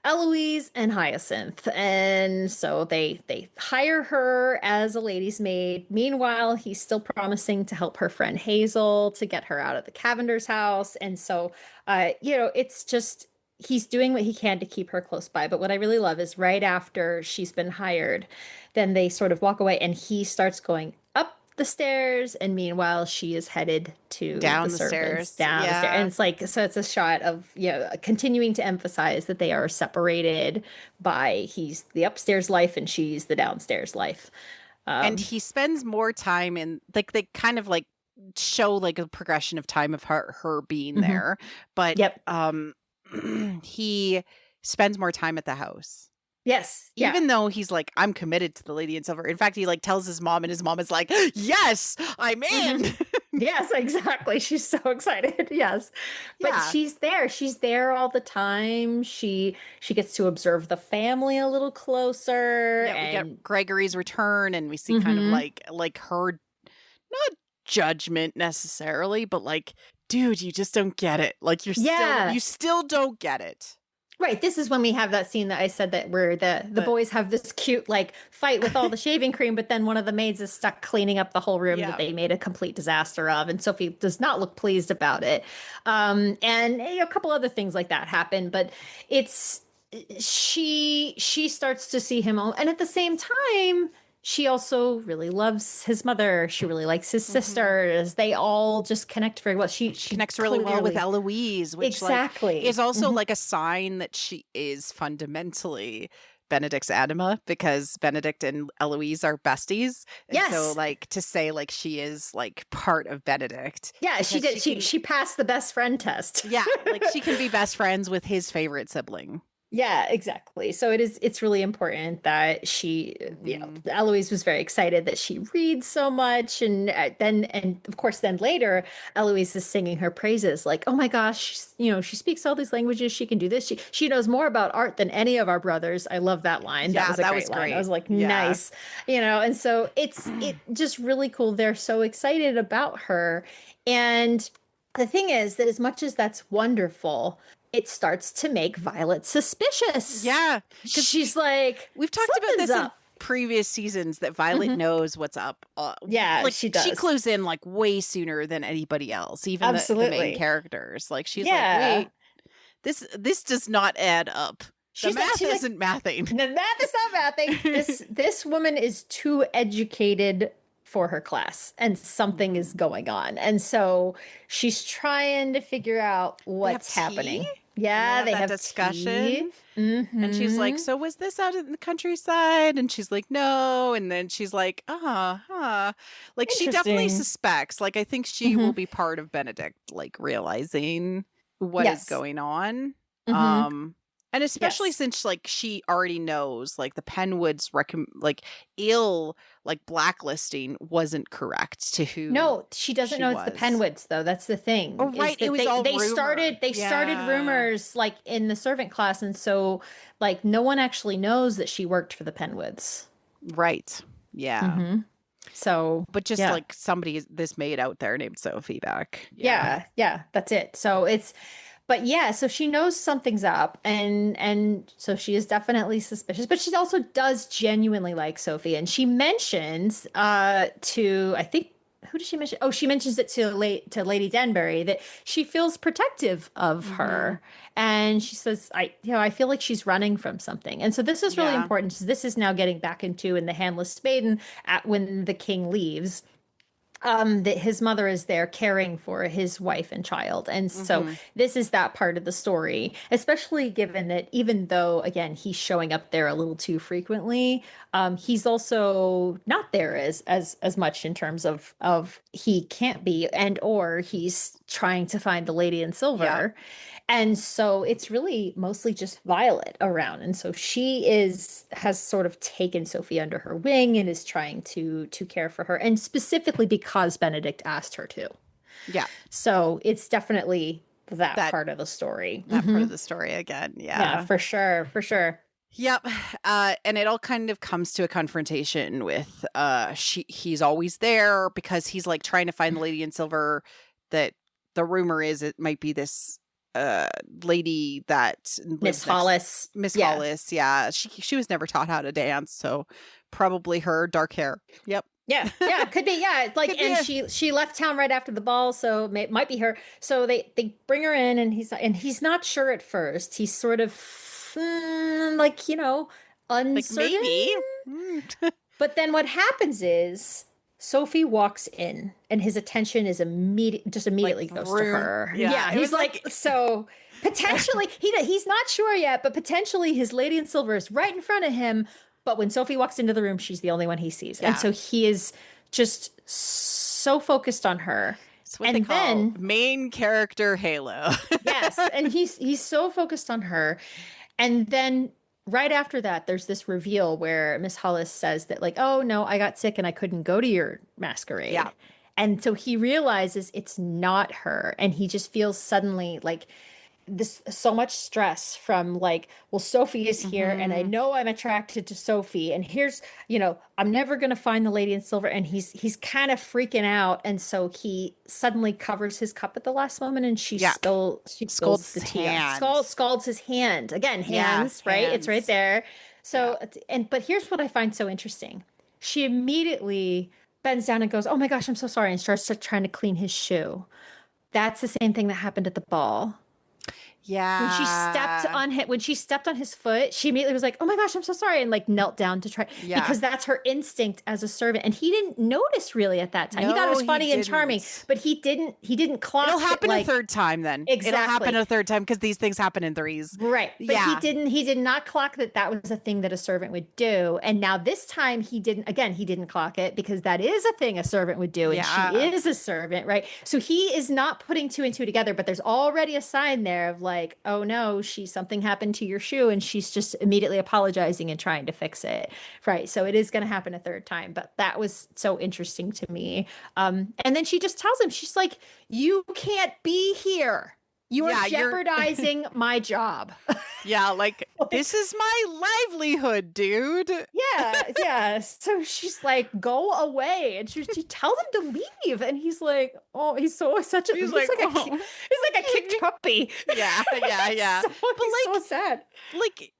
Eloise and Hyacinth." And so they hire her as a lady's maid. Meanwhile, he's still promising to help her friend Hazel to get her out of the Cavender's house. And so it's just he's doing what he can to keep her close by. But what I really love is right after she's been hired, then they sort of walk away and he starts going up the stairs, and meanwhile she is headed to Down the the servants stairs. down the stairs. And Yeah. it's like, so it's a shot of continuing to emphasize that they are separated by he's the upstairs life and she's the downstairs life. And um he spends more time in like they kind of like show like a progression of time of her being mhm. there, but Yep. he spends more time at the house. Yes. Yeah. Even though he's like, I'm committed to the Lady in Silver. In fact, he like tells his mom, and his mom is like, yes, I'm in. Mhm. Yes, exactly. She's so excited. Yes. But Yeah. she's there. She's there all the time. She gets to observe the family a little closer. Yeah, we get And Gregory's return, and we see kind of mhm. like her, not judgment necessarily, but like, dude, you just don't get it. Like Yeah. you still don't get it. Right. This is when we have that scene that I said that where the But boys have this cute like fight with all the shaving cream, but then one of the maids is stuck cleaning up the whole room that yeah. they made a complete disaster of, and Sophie does not look pleased about it. And a couple other things like that happen, but it's she starts to see him, and at the same time she also really loves his mother. She really likes his Mhm. sisters. They all just connect very well. She She connects really well with clearly Eloise, which like is exactly. also Mhm. like a sign that she is fundamentally Benedict's anima, because Benedict and Eloise are besties. And so Yes. like to say like she is like part of Benedict Yeah, she because did. she can, She passed the best friend test. yeah, like she can be best friends with his favorite sibling. Yeah, exactly. So it's really important that she, Mhm. Eloise was very excited that she reads so much. And and of course then later Eloise is singing her praises like, "Oh my gosh, she speaks all these languages, she can do this. She knows more about art than any of our brothers." I love that line. That Yeah, was a that great was line. I great. was like, Yeah. "Nice." And so it just really cool. They're so excited about her. And the thing is that as much as that's wonderful, it starts to make Violet suspicious. Yeah, because She's like, we've talked about something's this in up. previous seasons that Violet Mhm. knows what's up. Yeah, Like she she does. clues in like way sooner than anybody else, even the main Absolutely. characters. Like she's like, Yeah. wait, this does not add up. The math She's like, isn't mathing. the math is not mathing. This woman is too educated for her class, and something is Mhm. going on. And so she's trying to figure out They have what's tea, happening. and they Yeah, have they that have tea. discussion. And she's like, Mm-hmm. so was this out in the countryside? And she's like, no. And then she's like, huh. Like she definitely Interesting. suspects. Like I think she will Mm-hmm. be part of Benedict, like realizing what is Yes. going on. Mm-hmm. And especially Yes. since like she already knows like the Penwoods like ill like blacklisting wasn't correct to who No, she doesn't she know it's the was. Penwoods though. That's the Oh thing, is right, it that was all rumor. they started Yeah. rumors like in the servant class, and so like no one actually knows that she worked for the Penwoods. Right. Yeah. Hmm. So But just yeah. like somebody this maid out there named Sophie back. Yeah. Yeah, that's it. So but yeah, so she knows something's up, and so she is definitely suspicious, but she also does genuinely like Sophie. And she mentions to, I think, who does she mention? Oh, she mentions it to Lady Danbury, that she feels protective of Mm-hmm. her. And she says, I feel like she's running from something. And so this is really Yeah. important, because this is now getting back into in the Handless Maiden when the king leaves, that his mother is there caring for his wife and child. And so Mm-hmm. this is that part of the story, especially given that even though, again, he's showing up there a little too frequently, he's also not there as much in terms of he can't be, and or he's trying to find the lady in Yep. silver. And so it's really mostly just Violet around. And so she has sort of taken Sophie under her wing and is trying to care for her, and specifically because Benedict asked her to. Yeah. So it's definitely that That part of the story. that part of the story again. Yeah, Yeah. for sure. For sure. Yep. And it all kind of comes to a confrontation with he's always there because he's like trying to find the lady in silver that the rumor is it might be this lady that Miss Hollis. Miss Yeah. Hollis. Yeah. She was never taught how to dance, so probably her. Dark hair. Yep. Yeah, yeah, could be. Yeah, like, and she left town right after the ball, so it might be her. So they bring her in, and he's not sure at first. He's sort of like, you know, uncertain. Like maybe. But then what happens is Sophie walks in, and his attention is immediately Like, goes to her. Yeah, it he's was like so potentially he's not sure yet, but potentially his lady in silver is right in front of him. But when Sophie walks into the room, she's the only one he sees. Yeah. And so he is just so focused on her. It's what they call main character halo. Yes. And he's so focused on her. And then right after that, there's this reveal where Miss Hollis says that, like, oh, no, I got sick and I couldn't go to your masquerade. Yeah. And so he realizes it's not her. And he just feels suddenly like this so much stress from like, well, Sophie is here and I know I'm attracted to Sophie, and here's, you know, I'm never going to find the lady in silver, and he's kind of freaking out, and so he suddenly covers his cup at the last moment, and she scalds the tea scalds his hand again, hands, right? Hands. It's right there. So but here's what I find so interesting. She immediately bends down and goes, oh my gosh, I'm so sorry, and starts trying to clean his shoe. That's the same thing that happened at the ball. Yeah. When she stepped on his foot, she immediately was like, oh my gosh, I'm so sorry, and like knelt down to try, because that's her instinct as a servant. And he didn't notice really at that time. He thought it was funny and charming, but he didn't clock. It'll happen a third time then. Exactly. It'll happen a third time because these things happen in threes. Right. But he did not clock that was a thing that a servant would do. And now this time he didn't clock it, because that is a thing a servant would do. And she is a servant, right? So he is not putting two and two together, but there's already a sign there of like, oh no, something happened to your shoe, and she's just immediately apologizing and trying to fix it, right? So it is going to happen a third time. But that was so interesting to me. And then she just tells him, she's like, you can't be here, you are jeopardizing my job. Yeah, like, this is my livelihood, dude. Yeah. So she's like, go away. And she tells him to leave. And he's like, oh, he's like a kicked puppy. Yeah. So sad. Like,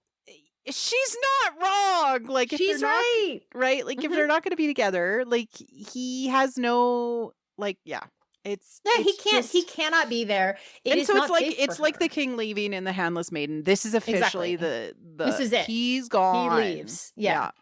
she's not wrong. Like, if she's right. Right? Like, if they're not going to be together, like, he has no, like, he cannot be there. It's like the king leaving and the handless maiden. This is officially this is it. He's gone. He leaves. Yeah.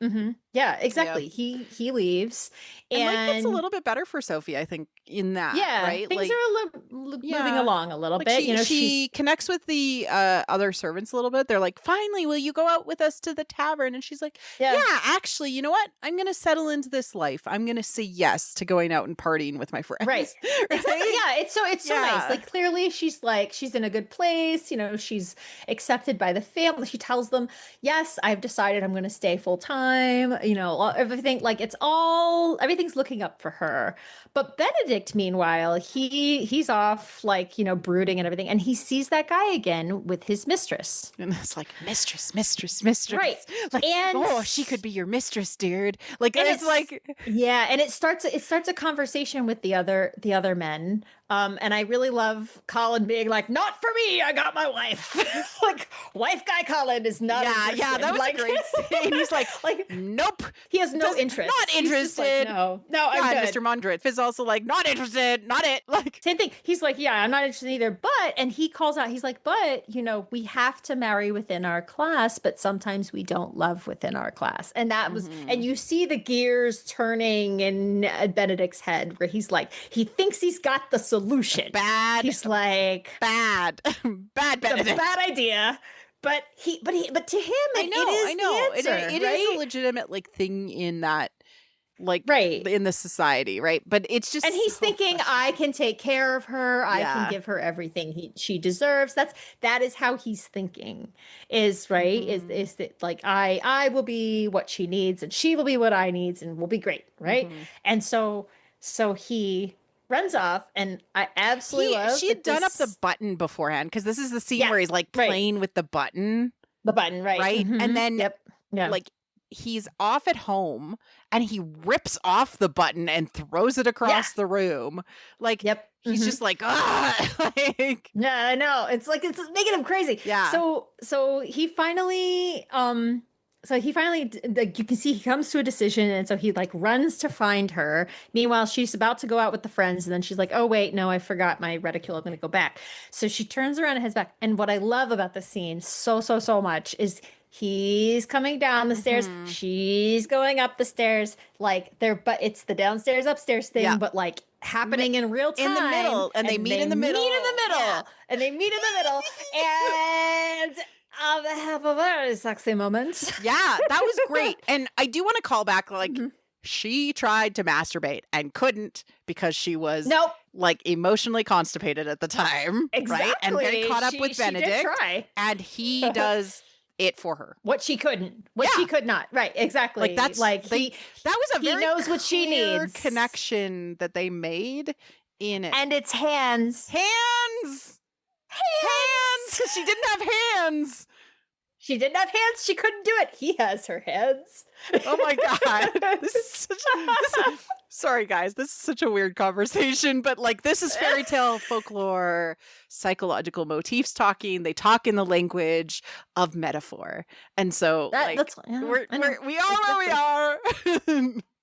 Yeah, exactly. Yep. He leaves, and life gets a little bit better for Sophie, I think, in that. Yeah, right. Things are moving along a little bit. She connects with the other servants a little bit. They're like, "Finally, will you go out with us to the tavern?" And she's like, "Yeah, actually, you know what? I'm going to settle into this life. I'm going to say yes to going out and partying with my friends." Right. Exactly. Yeah. It's so nice. Like, clearly, she's in a good place. You know, she's accepted by the family. She tells them, "Yes, I've decided I'm going to stay full time." You know, everything, like, everything's looking up for her. But Benedict, meanwhile, he's off, like, you know, brooding and everything, and he sees that guy again with his mistress. And it's like, mistress. Right. Like, and she could be your mistress, dude. Like, and it's like, yeah, and it starts a conversation with the other men. And I really love Colin being like, "Not for me. I got my wife." Like, wife guy Colin is not. Yeah, that was like, a great scene. He's like, nope. He has no interest. Not interested. Like, no, I'm good. Mr. Mondriff is also like, not interested. Not it. Like, same thing. He's like, yeah, I'm not interested either. And he calls out. He's like, but you know, we have to marry within our class, but sometimes we don't love within our class. And that was, and you see the gears turning in Benedict's head, where he's like, he thinks he's got the solution. He's like, bad Benedict. It's a bad idea. But to him, I know. It is a legitimate, like, thing in that, like, in the society, right? But it's just, and he's thinking, I can take care of her. I can give her everything she deserves. That is how he's thinking. Is right. Is that, like, I will be what she needs, and she will be what I needs, and we'll be great, right? And so he runs off, and I absolutely love she had that done up the this- button beforehand, because this is the scene Yeah, where he's like right. playing with the button, the button, right? right? Mhm. And then Yep. Yeah. like he's off at home and he rips off the button and throws it across the room. Like Yep. he's Mhm. just like, ah, like, Yeah, I know. It's like it's making him crazy. Yeah. So he finally like, you can see he comes to a decision, and so he like runs to find her. Meanwhile, she's about to go out with the friends, and then she's like, "Oh wait, no, I forgot my reticule. I'm going to go back." So she turns around and heads back. And what I love about this scene so much is he's coming down the stairs, Mhm. she's going up the stairs, like but it's the downstairs upstairs thing, Yeah. but like happening in real time in the middle, and they meet in the middle. Yeah. and they meet in the middle, and they have a very sexy moment. Yeah, that was great. And I do want to call back, like, Mhm. she tried to masturbate and couldn't because she was Nope. like emotionally constipated at the time, right? And very Exactly. caught up with She did Benedict, try. and he does it for her. What she couldn't. What Yeah. she could not. Right. Exactly. Like that's like that was a he very knows what she clear needs. connection that they made in it. And it's hands. Hands, because she didn't have hands. She didn't have hands. She couldn't do it. He has her hands. Oh my god, sorry guys, this is such a weird conversation, but like this is fairy tale folklore, psychological motifs talking. They talk in the language of metaphor, and so like, that's we are where we are.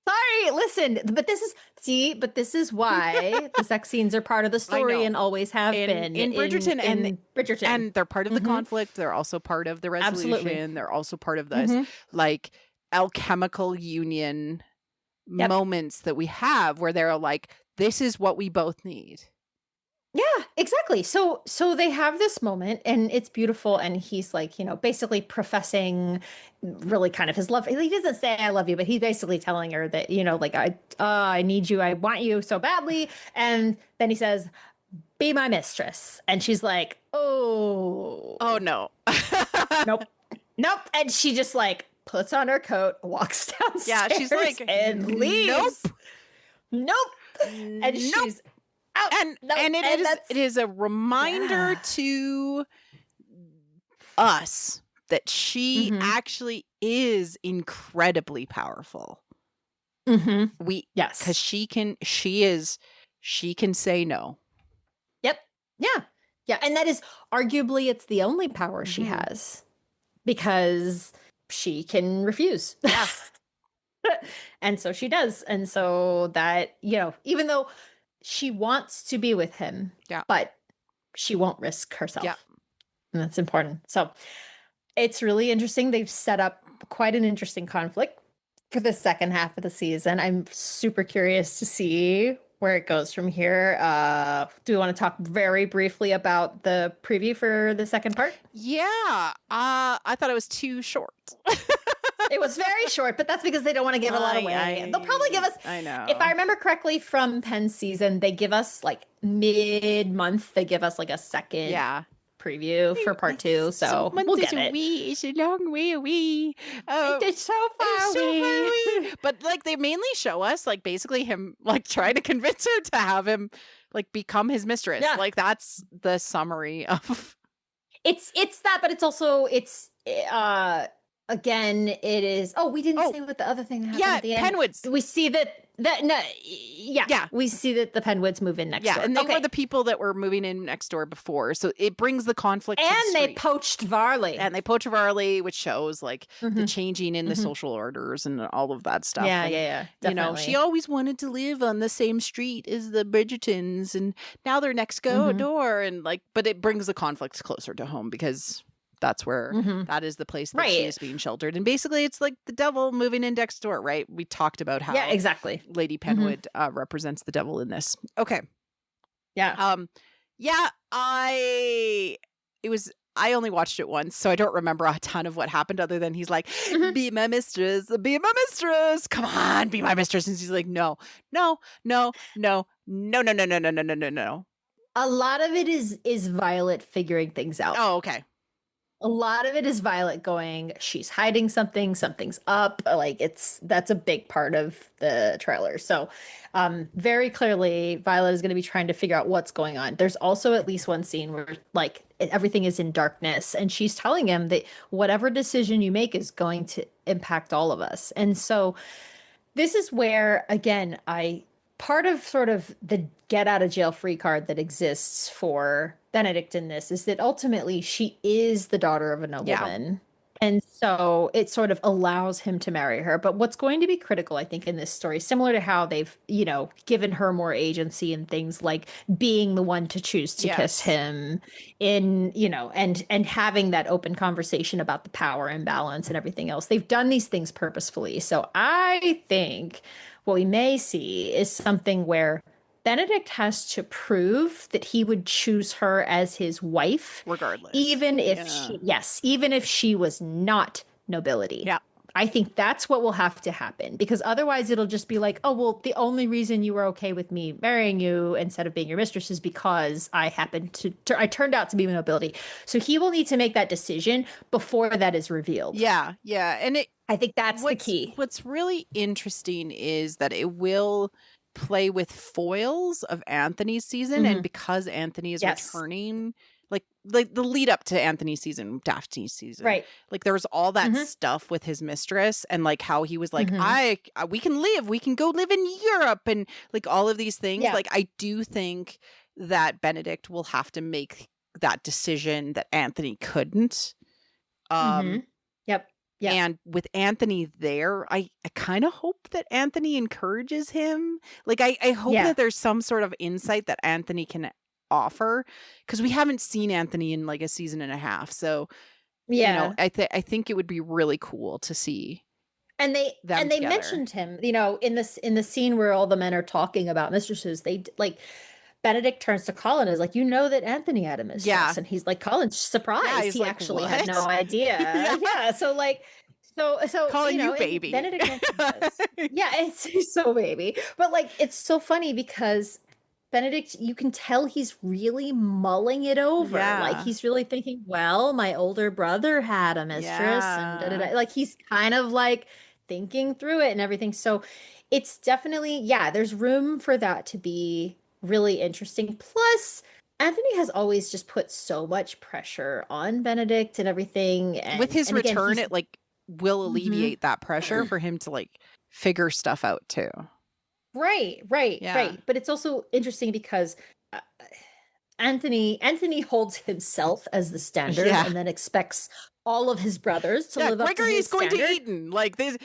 Sorry, listen, but this is why the sex scenes are part of the story and always have been in Bridgerton, in Bridgerton. And they're part of the Mhm. conflict. They're also part of the resolution. Absolutely. They're also part of this Mhm. like alchemical union Yep. moments that we have where they're like, this is what we both need. Yeah, exactly. So they have this moment, and it's beautiful, and he's like, basically professing really kind of his love. He doesn't say I love you, but he's basically telling her that, like, I need you, I want you so badly. And then he says, be my mistress. And she's like, oh No. nope. And she just like puts on her coat, walks downstairs, Yeah, she's like, and leaves. Nope. And Nope. she's out. And Nope. and it is a reminder to us that she Mhm. actually is incredibly powerful. Mm-hmm. Because she can say no. Yep. Yeah. And that is arguably it's the only power she Mhm. has, because she can refuse. Yeah. And so she does. And so that, even though she wants to be with him, but she won't risk herself. Yeah. And that's important. So it's really interesting. They've set up quite an interesting conflict for the second half of the season. I'm super curious to see where it goes from here. Do we want to talk very briefly about the preview for the second part? Yeah. I thought it was too short. It was very short, but that's because they don't want to give a lot away. They'll probably give us, I know. if I remember correctly from Penn's season, they give us like mid-month, they give us like a second preview for part 2. So we'll get it. It's a long way away. Oh, It's so far away. But like they mainly show us like basically him like trying to convince her to have him like become his mistress. Yeah. Like that's the summary of It's that, but it's also again, it is. Oh, we didn't say what the other thing that happened at the end. Penwoods. We see that we see that the Penwoods move in next door. And they were the people that were moving in next door before, so it brings the conflict. And to the they poached Varley, which shows like the changing in the social orders and all of that stuff. Yeah. Definitely. She always wanted to live on the same street as the Bridgertons, and now they're next door, and like, but it brings the conflict closer to home because that's where that is the place that she is being sheltered. And basically it's like the devil moving in next door, right? We talked about how exactly. Lady Penwood represents the devil in this. Okay. Yeah. I only watched it once, so I don't remember a ton of what happened other than he's like, be my mistress, come on, be my mistress. And she's like, no. A lot of it is Violet figuring things out. Oh, okay. A lot of it is Violet going, she's hiding something, something's up. Like that's a big part of the trailer. So, very clearly Violet is going to be trying to figure out what's going on. There's also at least one scene where like everything is in darkness and she's telling him that whatever decision you make is going to impact all of us. And so this is where, again, I part of sort of the get out of jail free card that exists for Benedict in this is that ultimately she is the daughter of a Yeah. nobleman. And so it sort of allows him to marry her. But what's going to be critical, I think, in this story, similar to how they've, given her more agency and things like being the one to choose to kiss Yes. him and having that open conversation about the power imbalance and everything else. They've done these things purposefully. So I think what we may see is something where Benedict has to prove that he would choose her as his wife, Regardless. even if Yeah. even if she was not nobility. Yeah. I think that's what will have to happen because otherwise it'll just be like, oh, well, the only reason you were okay with me marrying you instead of being your mistress is because I happened to, I turned out to be nobility. So he will need to make that decision before that is revealed. Yeah. Yeah. And I think that's the key. What's really interesting is that it will play with foils of Anthony's season, and because Anthony is returning, like the lead up to Anthony's season, Daphne's season, right? Like there was all that stuff with his mistress, and like how he was like, we can go live in Europe, and like all of these things. Yeah. Like I do think that Benedict will have to make that decision that Anthony couldn't. Yep. Yeah. And with Anthony there, I kind of hope that Anthony encourages him. Like, I hope that there's some sort of insight that Anthony can offer, because we haven't seen Anthony in like a season and a half. So, I think it would be really cool to see. And they together. mentioned him, in the scene where all the men are talking about mistresses. They like Benedict turns to Colin and is like, that Anthony had a mistress, and he's like, Colin's surprised. Yeah, he's he like, actually what? had no idea. Yeah. So like, so calling you baby. Benedict yeah, it's so baby, but like it's so funny because Benedict, you can tell he's really mulling it over. Yeah. Like he's really thinking, well, my older brother had a mistress, and da-da-da. Like he's kind of like thinking through it and everything. So it's definitely, there's room for that to be really interesting. Plus, Anthony has always just put so much pressure on Benedict and everything. And with his return, again, it like will alleviate that pressure for him to like figure stuff out too. Right. But it's also interesting because Anthony holds himself as the standard and then expects all of his brothers to live up to his standard. Gregory's going to Eton. Like these,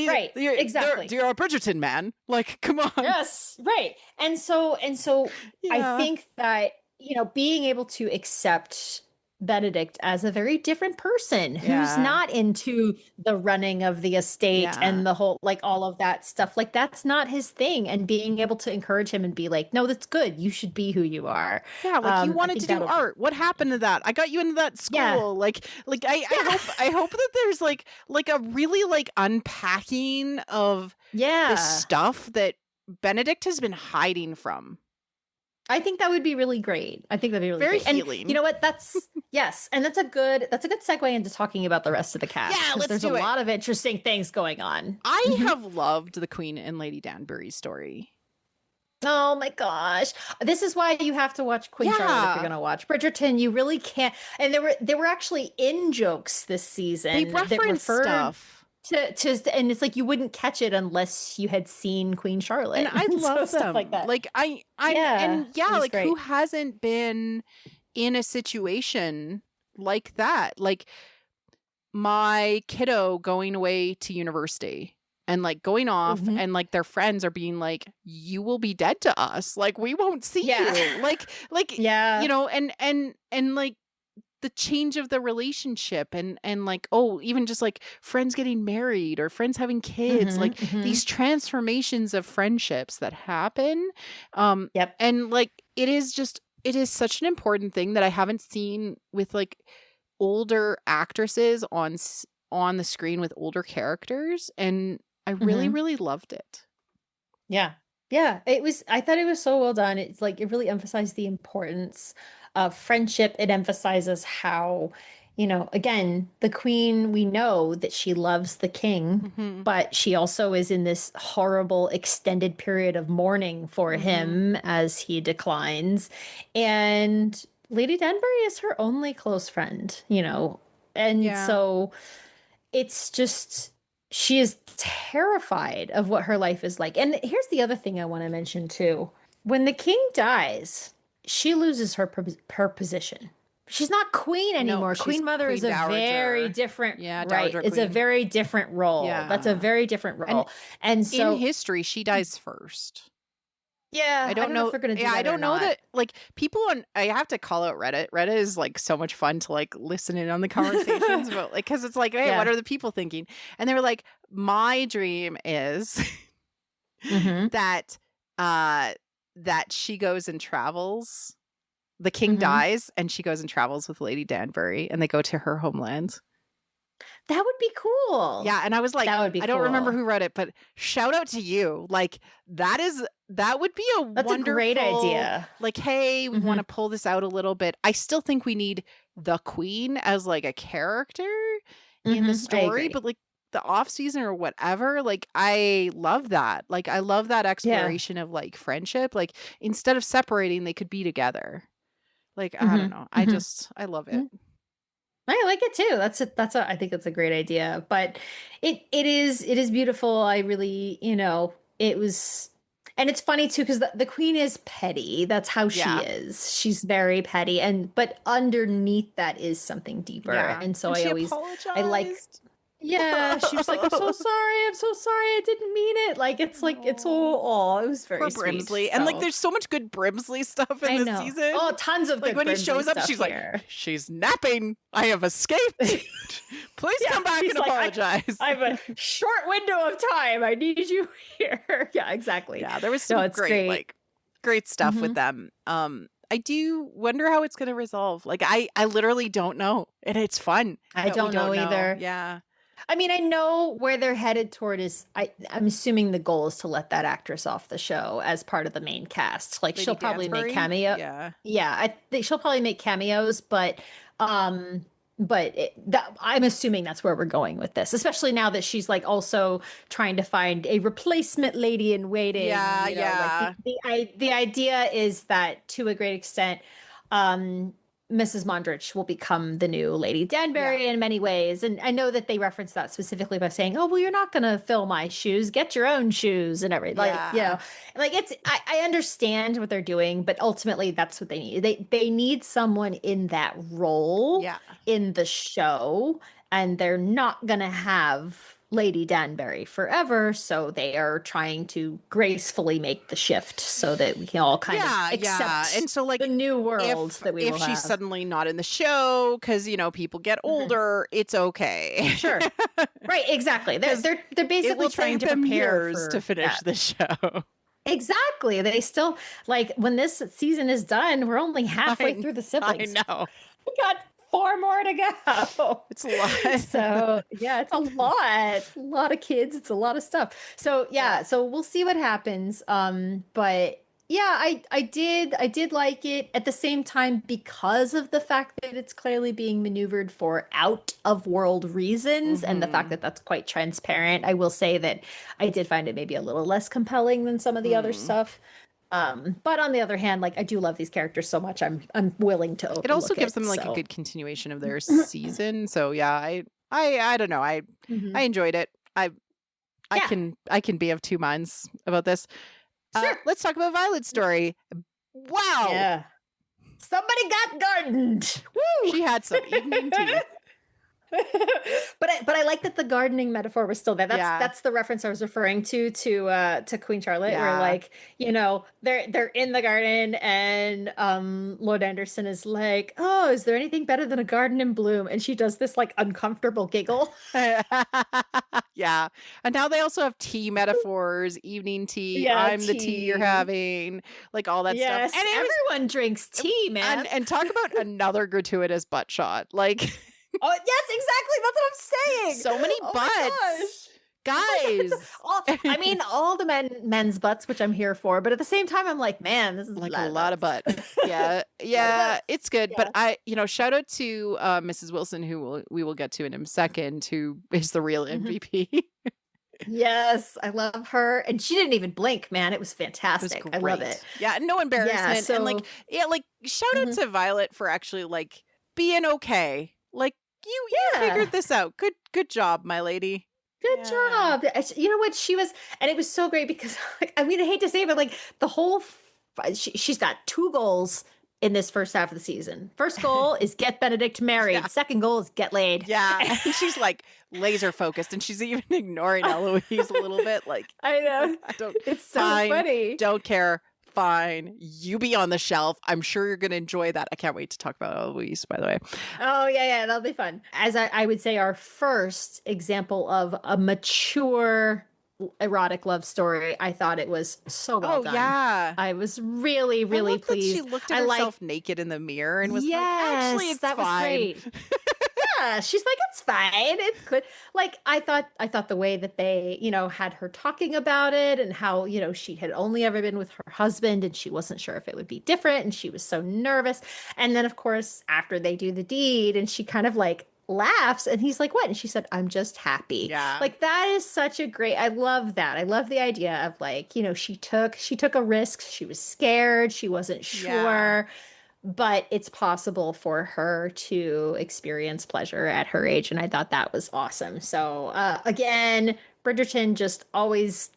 right, exactly. You're a Bridgerton man. Like, come on. Yes, right. And so I think that, being able to accept Benedict as a very different person who's not into the running of the estate and the whole, like all of that stuff. Like that's not his thing. And being able to encourage him and be like, no, that's good. You should be who you are. Yeah. Like you wanted to do art. What happened to that? I got you into that school. Yeah. Like I hope that there's like a really like unpacking of the stuff that Benedict has been hiding from. I think that would be really great. I think that'd be really very great. healing. And you know what? That's yes, and that's a good segue into talking about the rest of the cast. Yeah, let's there's do a lot of interesting things going on. I have loved the Queen and Lady Danbury story. Oh my gosh. This is why you have to watch Queen Charlotte if you're going to watch Bridgerton. You really can't. And there were actually in-jokes this season. They referenced stuff. And it's like you wouldn't catch it unless you had seen Queen Charlotte. And I love stuff them. like that. Like like great. Who hasn't been in a situation like that? Like my kiddo going away to university and like going off and like their friends are being like, you will be dead to us. Like we won't see you. Like and like the change of the relationship and like, oh, even just like friends getting married or friends having kids, like these transformations of friendships that happen. And like, it is such an important thing that I haven't seen with like older actresses on the screen with older characters. And I really, really loved it. Yeah. I thought it was so well done. It's like, it really emphasized the importance of friendship. It emphasizes how, again, the queen, we know that she loves the king, Mm-hmm. but she also is in this horrible extended period of mourning for Mm-hmm. him as he declines. And Lady Danbury is her only close friend. And Yeah. so it's just, she is terrified of what her life is like. And here's the other thing I want to mention too. When the king dies, she loses her position. She's not queen No, anymore. she's Queen Mother Queen is a very Dowager. different, Yeah, right? Dowager It's a Queen. very different role. That's a Yeah. very different And role. And in so, history, she dies first. yeah, I I don't don't know if know. they're going to do Yeah, I that or don't know not. that. Like people on, I have to call out Reddit. Reddit is like so much fun to like listen in on the conversations about like because it's like, hey, what Yeah. are the people thinking? And they were like, my dream is hmm that that she goes and travels. The king hmm dies, and she goes and travels with Lady Danbury, and they go to her homeland. That would be cool. Yeah, and I was like, That would be I don't remember cool. who wrote it, but shout out to you. Like that would be a That's a wonderful great idea. like, hey, we hmm want to pull this out a little bit. I still think we need the queen as like a character in the I story, agree. but like the off season or whatever, like I love that. Like I love that Yeah. exploration of like friendship. Like instead of separating, they could be together. Like I don't know. I love it. I like it too. I think that's a great idea. But it is beautiful. I really, it was, and it's funny too because the queen is petty. That's how she Yeah. is. She's very petty, but underneath that is something deeper. Yeah. And so And she I like. apologized. Yeah, she was like, "I'm so sorry. I'm so sorry. I didn't mean it." Like it's like it's it was Poor very sweet. Brimsley. And like So there's so much good Brimsley stuff in I this know. season. Oh, tons of Like good when he Brimsley shows up, stuff she's here. like, she's napping. I have escaped. Please Yeah, come back she's and like, apologize. I have a short window of time. I need you here. Yeah, exactly. Yeah, there was No, some it's great great stuff with Mhm. them. I do wonder how it's going to resolve. Like I literally don't know, and it's fun. I that we don't know either. Yeah. I mean, I know where they're headed toward is I'm assuming the goal is to let that actress off the show as part of the main cast. Like Lady she'll probably make Dansbury? cameo. Yeah. Yeah, I think she'll probably make cameos, but I'm assuming that's where we're going with this, especially now that she's like also trying to find a replacement lady in waiting. Yeah, Like the idea is that to a great extent, Mrs. Mondrich will become the new Lady Danbury in many ways. And I know that they reference that specifically by saying, "Oh, well, you're not going to fill my shoes. Get your own shoes," and everything. Yeah. Like I understand what they're doing, but ultimately that's what they need. They need someone in that role Yeah. in the show, and they're not going to have Lady Danbury forever, so they are trying to gracefully make the shift so that we can all kind of accept And so like the new world that we will if she's have. suddenly not in the show because people get older, it's okay. Sure. Right, exactly. They're It basically will trying take to them prepare years for to finish that. the show. Exactly. They still like when this season is done, we're only halfway through the siblings. I know. We got 4 more to go. It's a lot. So yeah, it's a lot. It's a lot of kids. It's a lot of stuff. So yeah, so we'll see what happens. But yeah, I did like it at the same time because of the fact that it's clearly being maneuvered for out of world reasons and the fact that that's quite transparent. I will say that I did find it maybe a little less compelling than some of the other stuff. But on the other hand, like I do love these characters so much, I'm willing to overlook It also gives them like so. a good continuation of their season. So yeah, I don't know. I enjoyed it. I can be of two minds about this. Sure. Let's talk about Violet's story. Wow. Yeah. Somebody got gardened. Woo! She had some evening tea. but I like that the gardening metaphor was still there. That's the reference I was referring to Queen Charlotte, where like they're in the garden and Lord Anderson is like, "Oh, is there anything better than a garden in bloom?" And she does this like uncomfortable giggle. Yeah, and now they also have tea metaphors, evening tea. Yeah, I'm the tea you're having, like all that Yes, stuff. And everyone drinks tea, man. And talk about another gratuitous butt shot, like. Oh, yes, exactly. That's what I'm saying. So many butts. guys. I mean, all the men's butts, which I'm here for, but at the same time, I'm like, man, this is Like a lot of butt. butts. Yeah, it's good. Yeah. But shout out to Mrs. Wilson, who we will get to in a second, who is the real MVP. Yes, I love her, and she didn't even blink, man. It was fantastic. I love it. Yeah, no embarrassment, and shout out to Violet for actually like being okay. Like you figured this out. Good job, my lady. Good job. You know what? She was, and it was so great because, like, I mean, I hate to say it, but like the whole, she's got 2 goals in this first half of the season. First goal is get Benedict married. Yeah. Second goal is get laid. Yeah. And she's like laser focused, and she's even ignoring Eloise a little bit. Like, I know. It's so funny. Don't care. Fine. You be on the shelf. I'm sure you're going to enjoy that. I can't wait to talk about Eloise, by the way. Oh, yeah. That'll be fun. As I would say, our first example of a mature erotic love story. I thought it was so well done. Yeah. I was really, really pleased. That she looked at herself naked in the mirror and was like, actually, it's that fine. Was great. Yeah, she's like, it's fine. It's good. Like, I thought the way that they, had her talking about it and how, she had only ever been with her husband and she wasn't sure if it would be different and she was so nervous. And then, of course, after they do the deed and she kind of like laughs and he's like, what? And she said, I'm just happy. Yeah. Like, that is such a great, I love that. I love the idea of like, she took a risk. She was scared. She wasn't sure. Yeah. But it's possible for her to experience pleasure at her age. And I thought that was awesome. So again, Bridgerton just always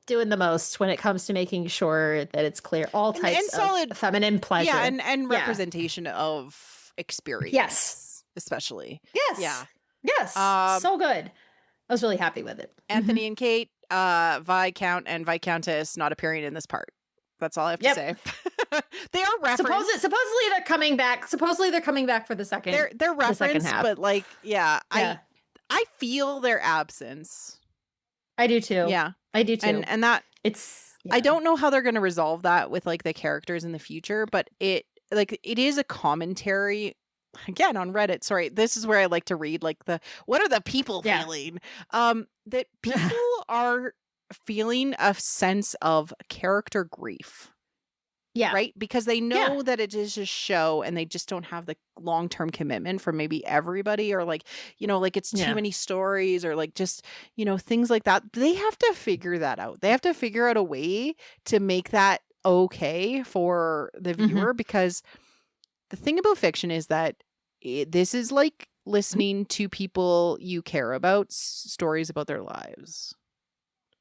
doing the most when it comes to making sure that it's clear all types and solid, of feminine pleasure. Yeah, and representation of experience. Yes. Especially. Yes. Yeah. Yes. So good. I was really happy with it. Anthony and Kate, Viscount and Viscountess not appearing in this part. That's all I have to say. They are referenced. Supposedly they're coming back. Supposedly they're coming back for the second. They're referenced, the second half. But like, I feel their absence. I do too. Yeah, I do too. And that it's. Yeah. I don't know how they're going to resolve that with like the characters in the future, but it is a commentary. Again, on Reddit. Sorry, this is where I like to read like what are the people feeling? That people are feeling a sense of character grief. Yeah. Right? Because they know that it is a show and they just don't have the long-term commitment from maybe everybody or like, like it's too many stories or like just, things like that. They have to figure that out. They have to figure out a way to make that okay for the viewer because the thing about fiction is that this is like listening to people you care about, stories about their lives.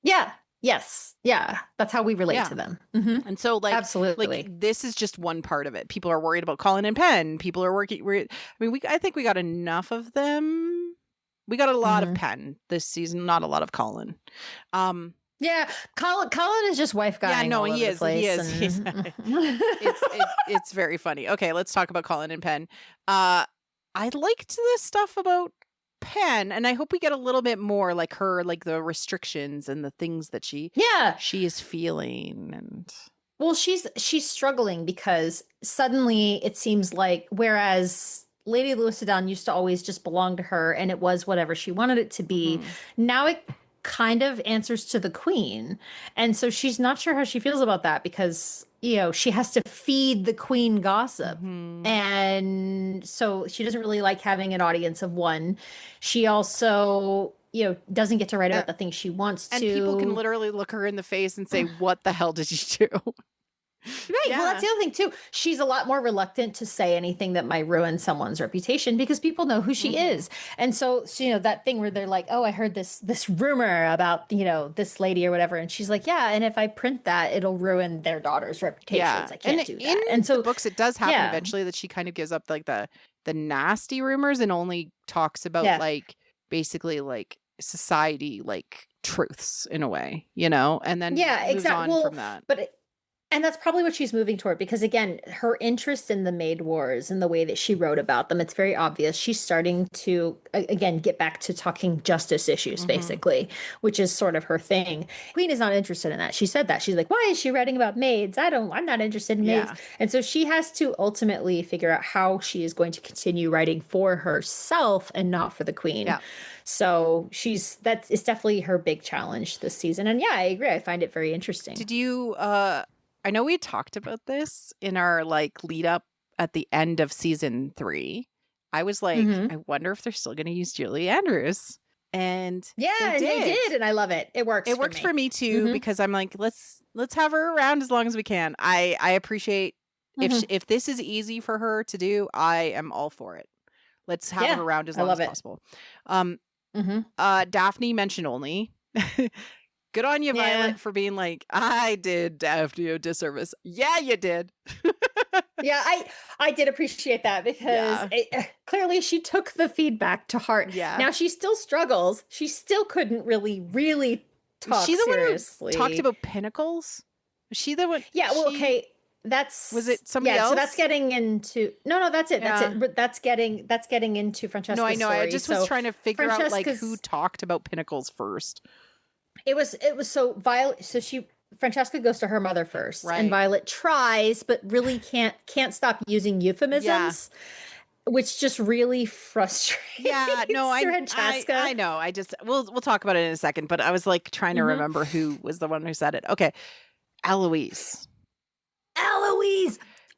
Yeah. Yes. Yeah. That's how we relate to them. Mm-hmm. And so like, absolutely. Like this is just one part of it. People are worried about Colin and Penn. People are I think we got enough of them. We got a lot of Penn this season, not a lot of Colin. Yeah. Colin is just wife guy. Yeah, no, he is. He is. And... it's very funny. Okay. Let's talk about Colin and Penn. I liked this stuff about Penn, and I hope we get a little bit more like her, like the restrictions and the things that she is feeling. And well, she's struggling because suddenly it seems like whereas Lady Lucidon used to always just belong to her and it was whatever she wanted it to be, now it kind of answers to the queen, and so she's not sure how she feels about that because she has to feed the queen gossip. And so she doesn't really like having an audience of one. She also, doesn't get to write about the things she wants to. And people can literally look her in the face and say, what the hell did you do? Right. Yeah. Well, that's the other thing too. She's a lot more reluctant to say anything that might ruin someone's reputation because people know who she is. And so, that thing where they're like, oh, I heard this rumor about, this lady or whatever. And she's like, yeah. And if I print that, it'll ruin their daughter's reputations. I can't do that. And so the books, it does happen eventually that she kind of gives up like the nasty rumors and only talks about like basically like society, like truths in a way, and then moves on from that. And that's probably what she's moving toward because, again, her interest in the Maid Wars and the way that she wrote about them, it's very obvious. She's starting to, again, get back to talking justice issues, Mm-hmm. basically, which is sort of her thing. Queen is not interested in that. She said that. She's like, why is she writing about maids? I'm not interested in maids. Yeah. And so she has to ultimately figure out how she is going to continue writing for herself and not for the Queen. Yeah. So it's definitely her big challenge this season. And yeah, I agree. I find it very interesting. Did you I know we talked about this in our like lead up at the end of season 3. I was like, I wonder if they're still going to use Julie Andrews. And yeah, and they did, and I love it. It works. It works for me too because I'm like, let's have her around as long as we can. I appreciate if this is easy for her to do, I am all for it. Let's have her around as long as possible. Daphne mention only. Good on you, Violet, for being like, I did Daphne a disservice. Yeah, you did. Yeah, I did appreciate that because clearly she took the feedback to heart. Yeah. Now she still struggles. She still couldn't really talk She's the seriously. one who talked about pinnacles? Was she the one? Yeah, well, okay. Was it somebody else? So that's getting into that's it. Yeah. That's it. But that's getting into Francesca's No, I know. story. I just was trying to figure out like who talked about pinnacles first. It was so Violet. So Francesca goes to her mother first, right. And Violet tries, but really can't stop using euphemisms, which just really frustrates. Yeah, no, Francesca. I know. I just we'll talk about it in a second, but I was like trying to remember who was the one who said it. Okay, Eloise.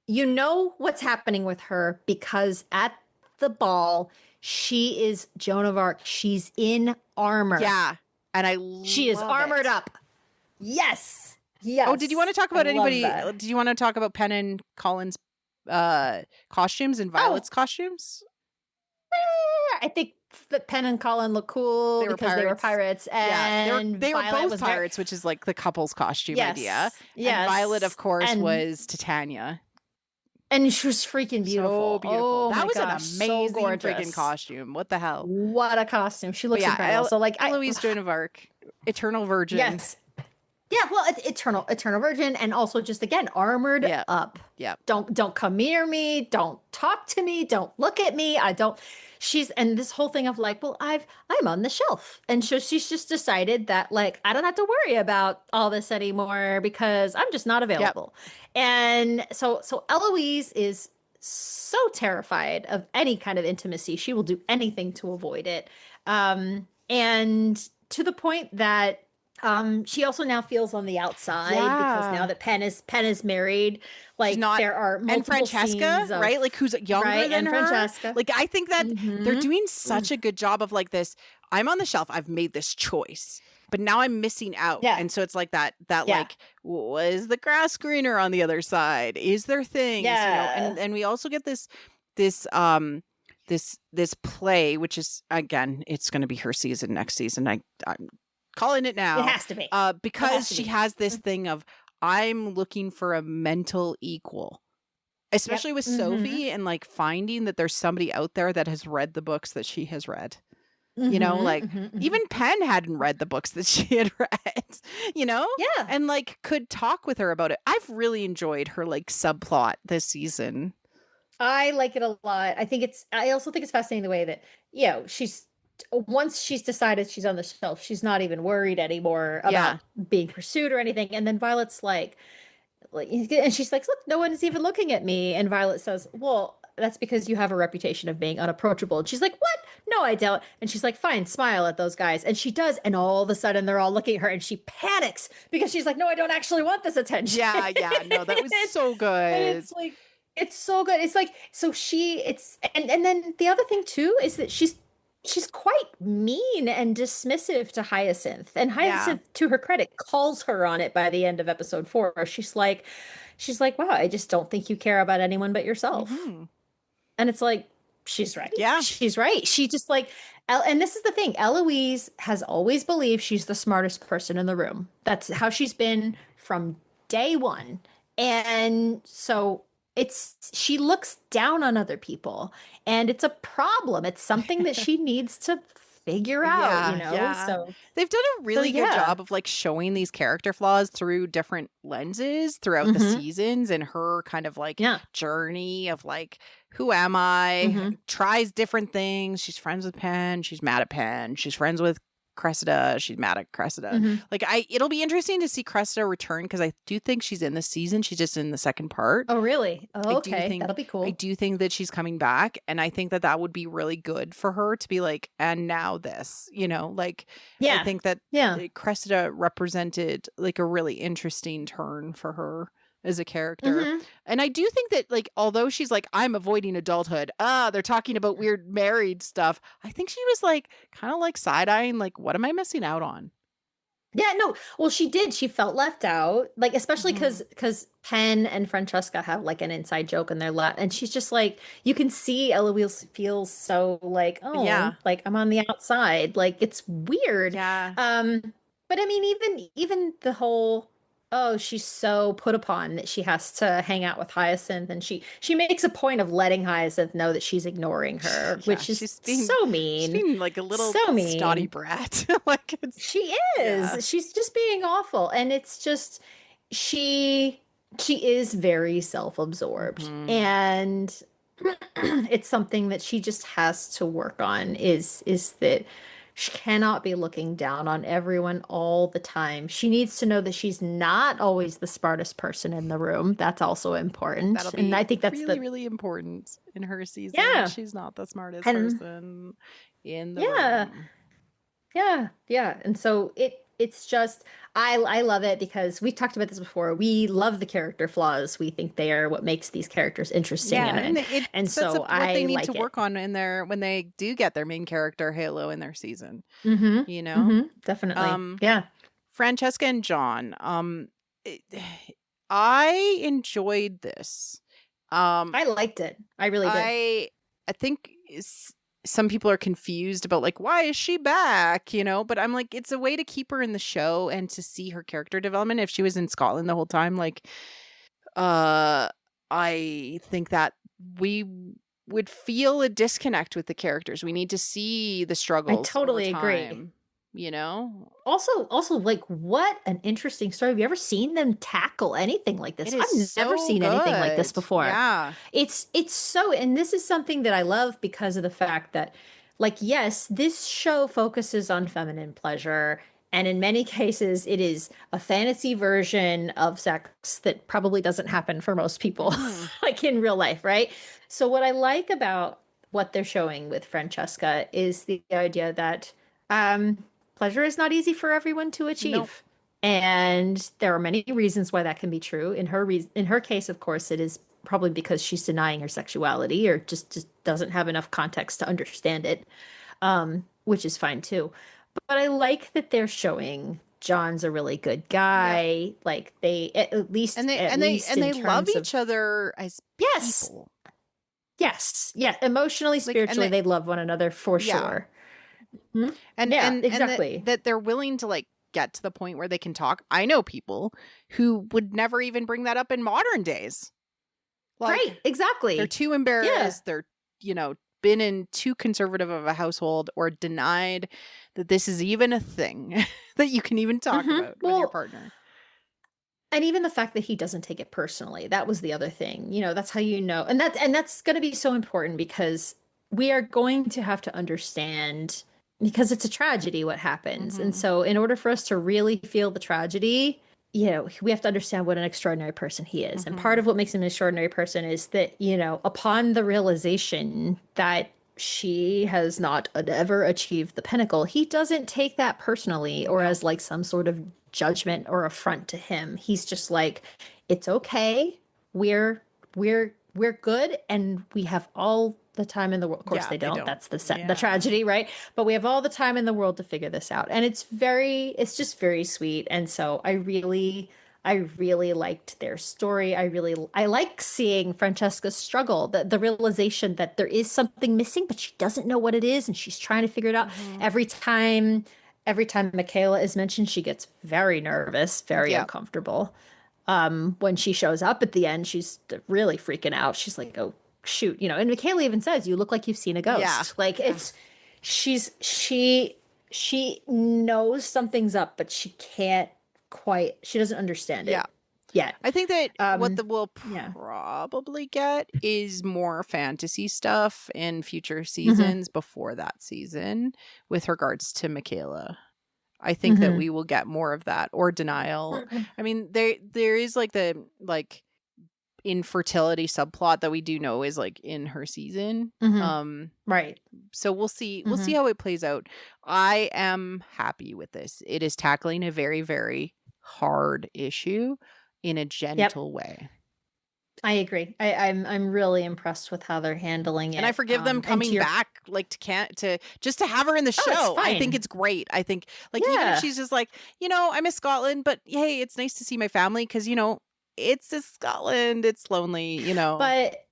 You know what's happening with her because at the ball she is Joan of Arc. She's in armor. Yeah. And she is armored up. Yes. Oh, did you want to talk about anybody? Did you want to talk about Penn and Colin's costumes and Violet's costumes? I think that Penn and Colin look cool because they were pirates. And they were both pirates, which is like the couple's costume idea. Yes. And Violet, of course, was Titania. And she was freaking beautiful. So beautiful. Oh, that was gosh, an amazing so freaking costume. What the hell? What a costume. She looks incredible. So like Eloise Joan of Arc, Eternal Virgin. Yes. Yeah, well, it's Eternal Virgin, and also just again armored up. Yeah. Don't come near me. Don't talk to me. Don't look at me. And this whole thing of like, well, I'm on the shelf, and so she's just decided that like I don't have to worry about all this anymore because I'm just not available. Yep. And so Eloise is so terrified of any kind of intimacy. She will do anything to avoid it, and to the point that. She also now feels on the outside because now that Penn is married, like there are multiple and Francesca, scenes of, right? Like who's younger than her. Francesca. Like I think that they're doing such a good job of like this. I'm on the shelf. I've made this choice, but now I'm missing out. Yeah. And so it's like that like was the grass greener on the other side? Is there things? Yeah. You know? And we also get this play, which is again, it's going to be her season next season. I'm calling it now. It has to be. Because she has this thing of, I'm looking for a mental equal. Especially with Sophie and like finding that there's somebody out there that has read the books that she has read. You know, like even Penn hadn't read the books that she had read, you know? Yeah. And like could talk with her about it. I've really enjoyed her like subplot this season. I like it a lot. I also think it's fascinating the way that, once she's decided she's on the shelf, she's not even worried anymore about being pursued or anything. And then Violet's like, and she's like, look, no one is even looking at me. And Violet says, well, that's because you have a reputation of being unapproachable. And she's like, what? No, I don't. And she's like, fine, smile at those guys. And she does. And all of a sudden they're all looking at her and she panics because she's like, no, I don't actually want this attention. Yeah. No, that was so good. And it's like, it's so good. It's like, so and then the other thing too is that she's quite mean and dismissive to Hyacinth. And Hyacinth, to her credit, calls her on it by the end of episode 4. She's like, wow, I just don't think you care about anyone but yourself. And it's like, she's right. Yeah. She's right. She just like, and this is the thing, Eloise has always believed she's the smartest person in the room. That's how she's been from day one. And so she looks down on other people, and it's a problem. It's something that she needs to figure out, you Yeah, know? yeah. They've done a really good yeah. job of like showing these character flaws through different lenses throughout the Hmm. seasons, and her kind of like Yeah. journey of like, who am I? Hmm. Tries different things. She's friends with Penn. She's mad at Penn. She's friends with Cressida. She's mad at Cressida. Hmm. Like it'll be interesting to see Cressida return because I do think she's in this season. She's just in the second part. Oh, really? Oh, I do okay. think That'll be I cool. do think that she's coming back, and I think that that would be really good for her to be like, and now this, like I Yeah. think that Yeah. Cressida represented like a really interesting turn for her as a character. Hmm. And I do think that like although she's like, I'm avoiding adulthood, they're talking about weird married stuff, I think she was like kind of like side-eyeing like, what am I missing out on? Yeah, no. Well, she did. She felt left out, like especially Mhm. because Penn and Francesca have like an inside joke in their lap, and she's just like you can see Eloise feels so like oh Yeah. like I'm on the outside, like it's weird. Yeah. But I mean even the whole oh she's so put upon that she has to hang out with Hyacinth, and she makes a point of letting Hyacinth know that she's ignoring her, Yeah, which is so she's mean, being like a little so snotty mean. brat. Like it's She yeah. is. She's just being awful. And it's just she she is very self-absorbed. Mhm. And it's something that she just has to work on is that she cannot be looking down on everyone all the time. She needs to know that she's not always the smartest person in the room. That's also important. That'll And I be think that's really, the really important in her season. yeah. She's not the smartest And person in the yeah. room. Yeah, yeah. And so it's just I love it because we talked about this before. We love the character flaws. We think they are what makes these characters interesting Yeah, and and it it and sets so up what they I need to like it. work on in their when they do get their main character halo in their season, Mm-hmm. you know? Mm-hmm. Definitely. Um Yeah. Francesca and John. It, I enjoyed this. Um I liked it. I really did. I think some people are confused about like why is she back, but I'm like it's a way to keep her in the show and to see her character development. If she was in Scotland the whole time, like uh I think that we would feel a disconnect with the characters. We need to see the I struggles over totally agree. time, you know? Also, like, what an interesting story. Have you ever seen them tackle anything like It this? is I've never so seen anything like this good. before. Yeah. It's so, and this is something that I love because of the fact that, like, yes, this show focuses on feminine pleasure, and in many cases, it is a fantasy version of sex that probably doesn't happen for most people, Mhm. like in real life, right? So, what I like about what they're showing with Francesca is the idea that, um, pleasure is not easy for everyone to Nope. achieve. And there are many reasons why that can be true. In her case, of course, it is probably because she's denying her sexuality or just doesn't have enough context to understand it, which is fine too. But I like that they're showing John's a really good Yep. guy. Like they at least And they at and they least and in they love terms of each other as yes, people. yes, yeah, emotionally, Like and spiritually, they they love one another for yeah. sure. Mhm. And Yeah, and and that exactly. that they're willing to like get to the point where they can talk. I know people who would never even bring that up in modern days. Like Right, they're exactly. too Yeah. embarrassed, they're been in too conservative of a household or denied that this is even a thing that you can even talk about with your Well, partner. and even the fact that he doesn't take it personally, that was the other thing. That's how you know. And that's going to be so important because we are going to have to understand because it's a tragedy what happens. And Mhm. so in order for us to really feel the tragedy, we have to understand what an extraordinary person he is. And part Mhm. of what makes him an extraordinary person is that, upon the realization that she has not ever achieved the pinnacle, he doesn't take that personally or No. as like some sort of judgment or affront to him. He's just like, it's okay. We're good and we have all the time in the world. Of course Yeah, they they don't. don't. That's the Yeah. tragedy, right? But we have all the time in the world to figure this out. And it's just very sweet. And so I really liked their story. I like seeing Francesca struggle, the realization that there is something missing, but she doesn't know what it is, and she's trying to figure it out. Mhm. Every time Michaela is mentioned, she gets very nervous, very Yeah. uncomfortable. When she shows up at the end, she's really freaking out. She's like, "Oh shoot," and Michaela even says, "You look like you've seen a Yeah. ghost." Like Yeah. she knows something's up, but she doesn't understand Yeah. it yet. I think that what we'll yeah. probably get is more fantasy stuff in future Mhm. seasons before that season with regards to Michaela. I think that we will get more of that, or denial. I mean, there is like the infertility subplot that we do know is like in her season. Right. So we'll see how it plays out. I am happy with this. It is tackling a very, very hard issue in a gentle way. I agree. I'm really impressed with how they're handling it. And I forgive them coming back, like to just to have her in the show. I think it's great. I think like even if she's just like, I miss Scotland, but hey, it's nice to see my family because it's just Scotland. It's lonely, But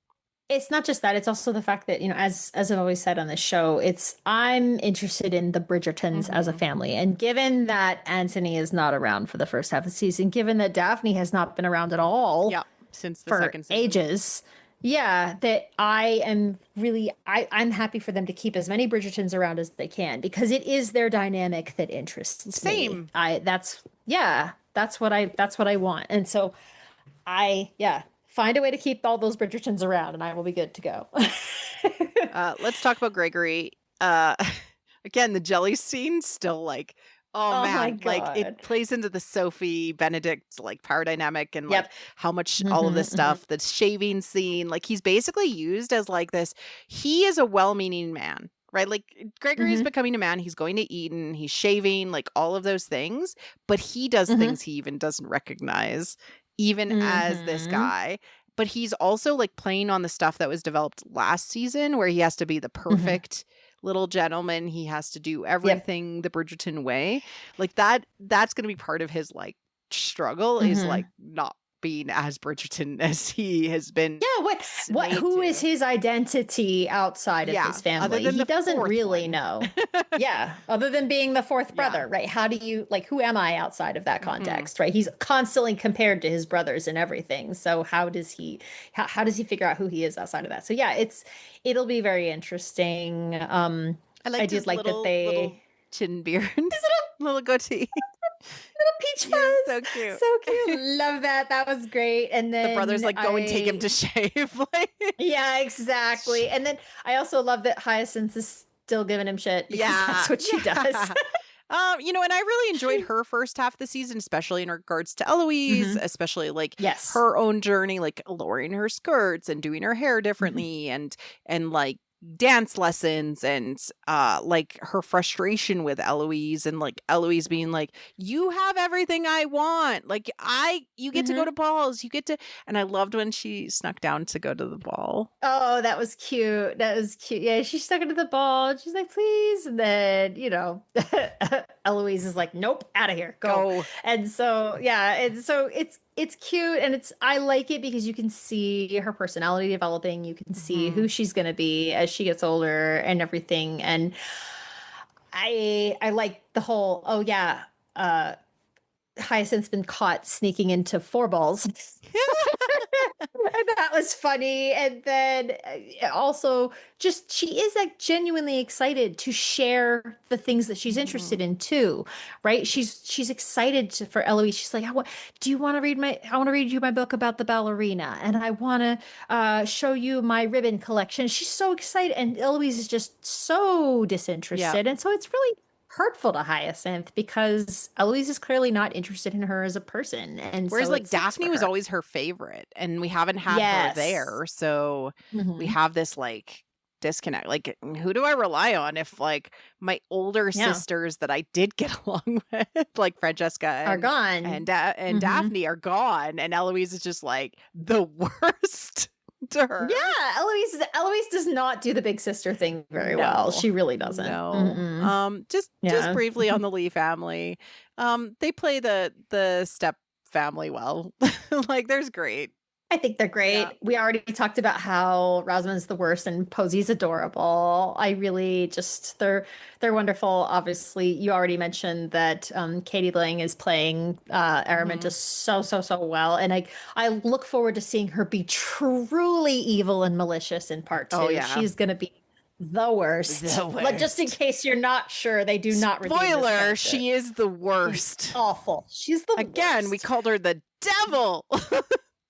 it's not just that. It's also the fact that, as I've always said on this show, I'm interested in the Bridgertons as a family. And given that Anthony is not around for the first half of the season, given that Daphne has not been around at all since the for second season. Ages, that I am really I'm happy for them to keep as many Bridgertons around as they can, because it is their dynamic that interests me. That's what I want. And so find a way to keep all those Bridgertons around and I will be good to go. Let's talk about Gregory. Again, the jelly scene still like, oh man, my God. like it plays into the Sophie Benedict like power dynamic and like how much all of this stuff, the shaving scene, like he's basically used as like this. He is a well-meaning man, right? Like Gregory's becoming a man. He's going to Eton. He's shaving, like all of those things, but he does things he even doesn't recognize, even as this guy. But he's also like playing on the stuff that was developed last season where he has to be the perfect little gentleman. He has to do everything the Bridgerton way. Like that's going to be part of his like struggle is like not being as Bridgerton as he has been. Yeah, who is his identity outside of his family? He doesn't really know. Other than being the fourth brother, right? How do you who am I outside of that context, right? He's constantly compared to his brothers and everything. So how does he figure out who he is outside of that? So it'll be very interesting. I did like that they little chin beard, little goatee. Little peach fuzz. So cute. So cute. Love that. That was great. And then the brothers like go and take him to shave. Yeah, exactly. And then I also love that Hyacinth is still giving him shit because that's what she does. And I really enjoyed her first half of the season, especially in regards to Eloise, especially like her own journey, like lowering her skirts and doing her hair differently and like dance lessons and like her frustration with Eloise and like Eloise being like, you have everything I want, like you get to go to balls, you get to, and I loved when she snuck down to go to the ball. Oh, that was cute. Yeah, she snuck into the ball. She's like, please, and then Eloise is like, nope, out of here, go. And so it's cute, and I like it because you can see her personality developing. You can see who she's going to be as she gets older and everything. And I like the whole, Hyacinth's been caught sneaking into four balls. And that was funny. And then also just she is like genuinely excited to share the things that she's interested in too, right? She's excited for Eloise. She's like, I want to read you my book about the ballerina, and I want to show you my ribbon collection. She's so excited, and Eloise is just so disinterested. And so it's really hurtful to Hyacinth because Eloise is clearly not interested in her as a person. And whereas so like Daphne was always her favorite, and we haven't had her there, so we have this like disconnect. Like, who do I rely on if like my older sisters that I did get along with, like Francesca are gone, and Daphne are gone, and Eloise is just like the worst to her. Yeah, Eloise does not do the big sister thing very well. She really doesn't. No. Just briefly on the Lee family. They play the step family well. Like, there's great. I think they're great. Yeah. We already talked about how Rosamund's the worst and Posey's adorable. I really just they're wonderful. Obviously, you already mentioned that Katie Lang is playing Araminta so well, and I look forward to seeing her be truly evil and malicious in part 2. She's gonna be the worst. Like, just in case you're not sure, they do not redeem this Spoiler, character. she is the She's worst. awful. She's the Again, we worst. called her the devil.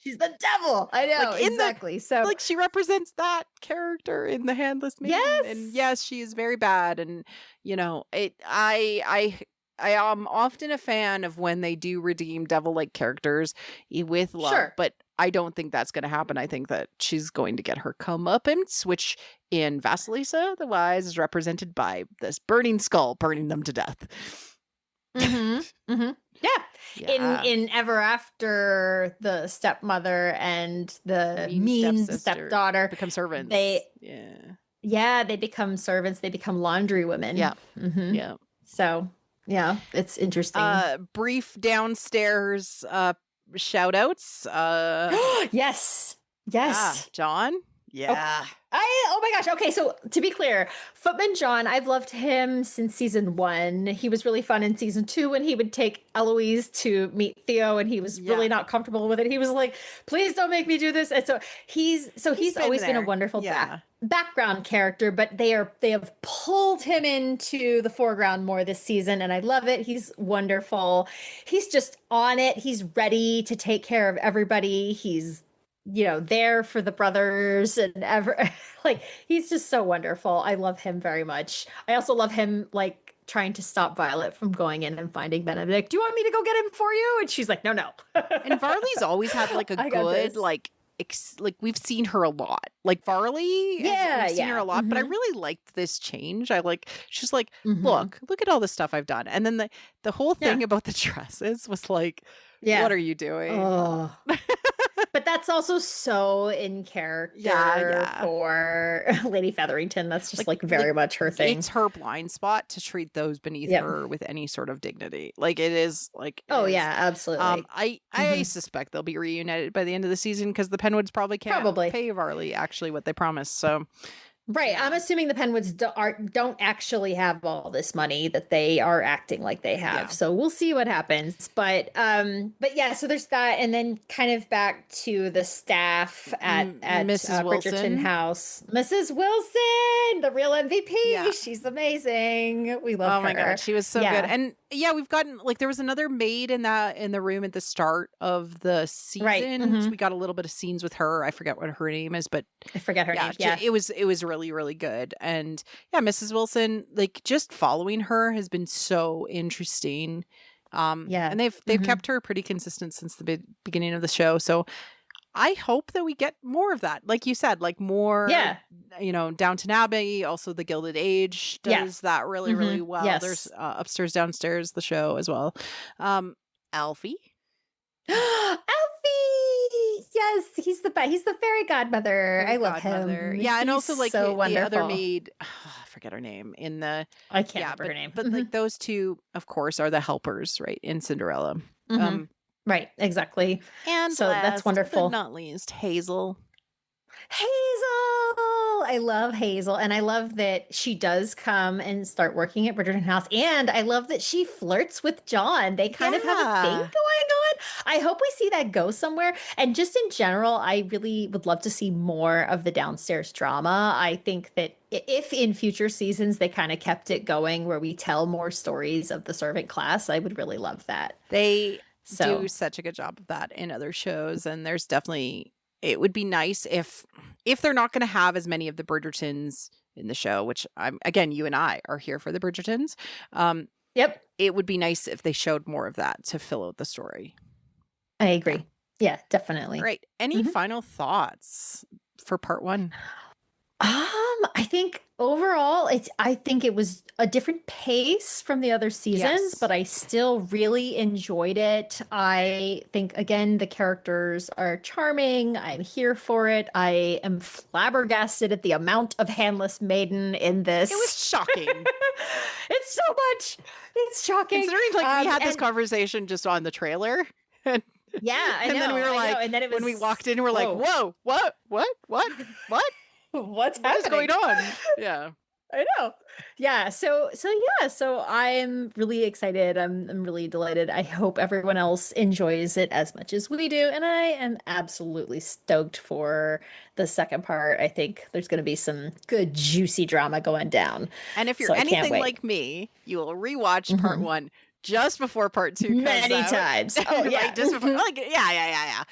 She's the devil. I know, Like, in the- exactly. So Like, she represents that character in the Handless Maiden. Yes. And yes, she is very bad. And, you know, I am often a fan of when they do redeem devil-like characters with love, Sure. but I don't think that's going to happen. I think that she's going to get her comeuppance, which in Vasilisa the Wise is represented by this burning skull, burning them to death. Yeah. In Ever After, the stepmother and the mean stepdaughter become servants. they become servants. They become laundry women. Yeah. Mhm. Yeah. So yeah, it's interesting. Brief downstairs shout outs. Yes. John. Yeah. Oh my gosh. Okay, so to be clear, Footman John, I've loved him since season 1. He was really fun in season 2 when he would take Eloise to meet Theo, and he was really not comfortable with it. He was like, "Please don't make me do this." And so he's always been a wonderful background character, but they have pulled him into the foreground more this season, and I love it. He's wonderful. He's just on it. He's ready to take care of everybody. He's there for the brothers and like, he's just so wonderful. I love him very much. I also love him, like, trying to stop Violet from going in and finding Benedict. Do you want me to go get him for you? And she's like, no. And Varley's always had like a good, like we've seen her a lot. Like Varley, we've seen her a lot, but I really liked this change. She's like, look at all the stuff I've done. And then the whole thing about the dresses was like, what are you doing? Oh. But that's also so in character for Lady Featherington. That's just like very much her thing. It's her blind spot to treat those beneath her with any sort of dignity. Like, it is like, yeah, absolutely. I suspect they'll be reunited by the end of the season because the Penwoods probably can't pay Varley actually what they promised. So. Right. I'm assuming the Penwoods don't actually have all this money that they are acting like they have. Yeah. So we'll see what happens. But yeah, so there's that. And then kind of back to the staff at Mrs. Bridgerton House. Mrs. Wilson, the real MVP. Yeah. She's amazing. We love her. Oh my God. She was so good. And yeah, we've gotten, like, there was another maid in the room at the start of the season. Right. So we got a little bit of scenes with her. I forget what her name is, but I forget her name. Yeah. It was really, really good. And yeah, Mrs. Wilson, like, just following her has been so interesting. And they've kept her pretty consistent since the beginning of the show. So I hope that we get more of that. Like you said, like more, Downton Abbey, also The Gilded Age does that really, really well. Yes. There's Upstairs, Downstairs, the show as well. Alfie. Yes, he's the fairy godmother. I love him. Yeah, and he's also like so the other maid, I forget her name in the. I can't remember her name. But like those two, of course, are the helpers, right, in Cinderella. Right, exactly. And so that's wonderful. But not least, Hazel. I love Hazel, and I love that she does come and start working at Bridgerton House, and I love that she flirts with John. They kind of have a thing going on. I hope we see that go somewhere. And just in general, I really would love to see more of the downstairs drama. I think that if in future seasons they kind of kept it going where we tell more stories of the servant class, I would really love that. They do such a good job of that in other shows, and there's definitely... It would be nice if they're not going to have as many of the Bridgertons in the show, which again, you and I are here for the Bridgertons. Yep. It would be nice if they showed more of that to fill out the story. I agree. Yeah, definitely. Right. Any final thoughts for part 1? I think overall, I think it was a different pace from the other seasons, but I still really enjoyed it. I think, again, the characters are charming. I'm here for it. I am flabbergasted at the amount of handless maiden in this. It was shocking. It's so much. It's shocking. Considering we had this conversation just on the trailer. Yeah, I know. And then we were like, and then it was, when we walked in, we're like, whoa, what? What's happening? What is going on? Yeah. I know. Yeah. So I'm really excited. I'm really delighted. I hope everyone else enjoys it as much as we do. And I am absolutely stoked for the second part. I think there's going to be some good, juicy drama going down. And if you're So I can't anything wait. like me, you will rewatch part Mhm. one just before part two comes Many out. times. Oh, yeah. Like just before, like yeah.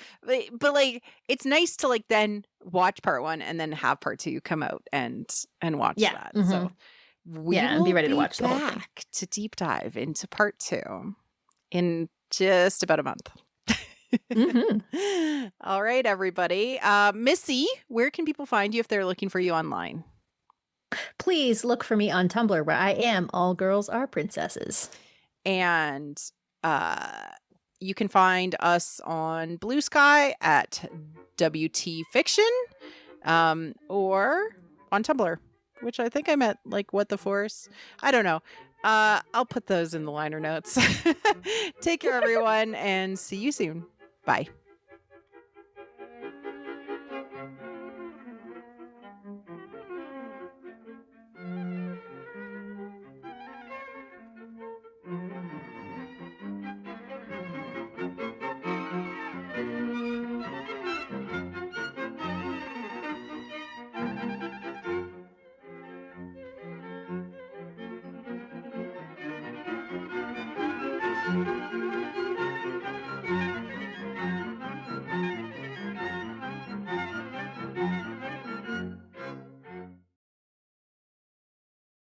But like it's nice to like then watch part one and then have part two come out and watch Yeah. that. Mhm. So we Yeah, and be will ready to be watch the whole thing. back to deep dive into part two in just about a month. Mhm. All right, everybody. Missy, where can people find you if they're looking for you online? Please look for me on Tumblr where I am All Girls Are Princesses. And you can find us on Blue Sky at WT Fiction, or on Tumblr, which I think I meant like What the Force. I don't know. I'll put those in the liner notes. Take care, everyone, and see you soon. Bye.